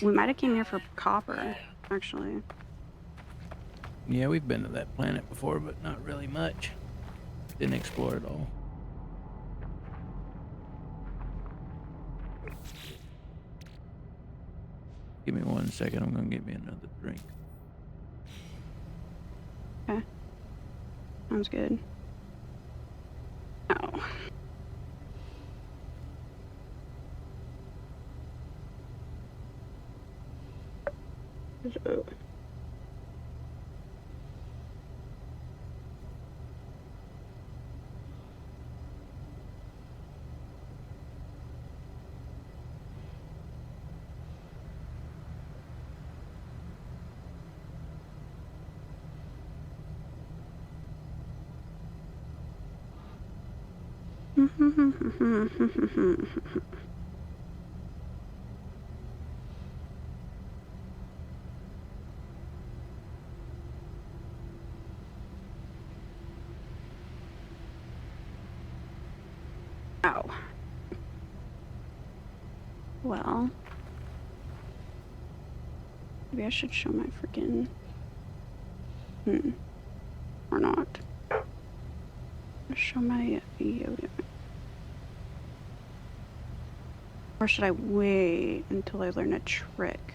We might have came here for copper, actually. Yeah, we've been to that planet before, but not really much. Didn't explore it all. Give me 1 second, I'm gonna get me another drink. Okay. Sounds good. Oh. Ow. Well, maybe I should show my freaking... Or not. Show my Yoda. Or should I wait until I learn a trick?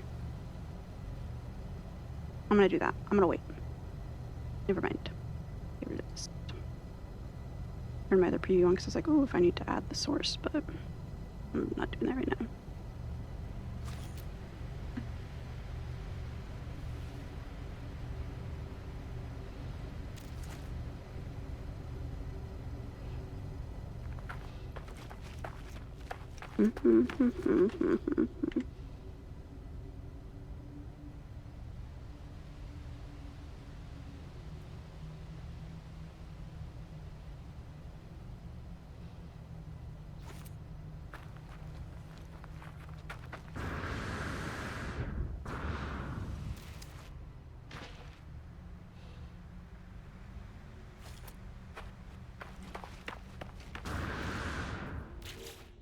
I'm gonna do that. I'm gonna wait. Never mind. Get rid of this. Turn my other preview on because I was like, oh, if I need to add the source, but I'm not doing that right now.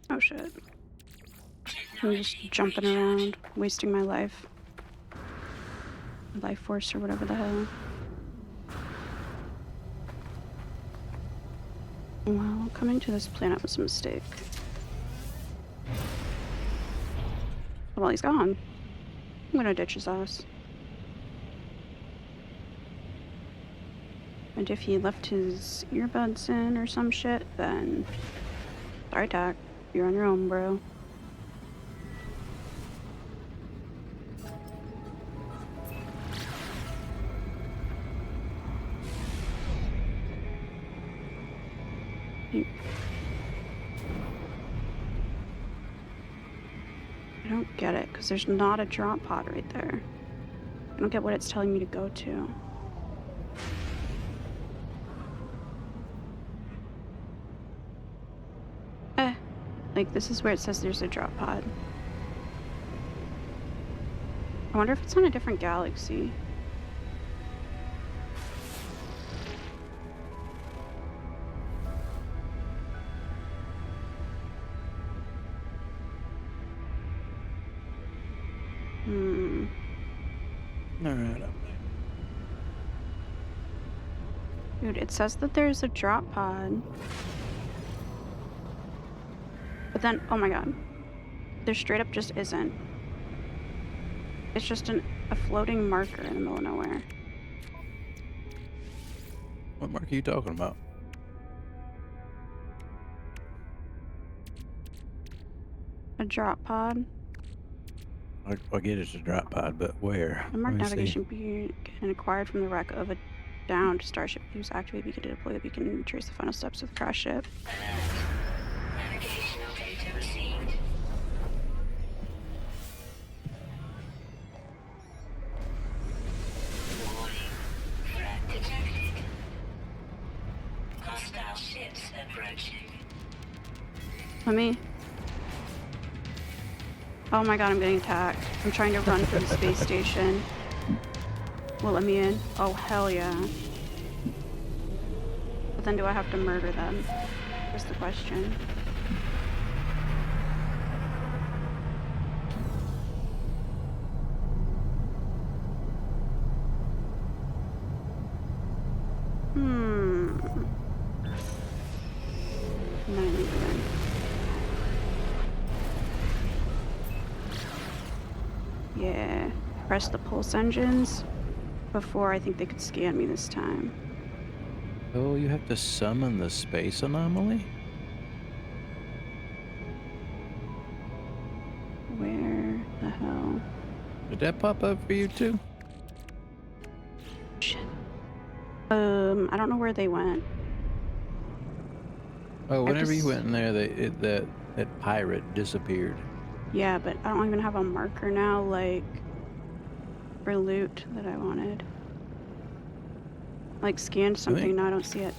Oh shit. I'm just jumping around, wasting my life. Life force or whatever the hell. Well, coming to this planet was a mistake. Well, he's gone. I'm gonna ditch his ass. And if he left his earbuds in or some shit, then sorry, Tac. You're on your own, bro. I don't get it, because there's not a drop pod right there. I don't get what it's telling me to go to. Like, this is where it says there's a drop pod. I wonder if it's on a different galaxy. Alright. Dude, it says that there's a drop pod. But then, oh my god. There straight up just isn't. It's just a floating marker in the middle of nowhere. What mark are you talking about? A drop pod. I get it's a drop pod, but where? The mark navigation beacon acquired from the wreck of a downed starship. Use activate beacon to deploy the beacon and trace the final steps of the crash ship. Navigational data received. Warning. Threat detected. Hostile ships approaching. Let me. Oh my god, I'm getting attacked. I'm trying to run for the space station. Will it let me in? Oh, hell yeah. But then do I have to murder them? That's the question. Yeah. Press the pulse engines before I think they could scan me this time. Oh, you have to summon the space anomaly? Where the hell? Did that pop up for you too? Shit. I don't know where they went. Oh, whenever you just- went in there, that pirate disappeared. Yeah, but I don't even have a marker now, like, for loot that I wanted. Like, scanned something, now I don't see it.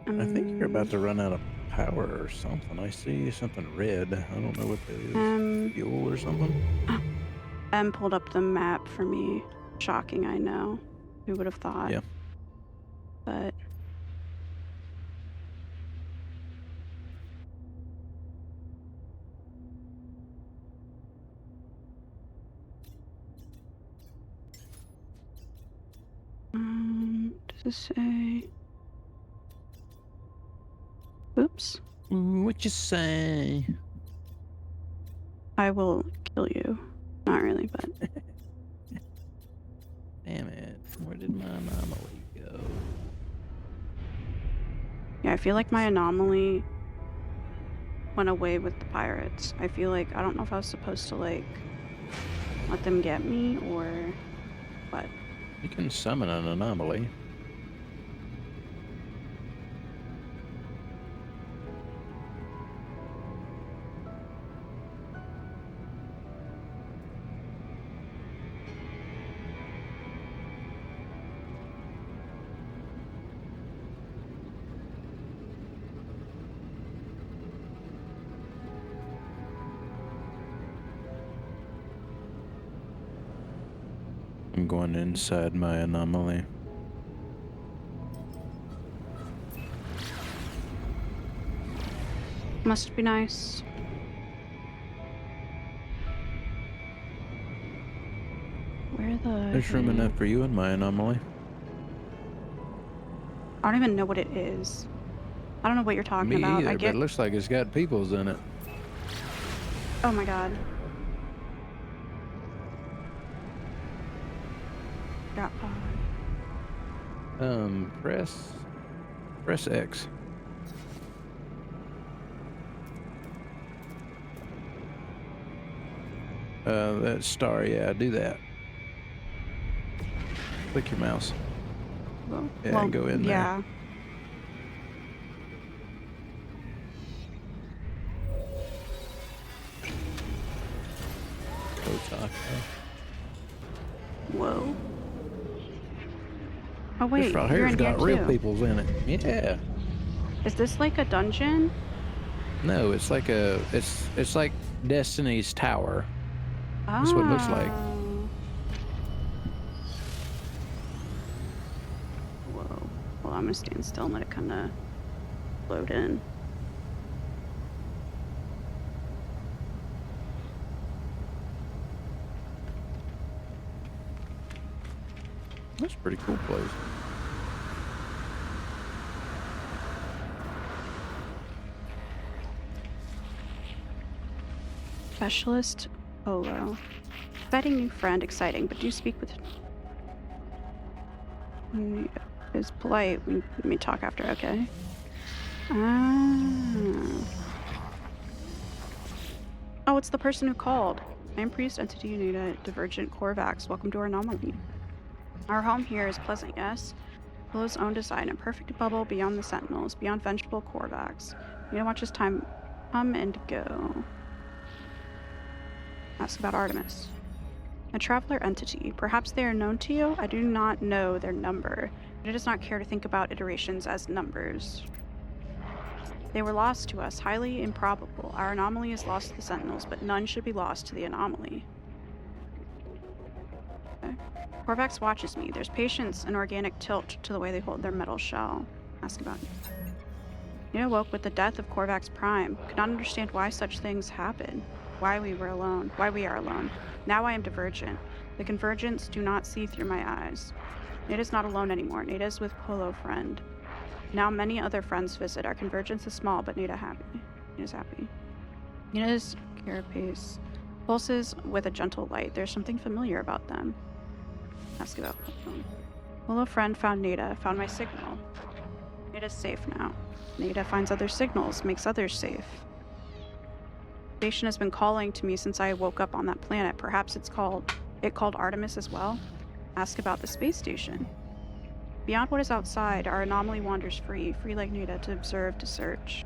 I think you're about to run out of power or something. I see something red. I don't know what that is. Fuel or something? Pulled up the map for me. Shocking, I know. Who would have thought? Yeah. But... does it say... Oops. What you say? I will kill you. Not really, but... Damn it. Where did my anomaly go? Yeah, I feel like my anomaly went away with the pirates. I feel like, I don't know if I was supposed to, like, let them get me or what. You can summon an anomaly. I'm going inside my anomaly. Must be nice. Where the... There's room enough for you in my anomaly. I don't even know what it is. I don't know what you're talking Me about. either, I but get... it looks like it's got peoples in it. Oh my god. Got Press X. That star, yeah, do that. Click your mouse. Yeah, go in there. yeah. Go talk. Whoa. Oh wait, This right you're here's in here got real too. peoples in it. Yeah. Is this like a dungeon? No, it's like it's like Destiny's Tower. That's what it looks like. Oh. Whoa. Well, I'm gonna stand still and let it kind of load in. That's a pretty cool place. Specialist Polo. Vetting new friend, exciting, but do speak with... Is polite. Let me talk after, okay? Ah. Oh, it's the person who called. I am Priest Entity Unit, Divergent Corvax. Welcome to our anomaly. Our home here is pleasant, yes? Polo's own design, a perfect bubble beyond the Sentinels, beyond vengeful Corvax. You know, watch this time come and go. Ask about Artemis. A traveler entity. Perhaps they are known to you? I do not know their number. It does not care to think about iterations as numbers. They were lost to us, highly improbable. Our anomaly is lost to the Sentinels, but none should be lost to the anomaly. Okay. Corvax watches me. There's patience and organic tilt to the way they hold their metal shell. Ask about it. You awoke with the death of Corvax Prime. Could not understand why such things happen. Why we are alone. Now I am divergent. The convergents do not see through my eyes. Nada's not alone anymore. Nada is with Polo friend. Now many other friends visit. Our convergence is small, but Nada's happy. Nada's carapace pulses with a gentle light. There's something familiar about them. Ask about Polo. Polo friend found Nada, found my signal. Nada's safe now. Nada finds other signals, makes others safe. Station has been calling to me since I woke up on that planet. Perhaps it called Artemis as well. Ask about the space station. Beyond what is outside, our anomaly wanders free like Nada, to observe, to search.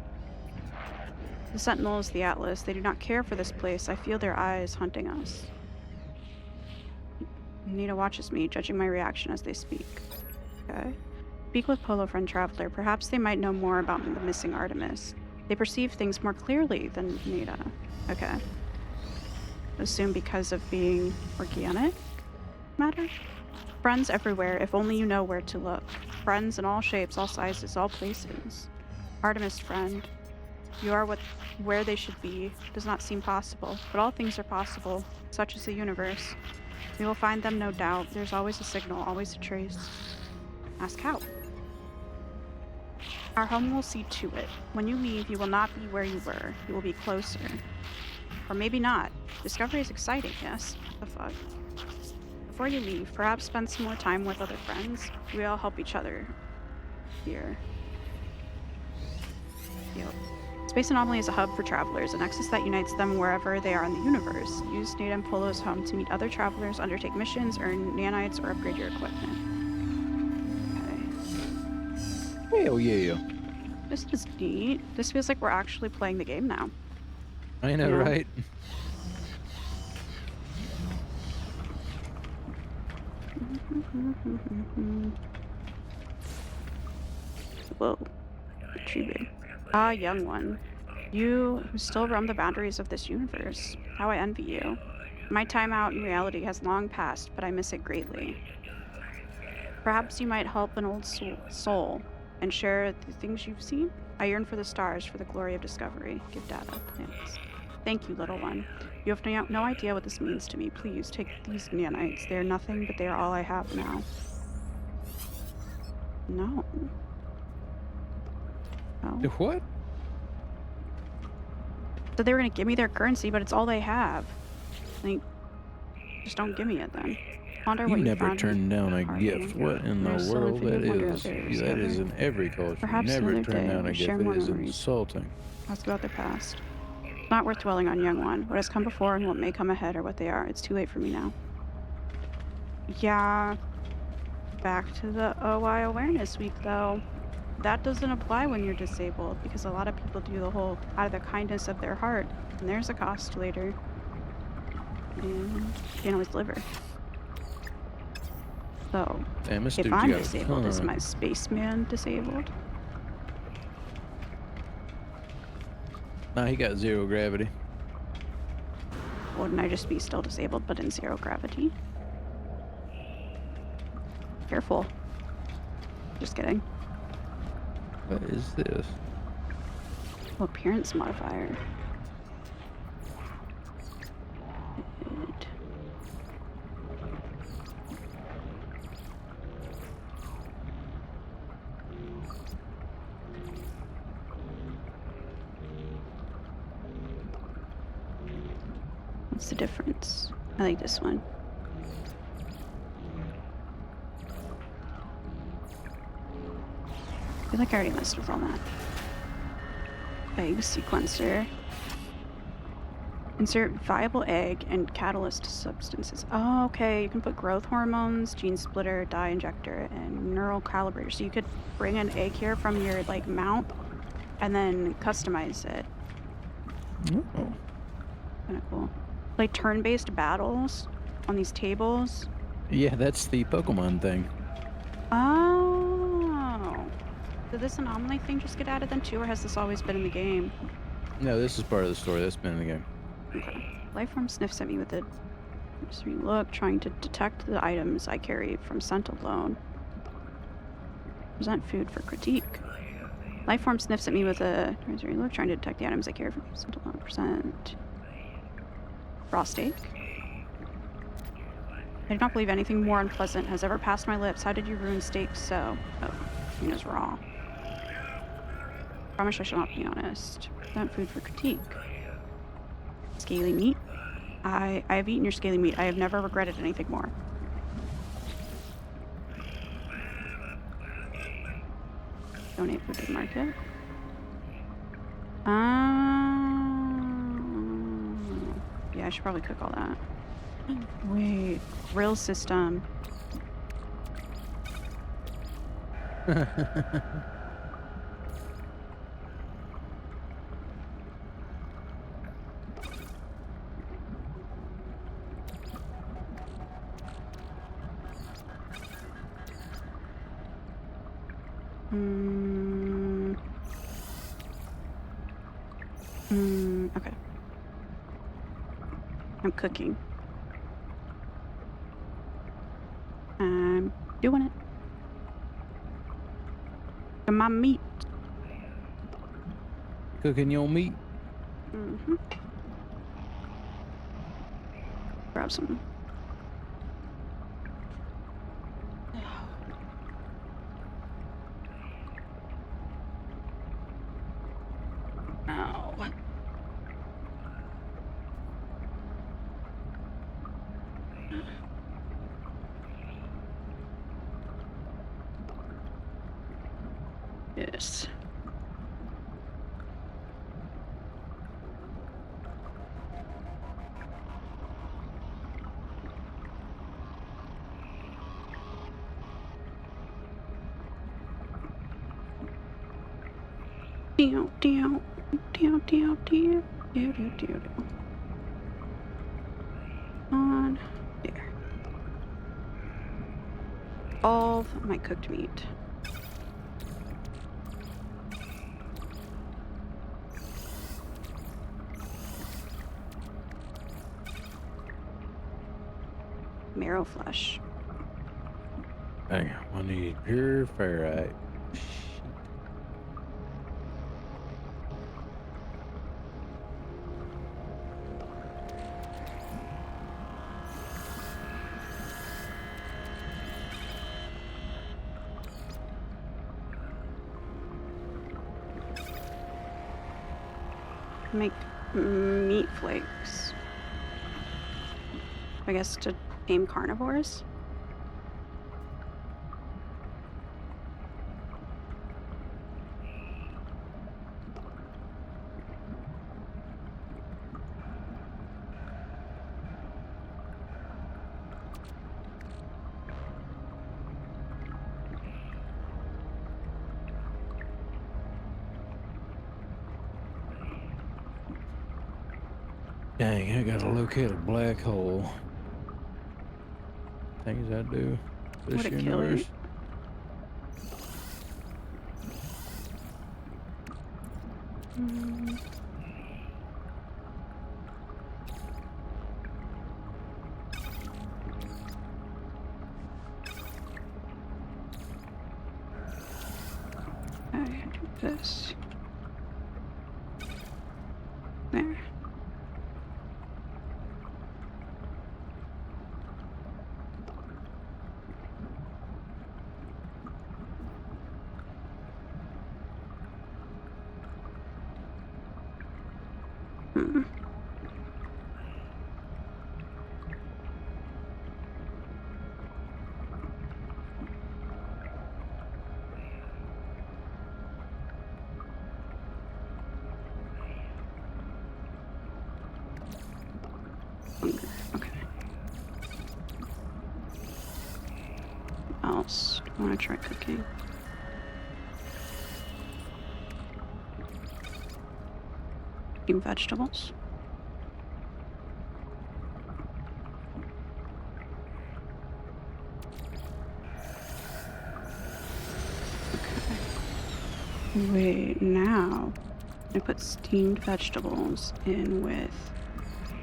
The Sentinels, the Atlas, they do not care for this place. I feel their eyes hunting us. Nada watches me, judging my reaction as they speak. Okay. Speak with Polo friend Traveler. Perhaps they might know more about the missing Artemis. They perceive things more clearly than Nada. Okay. Assume because of being organic matter? Friends everywhere, if only you know where to look. Friends in all shapes, all sizes, all places. Artemis friend. You are where they should be. Does not seem possible, but all things are possible. Such is the universe. We will find them, no doubt. There's always a signal, always a trace. Ask how. Our home will see to it. When you leave, you will not be where you were. You will be closer. Or maybe not. Discovery is exciting, yes? What the fuck? Before you leave, perhaps spend some more time with other friends. We all help each other here. Yep. Space Anomaly is a hub for travelers, a nexus that unites them wherever they are in the universe. Use Nada and Polo's home to meet other travelers, undertake missions, earn nanites, or upgrade your equipment. Okay. Hell yeah. This is neat. This feels like we're actually playing the game now. I know, Yeah. right? Whoa. Retrieving. Ah, young one. You who still roam the boundaries of this universe. How I envy you. My time out in reality has long passed, but I miss it greatly. Perhaps you might help an old soul and share the things you've seen? I yearn for the stars, for the glory of discovery. Give data. Planets. Thank you, little one. You have no idea what this means to me. Please, take these nanites. They are nothing, but they are all I have now. No. Oh. What? So they were gonna give me their currency, but it's all they have. Like, just don't give me it then. Wonder You what you never found turn down a are gift. you? What in the There's still world? That infinite wonder out is. there to That is discover. in every culture. Perhaps Never another turn day down a we'll gift. share It more is memories. insulting. Ask about their past. Not worth dwelling on, young one. What has come before and what may come ahead are what they are. It's too late for me now. Yeah. Back to the OI Awareness Week, though. That doesn't apply when you're disabled, because a lot of people do the whole out of the kindness of their heart, and there's a cost later. And you can't always deliver. So, Damn, this if dude's I'm got a disabled, is ton. my spaceman disabled? Nah, he got 0 gravity. Wouldn't I just be still disabled, but in 0 gravity? Careful. Just kidding. What is this? Oh, appearance modifier. Good. What's the difference? I like this one. I feel like I already messed with all that. Egg sequencer. Insert viable egg and catalyst substances. Oh, okay. You can put growth hormones, gene splitter, dye injector, and neural calibrator. So you could bring an egg here from your like mount and then customize it. Oh. Kind of cool. Like turn-based battles on these tables. Yeah, that's the Pokemon thing. Oh. Did this anomaly thing just get added then too, or has this always been in the game? No, this is part of the story. That's been in the game. Okay. Lifeform sniffs at me with a cursory look, trying to detect the items I carry from scent alone. Present food for critique. Lifeform sniffs at me with a cursory look, trying to detect the items I carry from scent alone. Present raw steak. I do not believe anything more unpleasant has ever passed my lips. How did you ruin steak so? Oh, seen as raw. Promise I shall not be honest. Present food for critique. Scaly meat. I have eaten your scaly meat. I have never regretted anything more. Donate food to the market. Yeah, I should probably cook all that. Wait, grill system. Okay. I'm cooking. I'm doing it. To my meat. Cooking your meat. Mm-hmm. Grab some. Ow. Yes. Deal, deal, deal, deal, deal, deal, deal, deal. On there. All of my cooked meat. marrow flesh. Hang on, I need pure ferrite. Make meat flakes. I guess to tame carnivores. Dang, I gotta locate a black hole. Things I do. This Would it kill you? universe. Mm. I do this. There. Hmm. Hunger. Okay. What else? I want to try cooking. Eating vegetables. Okay. Wait, now I put steamed vegetables in with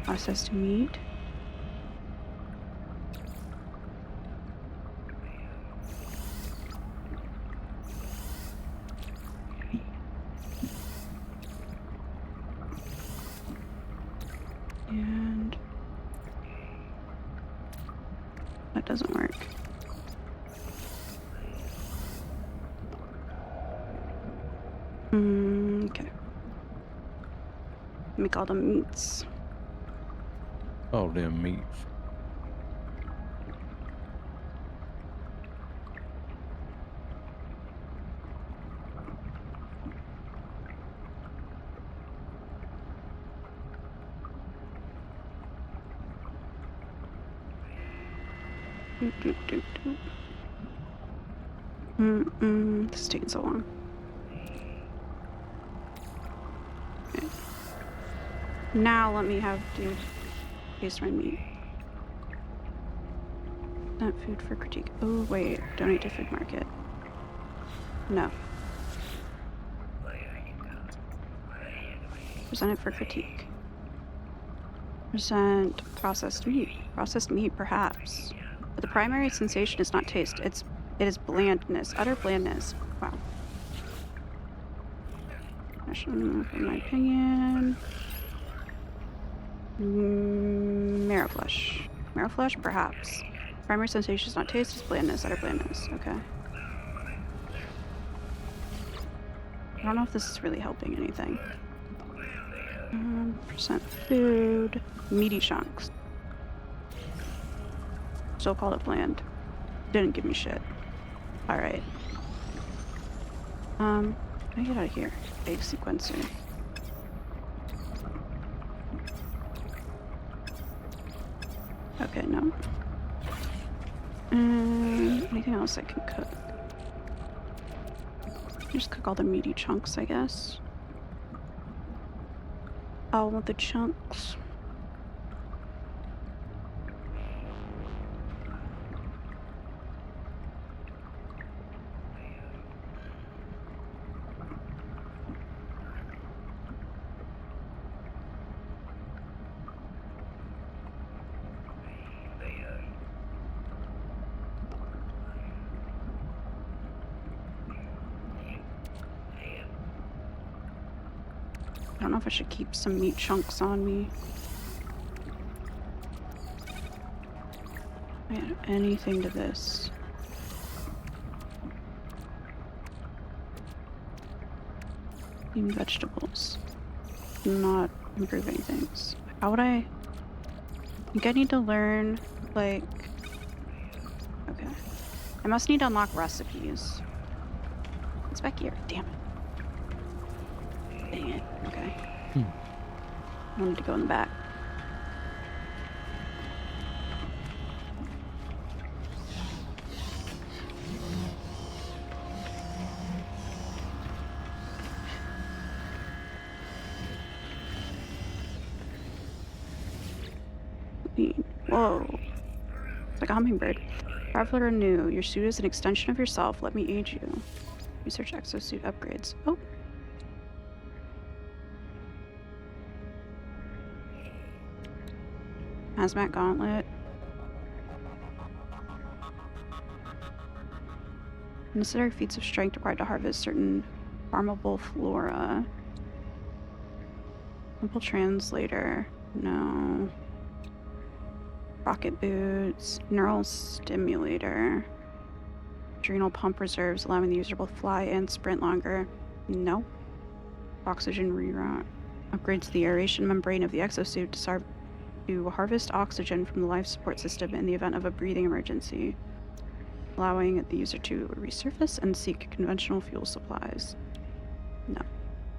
processed meat. And that doesn't work. Okay. Make all the meats. All them meats. Doop, doop, doop, doop. This is taking so long. Okay. Now let me have dude taste my meat. Not food for critique. Oh wait, donate to food market. No. Present it for critique. Present processed meat. Processed meat, perhaps. But the primary sensation is not taste. It is blandness. Utter blandness. Wow. In my opinion. Marrow flesh. Marrow flesh, perhaps. Primary sensation is not taste. It's blandness. Utter blandness. Okay. I don't know if this is really helping anything. Percent food. Meaty chunks. Still called it bland. Didn't give me shit. Alright. How do I get out of here? Egg sequencer. Okay, no. Anything else I can cook? Just cook all the meaty chunks, I guess. All of the chunks. I don't know if I should keep some meat chunks on me. Add anything to this. Eating vegetables. Not improving things. How would I think I need to learn, like... Okay. I must need to unlock recipes. It's back here. Damn it. Dang it. Okay. I wanted to go in the back. Whoa. It's like a hummingbird. Traveler new. Your suit is an extension of yourself. Let me aid you. Research exosuit upgrades. Oh. Hazmat gauntlet. Necessary feats of strength required to harvest certain farmable flora. Simple translator. No. Rocket boots. Neural stimulator. Adrenal pump reserves, allowing the user to both fly and sprint longer. No. Oxygen reroute. Upgrades the aeration membrane of the exosuit to harvest oxygen from the life support system in the event of a breathing emergency, allowing the user to resurface and seek conventional fuel supplies. No.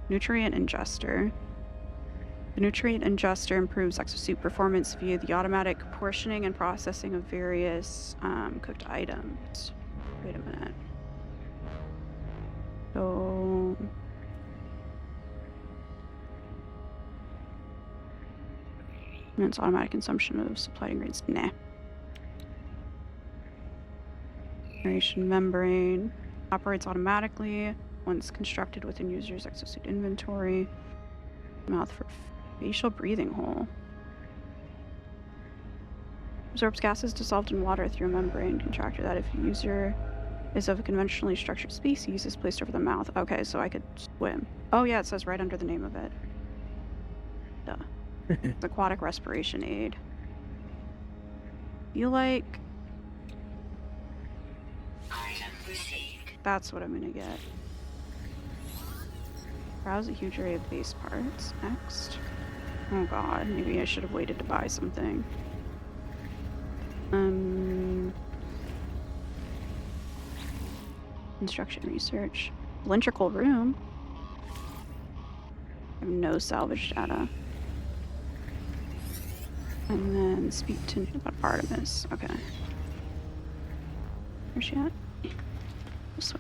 Nutrient ingester. The nutrient ingester improves exosuit performance via the automatic portioning and processing of various cooked items. Wait a minute. So... And it's automatic consumption of supplied ingredients. Nah. Aeration membrane. Operates automatically once constructed within user's exosuit inventory. Mouth for facial breathing hole. Absorbs gases dissolved in water through a membrane contractor that, if the user is of a conventionally structured species, is placed over the mouth. Okay, so I could swim. Oh yeah, it says right under the name of it. Duh. It's aquatic respiration aid. Feel like Item received. that's what I'm gonna get. Browse a huge array of base parts. Next. Oh god, maybe I should have waited to buy something. Construction research. Cylindrical room. I have no salvage data. And then speak to about Artemis. Okay. Where's she at? This way.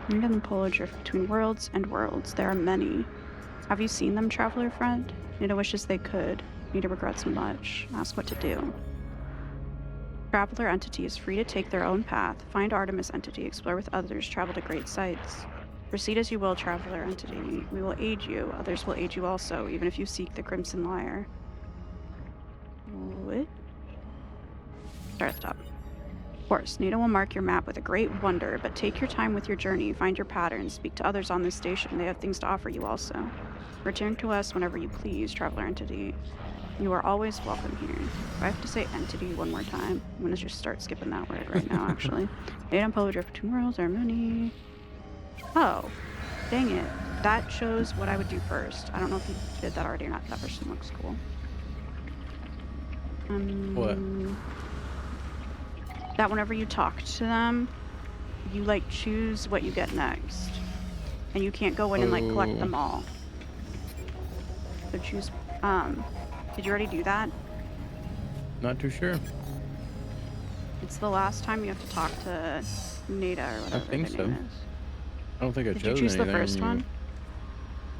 I'm in the polar drift between worlds and worlds. There are many. Have you seen them, traveler friend? Nita wishes they could. Nita regrets much. Ask what to do. Traveler entity is free to take their own path. Find Artemis entity. Explore with others. Travel to great sights. Proceed as you will, traveler entity. We will aid you. Others will aid you also, even if you seek the Crimson Lyre. What? Start at the top. Of course, Nita will mark your map with a great wonder, but take your time with your journey, find your patterns, speak to others on this station. They have things to offer you also. Return to us whenever you please, traveler entity. You are always welcome here. If I have to say entity one more time, I'm gonna just start skipping that word right now, actually. Nita and polar drift between worlds are many. Oh, dang it. That shows what I would do first. I don't know if you did that already or not. That person looks cool. What? That whenever you talk to them, you like choose what you get next. And you can't go in and like collect them all. So choose, did you already do that? Not too sure. It's the last time you have to talk to Nita or whatever I think their so. name is. I don't think I Did chose you choose the anything. first one?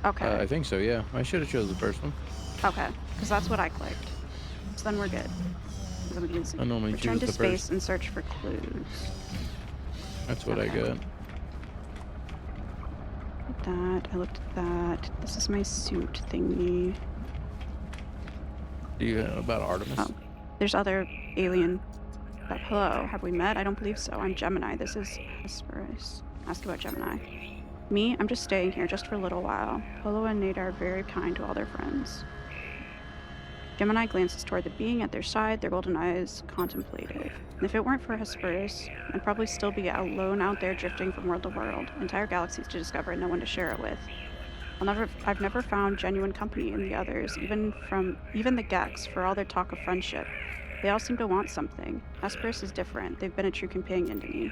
Okay. I think so, yeah. I should have chose the first one. Okay, because that's what I clicked. So then we're good. 'Cause I'm using- I normally Return choose to the space first. and search for clues. That's what I Okay. got. That, I looked at that. This is my suit thingy. Do you know about Artemis? Oh, there's other alien Hello, have we met? I don't believe so. I'm Gemini. This is Hesperus. Ask about Gemini. Me? I'm just staying here just for a little while. Polo and Nada are very kind to all their friends. Gemini glances toward the being at their side, their golden eyes contemplative. And if it weren't for Hesperus, I'd probably still be alone out there drifting from world to world, entire galaxies to discover and no one to share it with. I've never found genuine company in the others, even the Gex, for all their talk of friendship. They all seem to want something. Hesperus is different. They've been a true companion to me.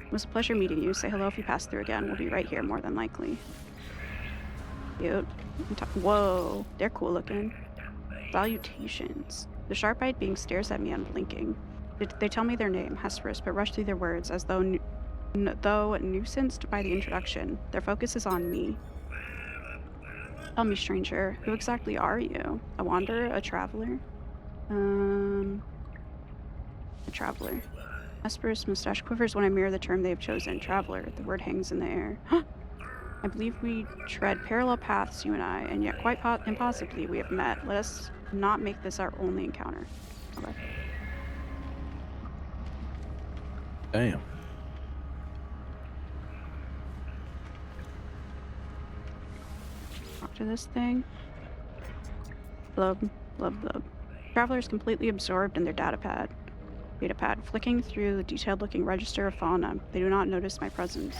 It was a pleasure meeting you. Say hello if you pass through again. We'll be right here, more than likely. Cute. Whoa, they're cool looking. Salutations. The sharp-eyed being stares at me unblinking. They tell me their name, Hesperus, but rush through their words as though nuisanced by the introduction. Their focus is on me. Tell me, stranger, who exactly are you? A wanderer? A traveler? A traveler. Hesperus' mustache quivers when I mirror the term they have chosen, traveler. The word hangs in the air. I believe we tread parallel paths, you and I, and yet quite impossibly we have met. Let us not make this our only encounter. Okay. Damn. Talk to this thing. Blub, blub, blub. Traveler is completely absorbed in their datapad, flicking through the detailed-looking register of fauna. They do not notice my presence.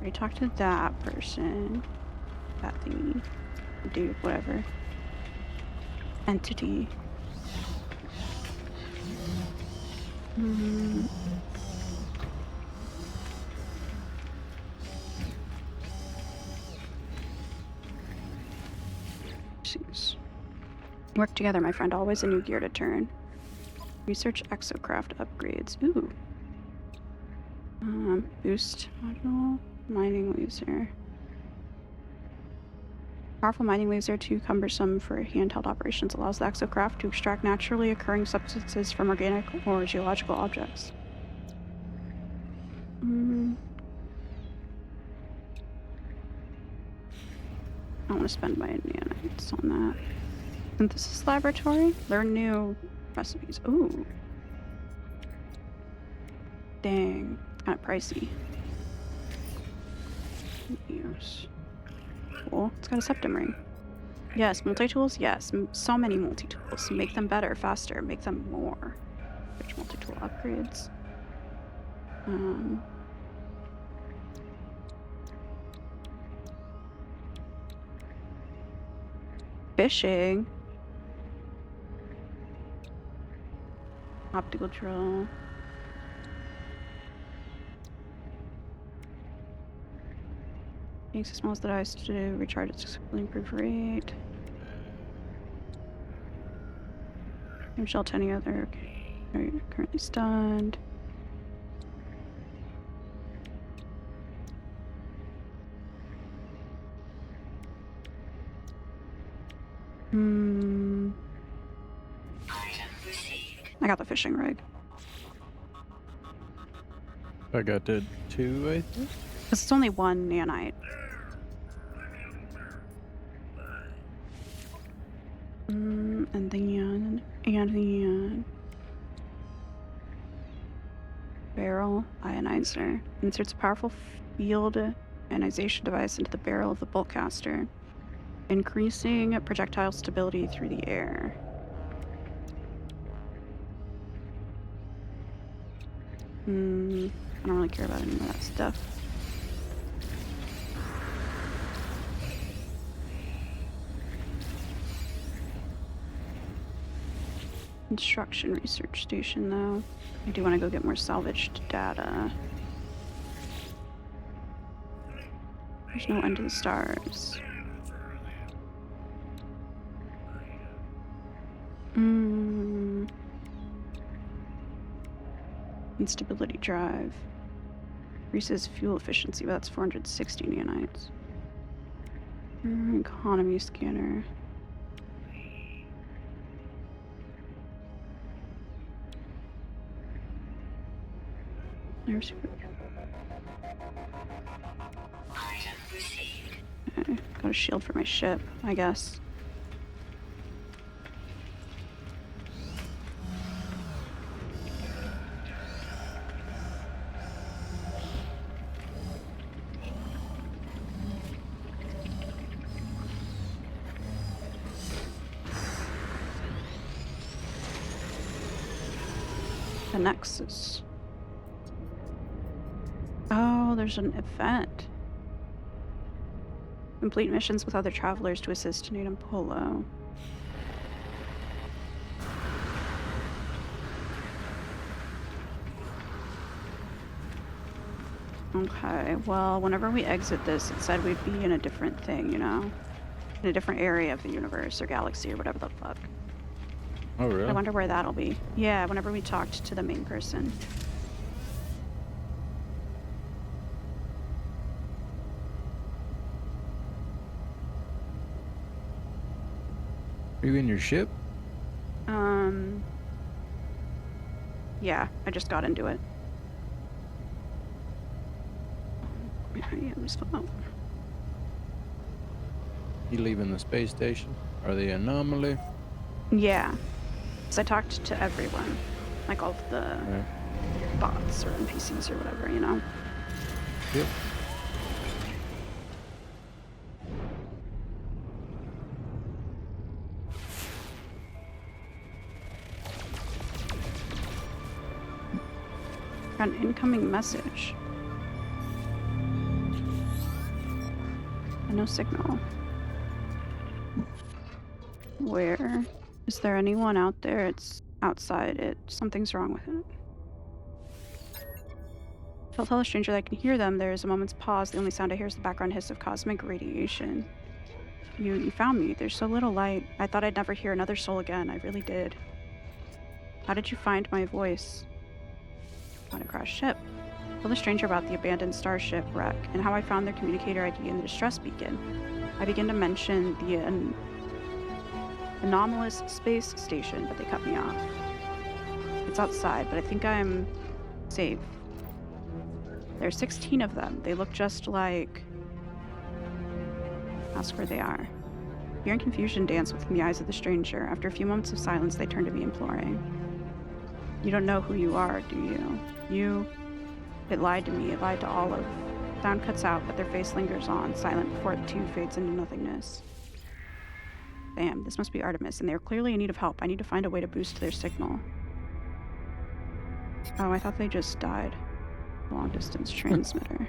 I talked to that person. That thingy. Dude, whatever. Entity. Work together, my friend. Always a new gear to turn. Research exocraft upgrades. Ooh. Boost module. Mining laser. Powerful mining laser, too cumbersome for handheld operations, allows the exocraft to extract naturally occurring substances from organic or geological objects. I don't want to spend my nanites on that. Synthesis laboratory? Learn new recipes. Ooh. Dang. Kind of pricey. Yes. Cool. It's got a septum ring. Yes, multi-tools? Yes. So many multi-tools. Make them better, faster. Make them more. Which multi-tool upgrades? Fishing. Optical drill. Makes as small as the dice to recharge its improved rate. Shell to any other. Okay. Currently stunned. I got the fishing rig. I got the 2, I think. Because it's only one nanite. And then barrel ionizer. Inserts a powerful field ionization device into the barrel of the bolt caster, increasing projectile stability through the air. I don't really care about any of that stuff. Construction research station, though. I do want to go get more salvaged data. There's no end to the stars. Instability drive. Increases fuel efficiency, but that's 460 nanites. Economy scanner. There's Okay, got a shield for my ship, I guess. The Nexus. Oh, there's an event. Complete missions with other travelers to assist Natum Polo. Okay, well, whenever we exit this, it said we'd be in a different thing, you know? In a different area of the universe or galaxy or whatever the fuck. Oh, really? I wonder where that'll be. Yeah, whenever we talked to the main person. Are you in your ship? Yeah, I just got into it. Yeah, it was fun. You leaving the space station? Are they anomaly? Yeah. So I talked to everyone. Like all of the Right. bots or NPCs or whatever, you know? Yep. Got an incoming message. And no signal. Where? Is there anyone out there? It's outside. Something's wrong with it. I'll tell a stranger that I can hear them. There is a moment's pause. The only sound I hear is the background hiss of cosmic radiation. You found me. There's so little light. I thought I'd never hear another soul again. I really did. How did you find my voice? On a crashed ship. Tell the stranger about the abandoned starship wreck and how I found their communicator ID in the distress beacon. I began to mention the anomalous space station, but they cut me off. It's outside, but I think I'm safe. There are 16 of them. They look just like... Ask where they are. Fear and confusion dance within the eyes of the stranger. After a few moments of silence, they turn to me imploring. You don't know who you are, do you? It lied to me. It lied to Olive. Sound cuts out, but their face lingers on, silent before the two fades into nothingness. Damn, this must be Artemis, and they are clearly in need of help. I need to find a way to boost their signal. Oh, I thought they just died. Long-distance transmitter.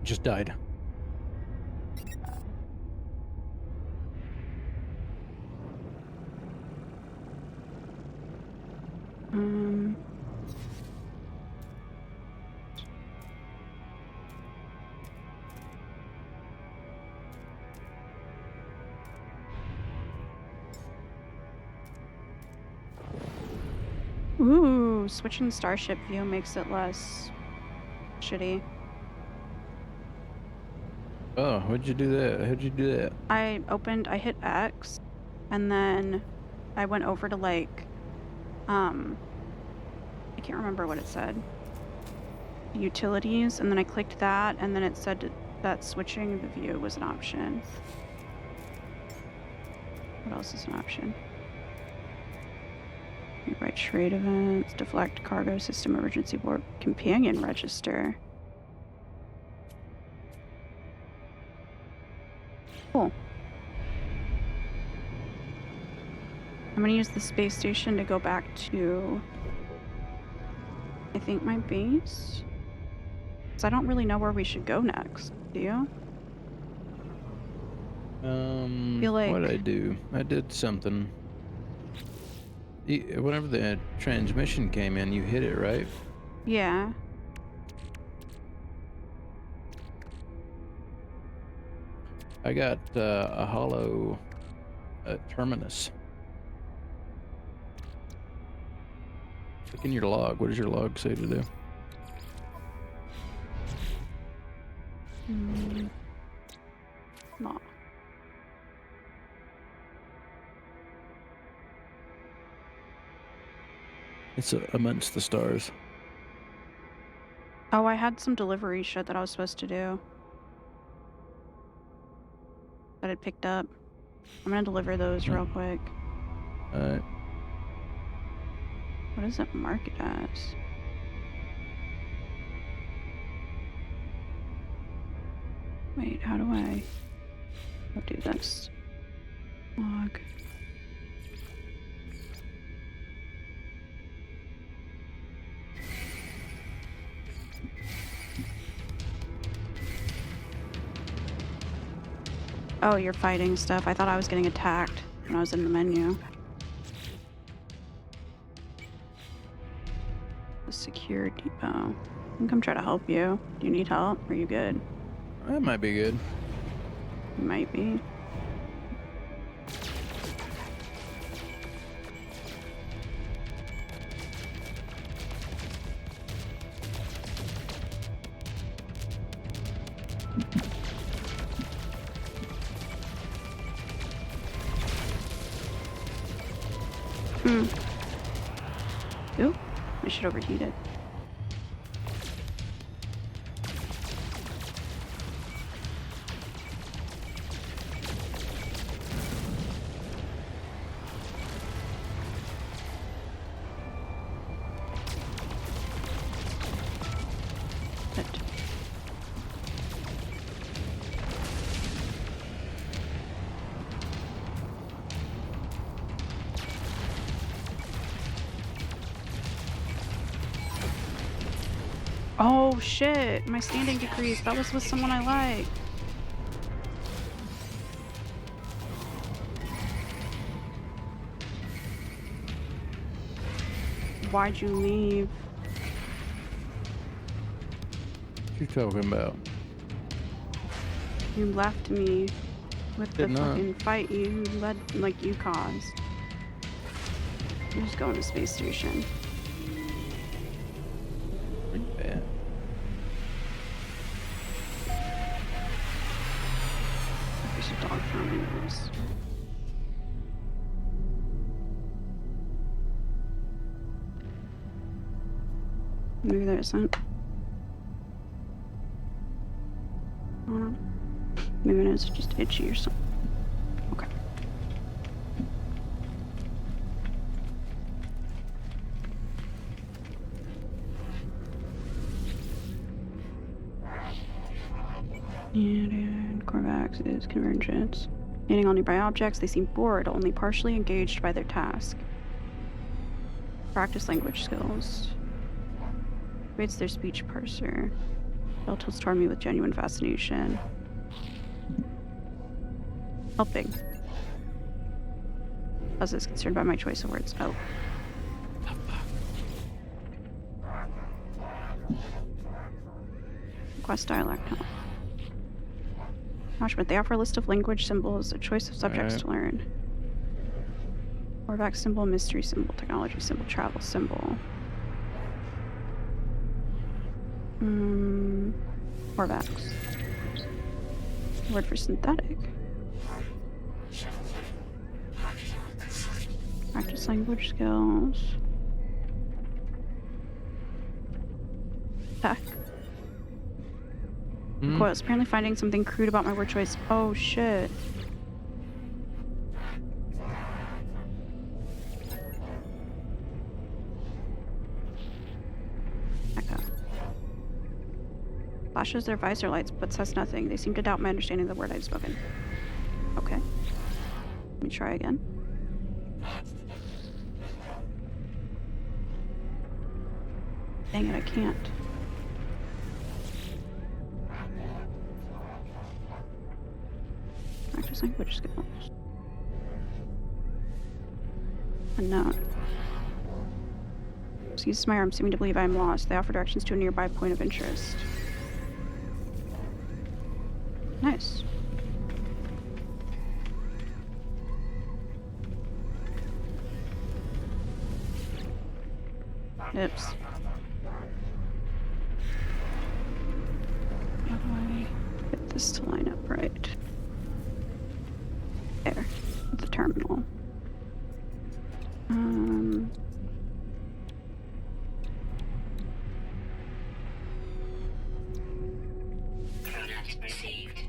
Just died. Ooh, switching starship view makes it less shitty. Oh, how'd you do that? How'd you do that? I hit X, and then I went over to like, I can't remember what it said. Utilities, and then I clicked that, and then it said that switching the view was an option. What else is an option? Rewrite trade events, deflect cargo system emergency warp, companion register. Cool. I'm gonna use the space station to go back to, I think, my base. Because I don't really know where we should go next. Do you? Feel like... What'd I do? I did something. Whenever the transmission came in, you hit it, right? Yeah. I got a hollow terminus. Look in your log. What does your log say to do? No. It's amongst the stars. Oh, I had some delivery shit that I was supposed to do. that it picked up. I'm gonna deliver those real quick. Alright. What does it mark it as? Wait, how do I do this? Log. Oh, you're fighting stuff. I thought I was getting attacked when I was in the menu. The secure depot. I can come try to help you. Do you need help? Are you good? That might be good. You might be. Ooh, I should overheat it. Oh shit, my standing decreased. That was with someone I like. Why'd you leave? What you talking about? You left me with the Did not. fucking fight you led, like you caused. I'm just going to space station. Pretty bad. There's a dog farm anyways. Maybe there isn't. I don't know. Maybe it's just itchy or something. Okay. And Corvax is convergence. Meeting all nearby objects, they seem bored, only partially engaged by their task. Practice language skills. Rates their speech parser. They'll tilts toward me with genuine fascination. Helping. Buzz is concerned by my choice of words. Oh. Quest dialect help. Attachment. They offer a list of language symbols, a choice of subjects to learn. Orvax symbol, mystery symbol, technology symbol, travel symbol. Orvax. Word for synthetic. Practice language skills. Tech. Coils. Apparently finding something crude about my word choice. Oh shit. Echo. Flashes their visor lights, but says nothing. They seem to doubt my understanding of the word I've spoken. Okay. Let me try again. Dang it, I can't. Practice language skills. Unknown. Seizes my arm, seeming to believe I am lost. They offer directions to a nearby point of interest. Nice. Oops. How do I get this to line up right? There. At the terminal. Product received.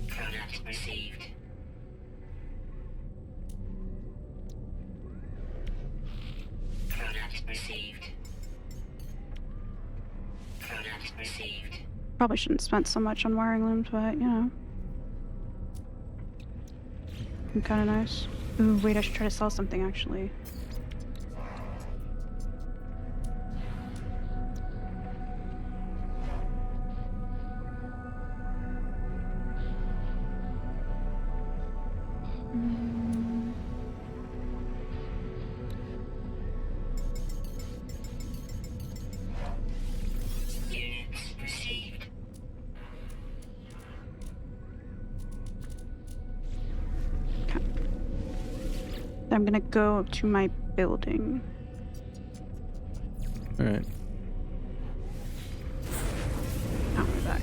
Product received. received. Probably shouldn't spend so much on wiring looms, but you know. Kind of nice. Ooh, wait, I should try to sell something actually. Units received. Okay. I'm gonna go to my building. All right. Oh, we're back.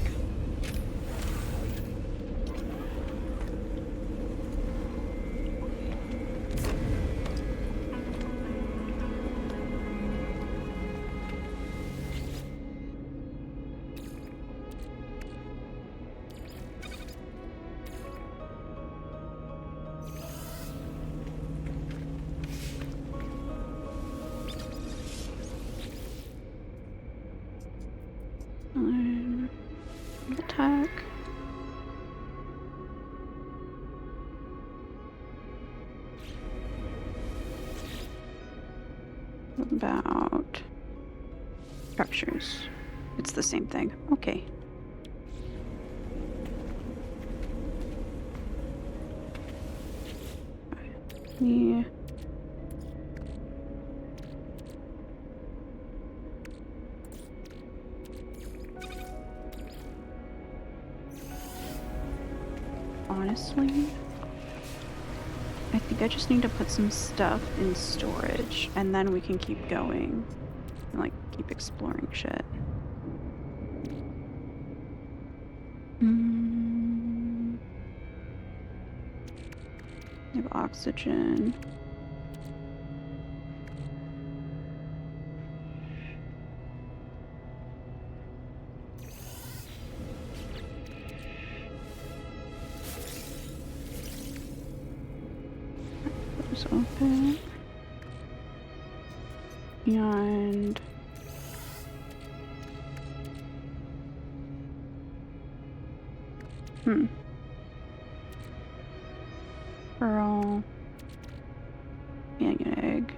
Attack. What about structures? It's the same thing. Okay. Yeah. Honestly, I think I just need to put some stuff in storage and then we can keep going and like keep exploring shit. I have oxygen. Those open. And pearl. Onion egg.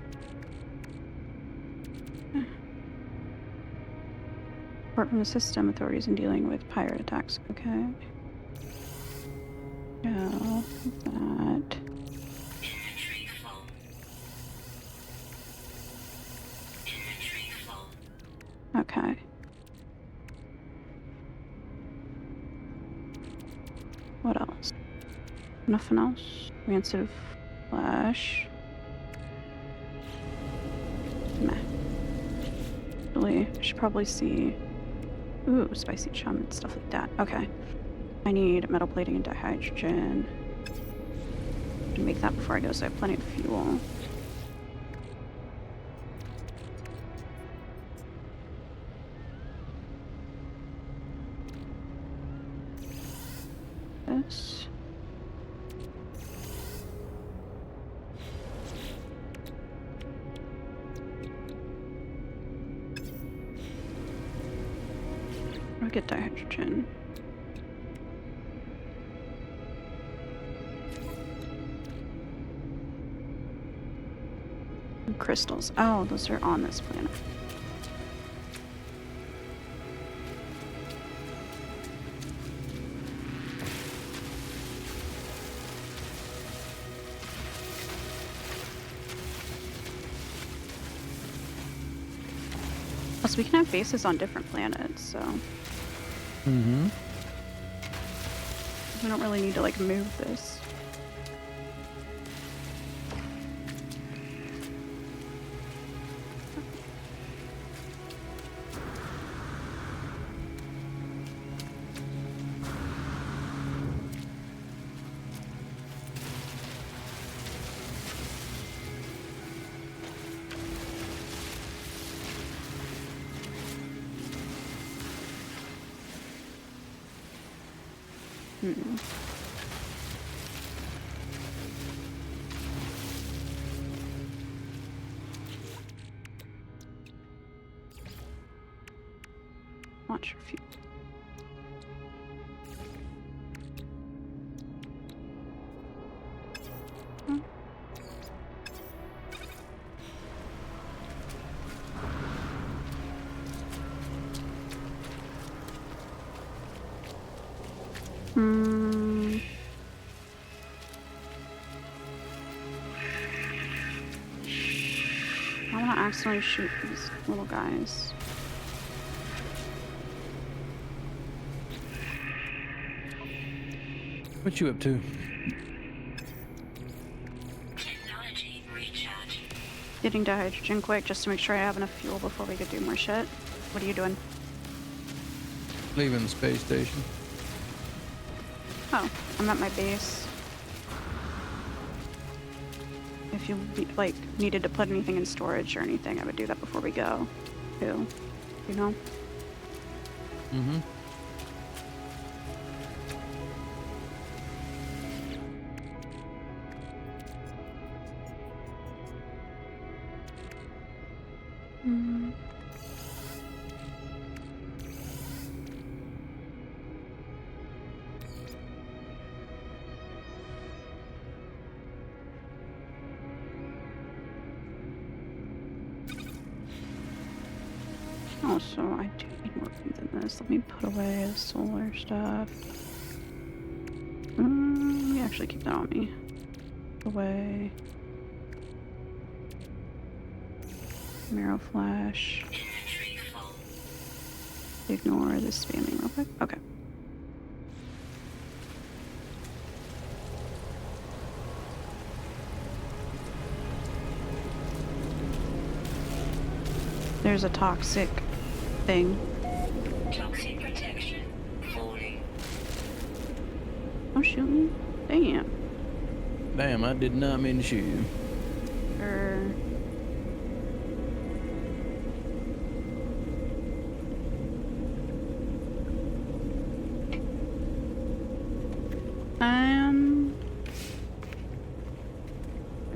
Report from the system authorities in dealing with pirate attacks. Okay. Yeah, that. Inventory full. Inventory full. Okay. What else? Nothing else? Rancid flash. Meh. Really, I should probably see. Ooh, spicy chum and stuff like that. Okay. I need metal plating and dihydrogen. To make that before I go, so I have plenty of fuel. This. I'll get dihydrogen. And crystals. Oh, those are on this planet. Plus, we can have bases on different planets, so Mm-hmm. we don't really need to like move this. Watch your feet. Hmm. I want to accidentally shoot these little guys. What you up to? Technology recharge. Getting to hydrogen quick just to make sure I have enough fuel before we could do more shit. What are you doing? Leaving the space station. Oh, I'm at my base. If you like needed to put anything in storage or anything, I would do that before we go. Too. You know? Mm-hmm. Mm. Also, I do need more food than this. Let me put away the solar stuff. Let me actually keep that on me. Away. Marrow flash. Inventory full. Ignore the spamming real quick. Okay. There's a toxic thing. Toxic protection falling. Don't shoot me. Damn. Damn, I did not mean to shoot you.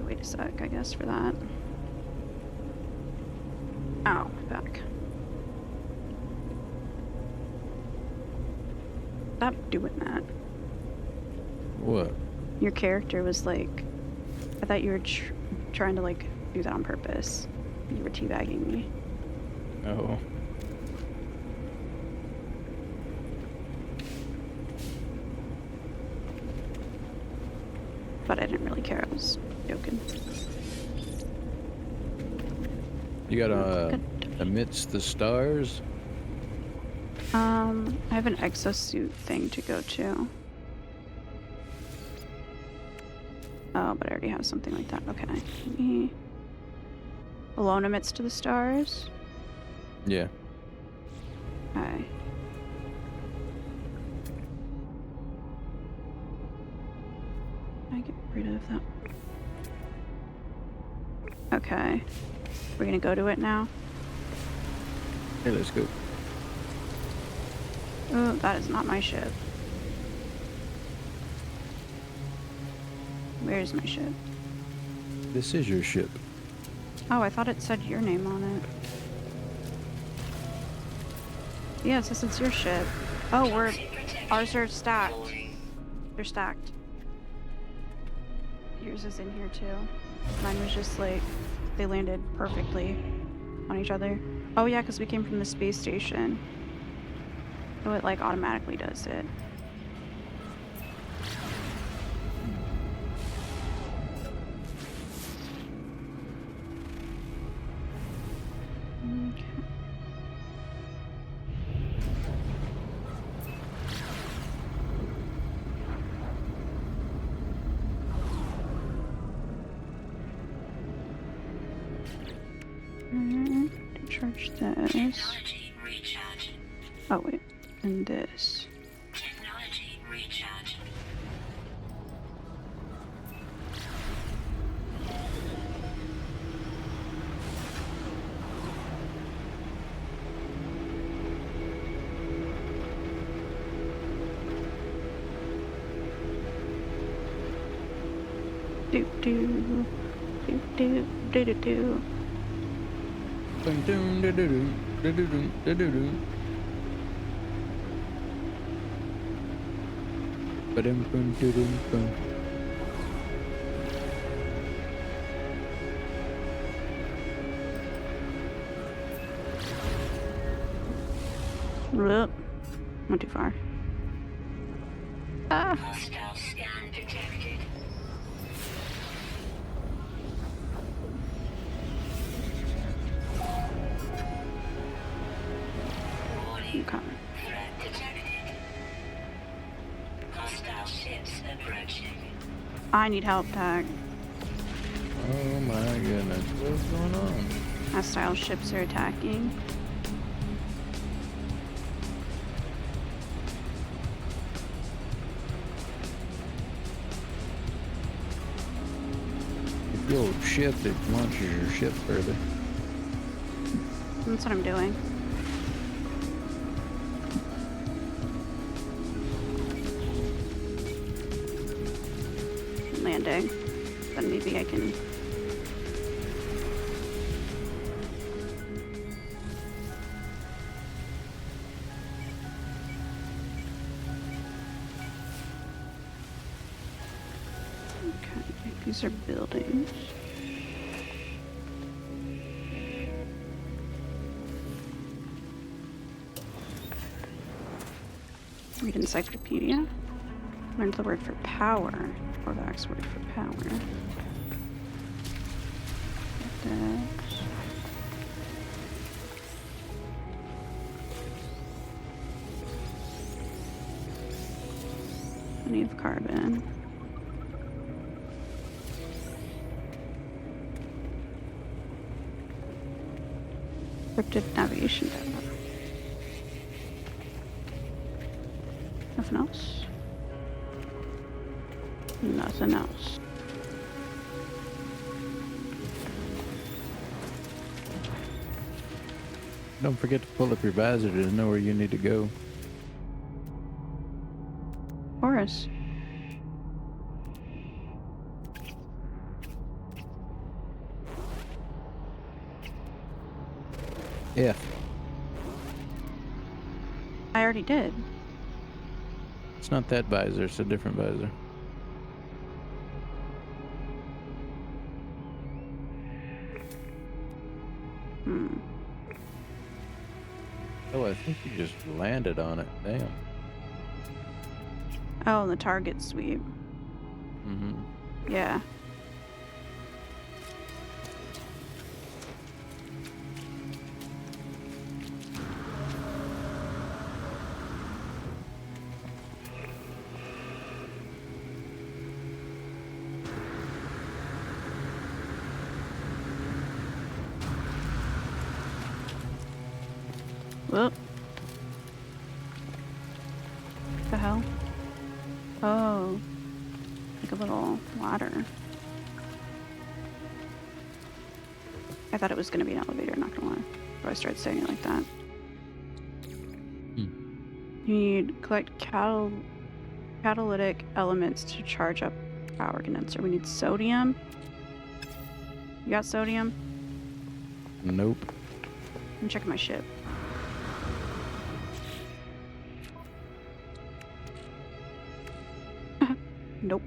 Wait a sec, I guess, for that. Ow, my back. Stop doing that. What? Your character was like, I thought you were trying to like do that on purpose. You were teabagging me. Oh. But I didn't really care. I was joking. You got amidst the stars? I have an exosuit thing to go to. Oh, but I already have something like that. Okay. Me. Alone amidst the stars? Yeah. Okay. I get rid of that. Okay. We're gonna go to it now? Hey, let's go. Oh, that is not my ship. Where's my ship? This is your ship. Oh, I thought it said your name on it. Yeah, it says it's your ship. Oh, ours are stacked. They're stacked. Yours is in here too. Mine was just like, they landed perfectly on each other. Oh yeah, because we came from the space station. So it like automatically does it. Okay. Charge this. Technology recharge. Oh wait, and this. Technology recharge. Do do do do do do do. Dun, dun, dun, dun, dun, dun, dun, dun, dun, dun. Ba-dum-bum-dum-bum. Whoop. Went too far. Ah. Hostile scan detected. Warning. Okay. Threat detected. Hostile ships approaching. I need help, Tag. Oh my goodness, what's going on? Hostile ships are attacking. If you'll shift, it launches your ship further. That's what I'm doing. Landing. Then maybe I can. Okay, these are buildings. Read encyclopedia. Learned the word for power. Orthodox word for power. Dex. I need carbon. Cryptid navigation data. Nothing else? Nothing else. Don't forget to pull up your visor to know where you need to go. Horus. F. I already did. It's not that visor, it's a different visor. Oh, I think you just landed on it. Damn. Oh, the target sweep. Mm-hmm. Yeah. Whoop. What the hell? Oh. Like a little ladder. I thought it was gonna be an elevator, not gonna lie. But I started saying it like that. You need collect catalytic elements to charge up power condenser. We need sodium. You got sodium? Nope. I'm checking my ship. Nope.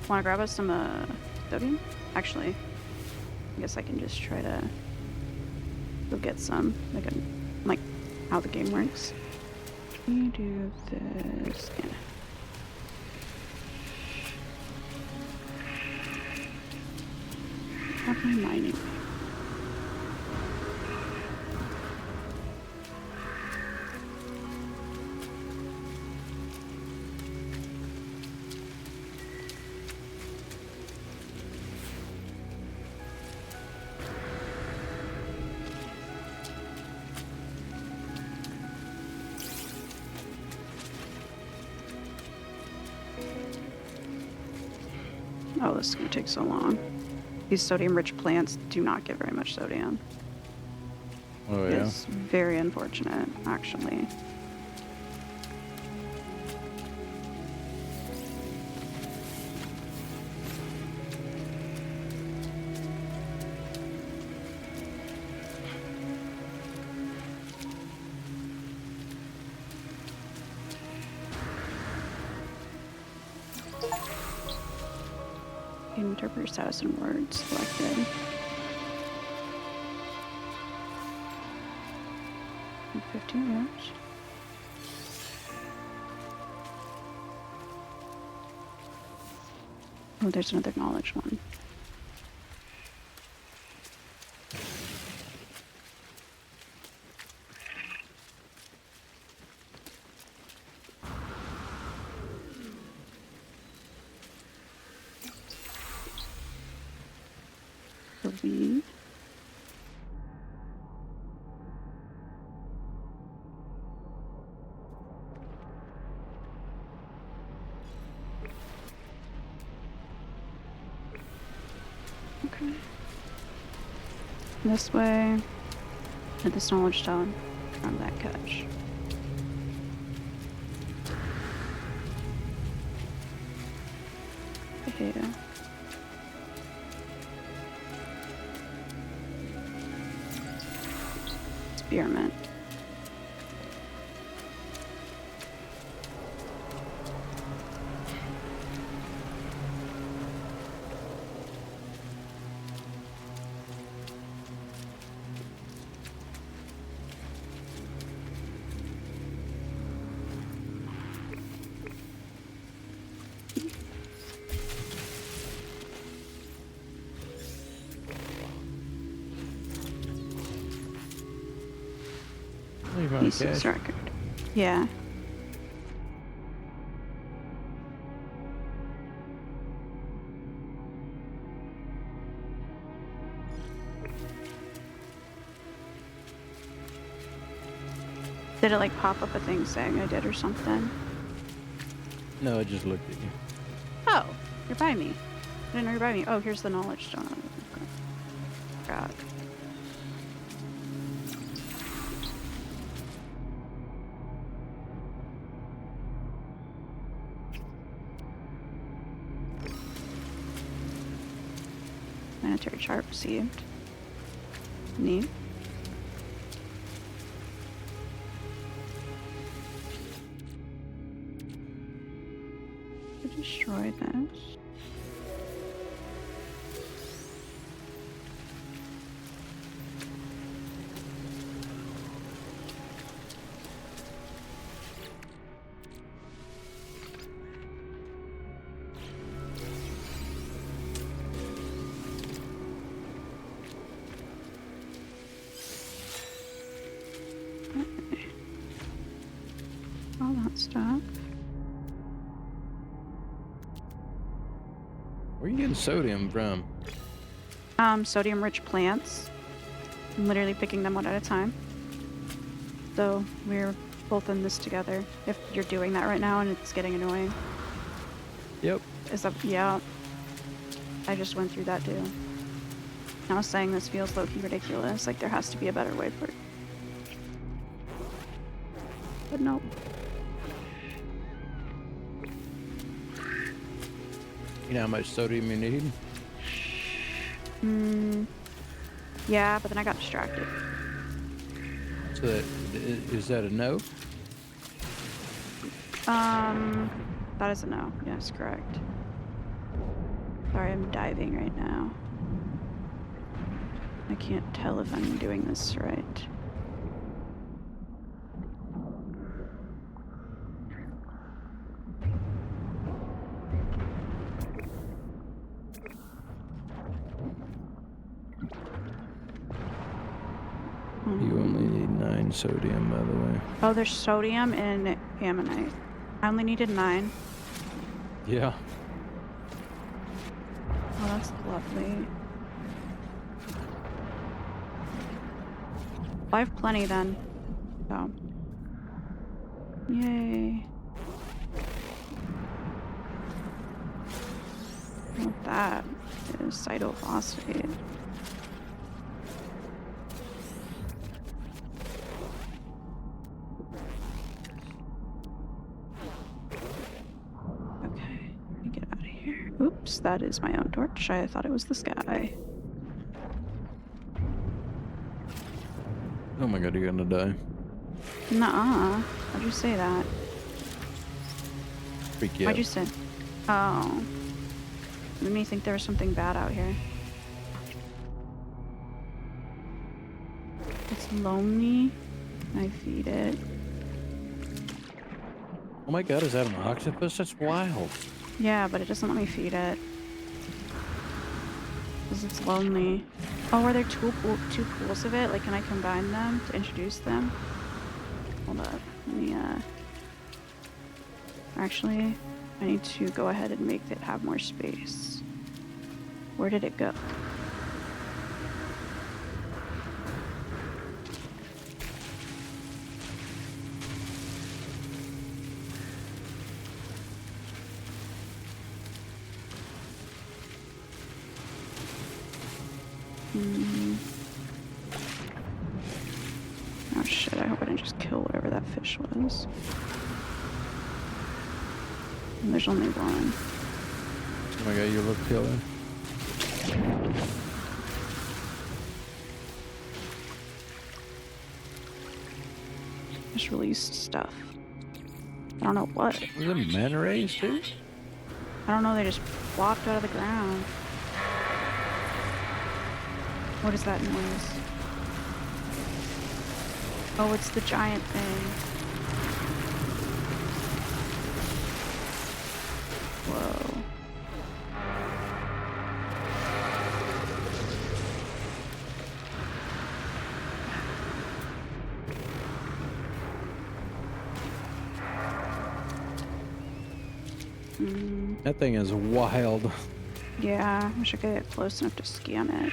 Wanna grab us some sodium? Actually, I guess I can just try to go get some. Like how the game works. We do this. Yeah. Have my mining. Oh, this is gonna take so long. These sodium-rich plants do not get very much sodium. Oh, yeah? It's very unfortunate, actually. Interpret your status in words selected. In 15 years. Oh, there's another knowledge one. Believe. Okay. This way. Get this knowledge stone from that catch. Potato. Spearmint. You found a Thesis cache? record. Yeah. Did it like pop up a thing saying I did or something? No, I just looked at you. Oh, you're by me. I didn't know you're by me. Oh, here's the knowledge stone. Okay. God. Planetary chart received. Neat. Destroy this. Okay. All that stuff. Where are you getting sodium from? Sodium-rich plants. I'm literally picking them one at a time. So we're both in this together. If you're doing that right now and it's getting annoying. Yep. Is that, yeah. I just went through that too. I was saying this feels low-key ridiculous. Like there has to be a better way for it. But nope. You know how much sodium you need? Yeah, but then I got distracted. So that, is that a no? That is a no. Yes, correct. Sorry, I'm diving right now. I can't tell if I'm doing this right. You only need 9 sodium, by the way. Oh, there's sodium in ammonite. I only needed 9. Yeah. Oh, that's lovely. I have plenty then. So. Yay. What that is cytophosphate. Okay, let me get out of here. Oops, that is my own torch. I thought it was the sky. Oh my god, you're gonna die. Nuh-uh. Why'd you say that? Freak you Why'd out. you say? Oh. Made me think there was something bad out here. It's lonely. I feed it. Oh my god, is that an octopus? That's wild. Yeah, but it doesn't let me feed it. Because it's lonely. Oh, are there two pools of it? Like, can I combine them to introduce them? Hold up. Let me, actually, I need to go ahead and make it have more space. Where did it go? Oh shit, I hope I didn't just kill whatever that fish was. And there's only one. Oh my god, you look killer. Just released stuff. I don't know what. Was it manta rays too? I don't know, they just flopped out of the ground. What is that noise? Oh, it's the giant thing. Whoa. That thing is wild. Yeah, I wish I could get close enough to scan it.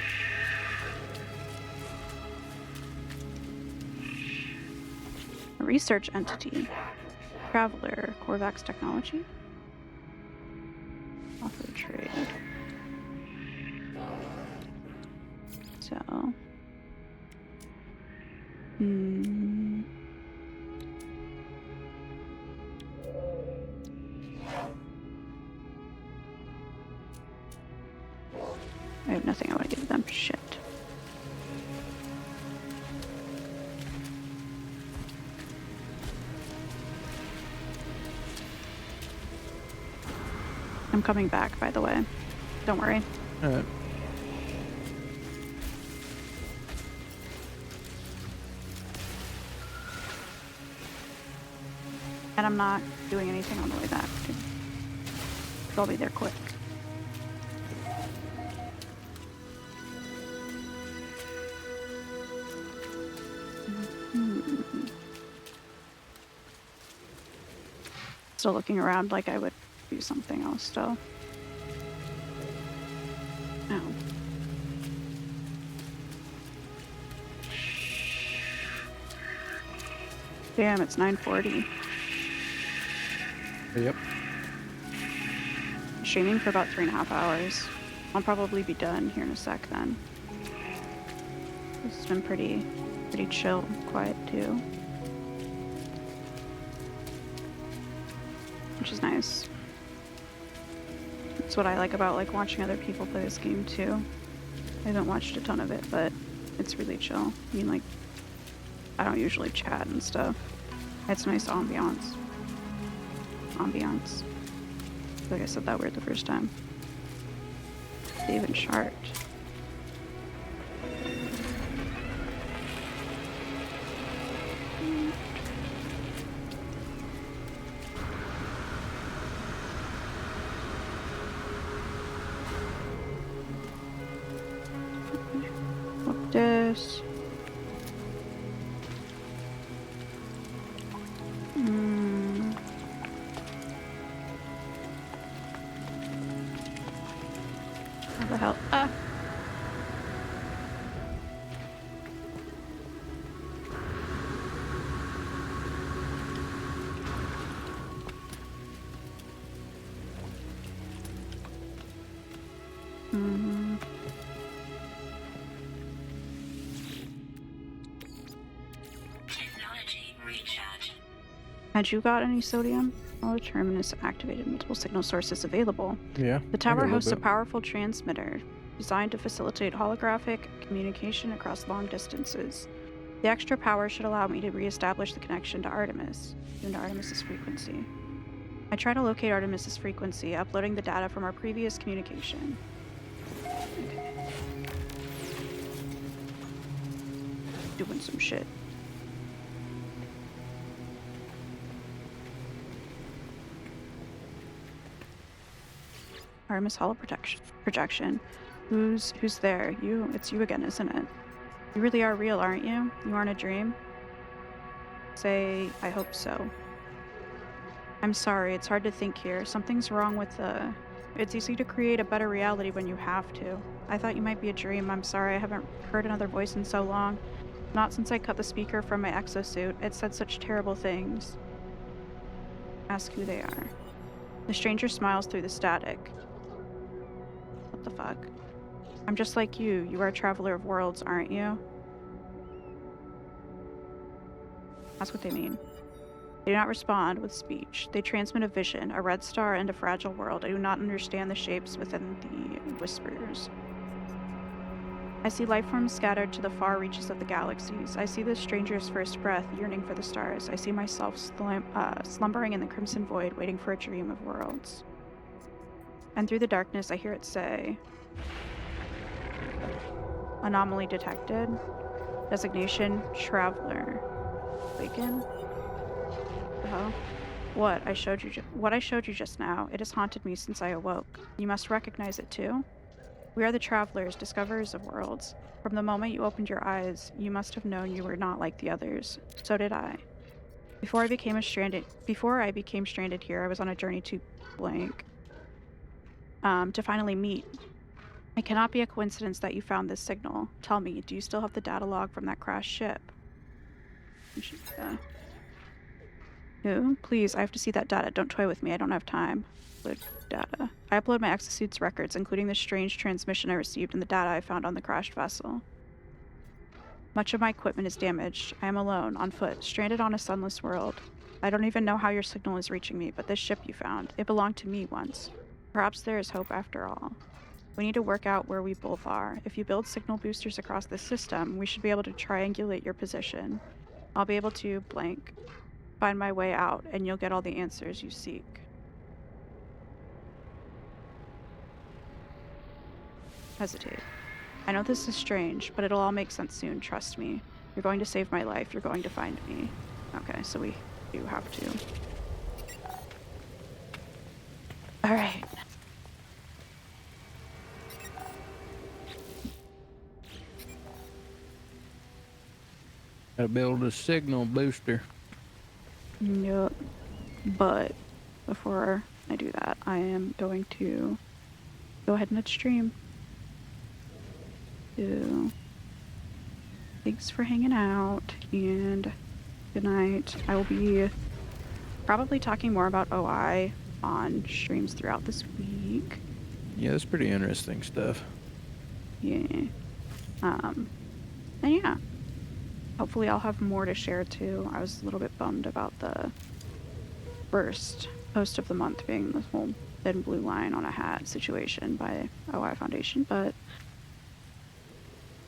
A research entity. Traveler. Corvax technology. Offer trade. So. I have nothing I want to give them. Shit. I'm coming back, by the way. Don't worry. Alright. And I'm not doing anything on the way back. So I'll be there quick. Still looking around like I would do something else still. Oh. Damn, it's 9:40. Yep. Streaming for about 3.5 hours. I'll probably be done here in a sec then. It's been pretty chill, quiet too. Which is nice. That's what I like about like watching other people play this game too. I haven't watched a ton of it, but it's really chill. I mean, like, I don't usually chat and stuff. It's nice ambiance. Ambiance. I feel like I said that weird the first time. Save and chart. Look this. What the hell? Ah! Technology recharge. Had you got any sodium? All terminus activated, multiple signal sources available. Yeah. The I got tower little hosts a bit. powerful transmitter designed to facilitate holographic communication across long distances. The extra power should allow me to reestablish the connection to Artemis, even to Artemis's frequency. I try to locate Artemis's frequency, uploading the data from our previous communication. Okay. Doing some shit. Artemis Hollow projection. Who's there? You. It's you again, isn't it? You really are real, aren't you? You aren't a dream? Say, I hope so. I'm sorry, it's hard to think here. Something's wrong with the... It's easy to create a better reality when you have to. I thought you might be a dream. I'm sorry, I haven't heard another voice in so long. Not since I cut the speaker from my exosuit. It said such terrible things. Ask who they are. The stranger smiles through the static. What the fuck? I'm just like you. You are a traveler of worlds, aren't you? That's what they mean. They do not respond with speech. They transmit a vision, a red star and a fragile world. I do not understand the shapes within the whispers. I see life forms scattered to the far reaches of the galaxies. I see the stranger's first breath, yearning for the stars. I see myself slumbering in the crimson void, waiting for a dream of worlds. And through the darkness, I hear it say... Anomaly detected. Designation, traveler. Awaken? The hell? What I showed you just now, it has haunted me since I awoke. You must recognize it too. We are the travelers, discoverers of worlds. From the moment you opened your eyes, you must have known you were not like the others. So did I. Before I became stranded here, I was on a journey to blank. To finally meet. It cannot be a coincidence that you found this signal. Tell me, do you still have the data log from that crashed ship? Who? Please, I have to see that data. Don't toy with me. I don't have time. Upload data. I upload my exosuit's records, including the strange transmission I received and the data I found on the crashed vessel. Much of my equipment is damaged. I am alone, on foot, stranded on a sunless world. I don't even know how your signal is reaching me, but this ship you found, it belonged to me once. Perhaps there is hope after all. We need to work out where we both are. If you build signal boosters across the system, we should be able to triangulate your position. I'll be able to blank. Find my way out, and you'll get all the answers you seek. Hesitate. I know this is strange, but it'll all make sense soon, trust me. You're going to save my life, you're going to find me. Okay, so we do have to. Alright. Gotta build a signal booster. Yep. But before I do that, I am going to go ahead and hit stream. So, thanks for hanging out, and good night. I will be probably talking more about OI on streams throughout this week. Yeah, that's pretty interesting stuff. Yeah. And yeah. Hopefully I'll have more to share too. I was a little bit bummed about the first post of the month being this whole thin blue line on a hat situation by OI Foundation, but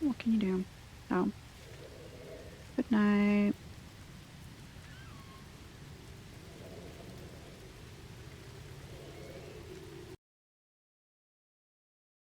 what can you do? So, good night.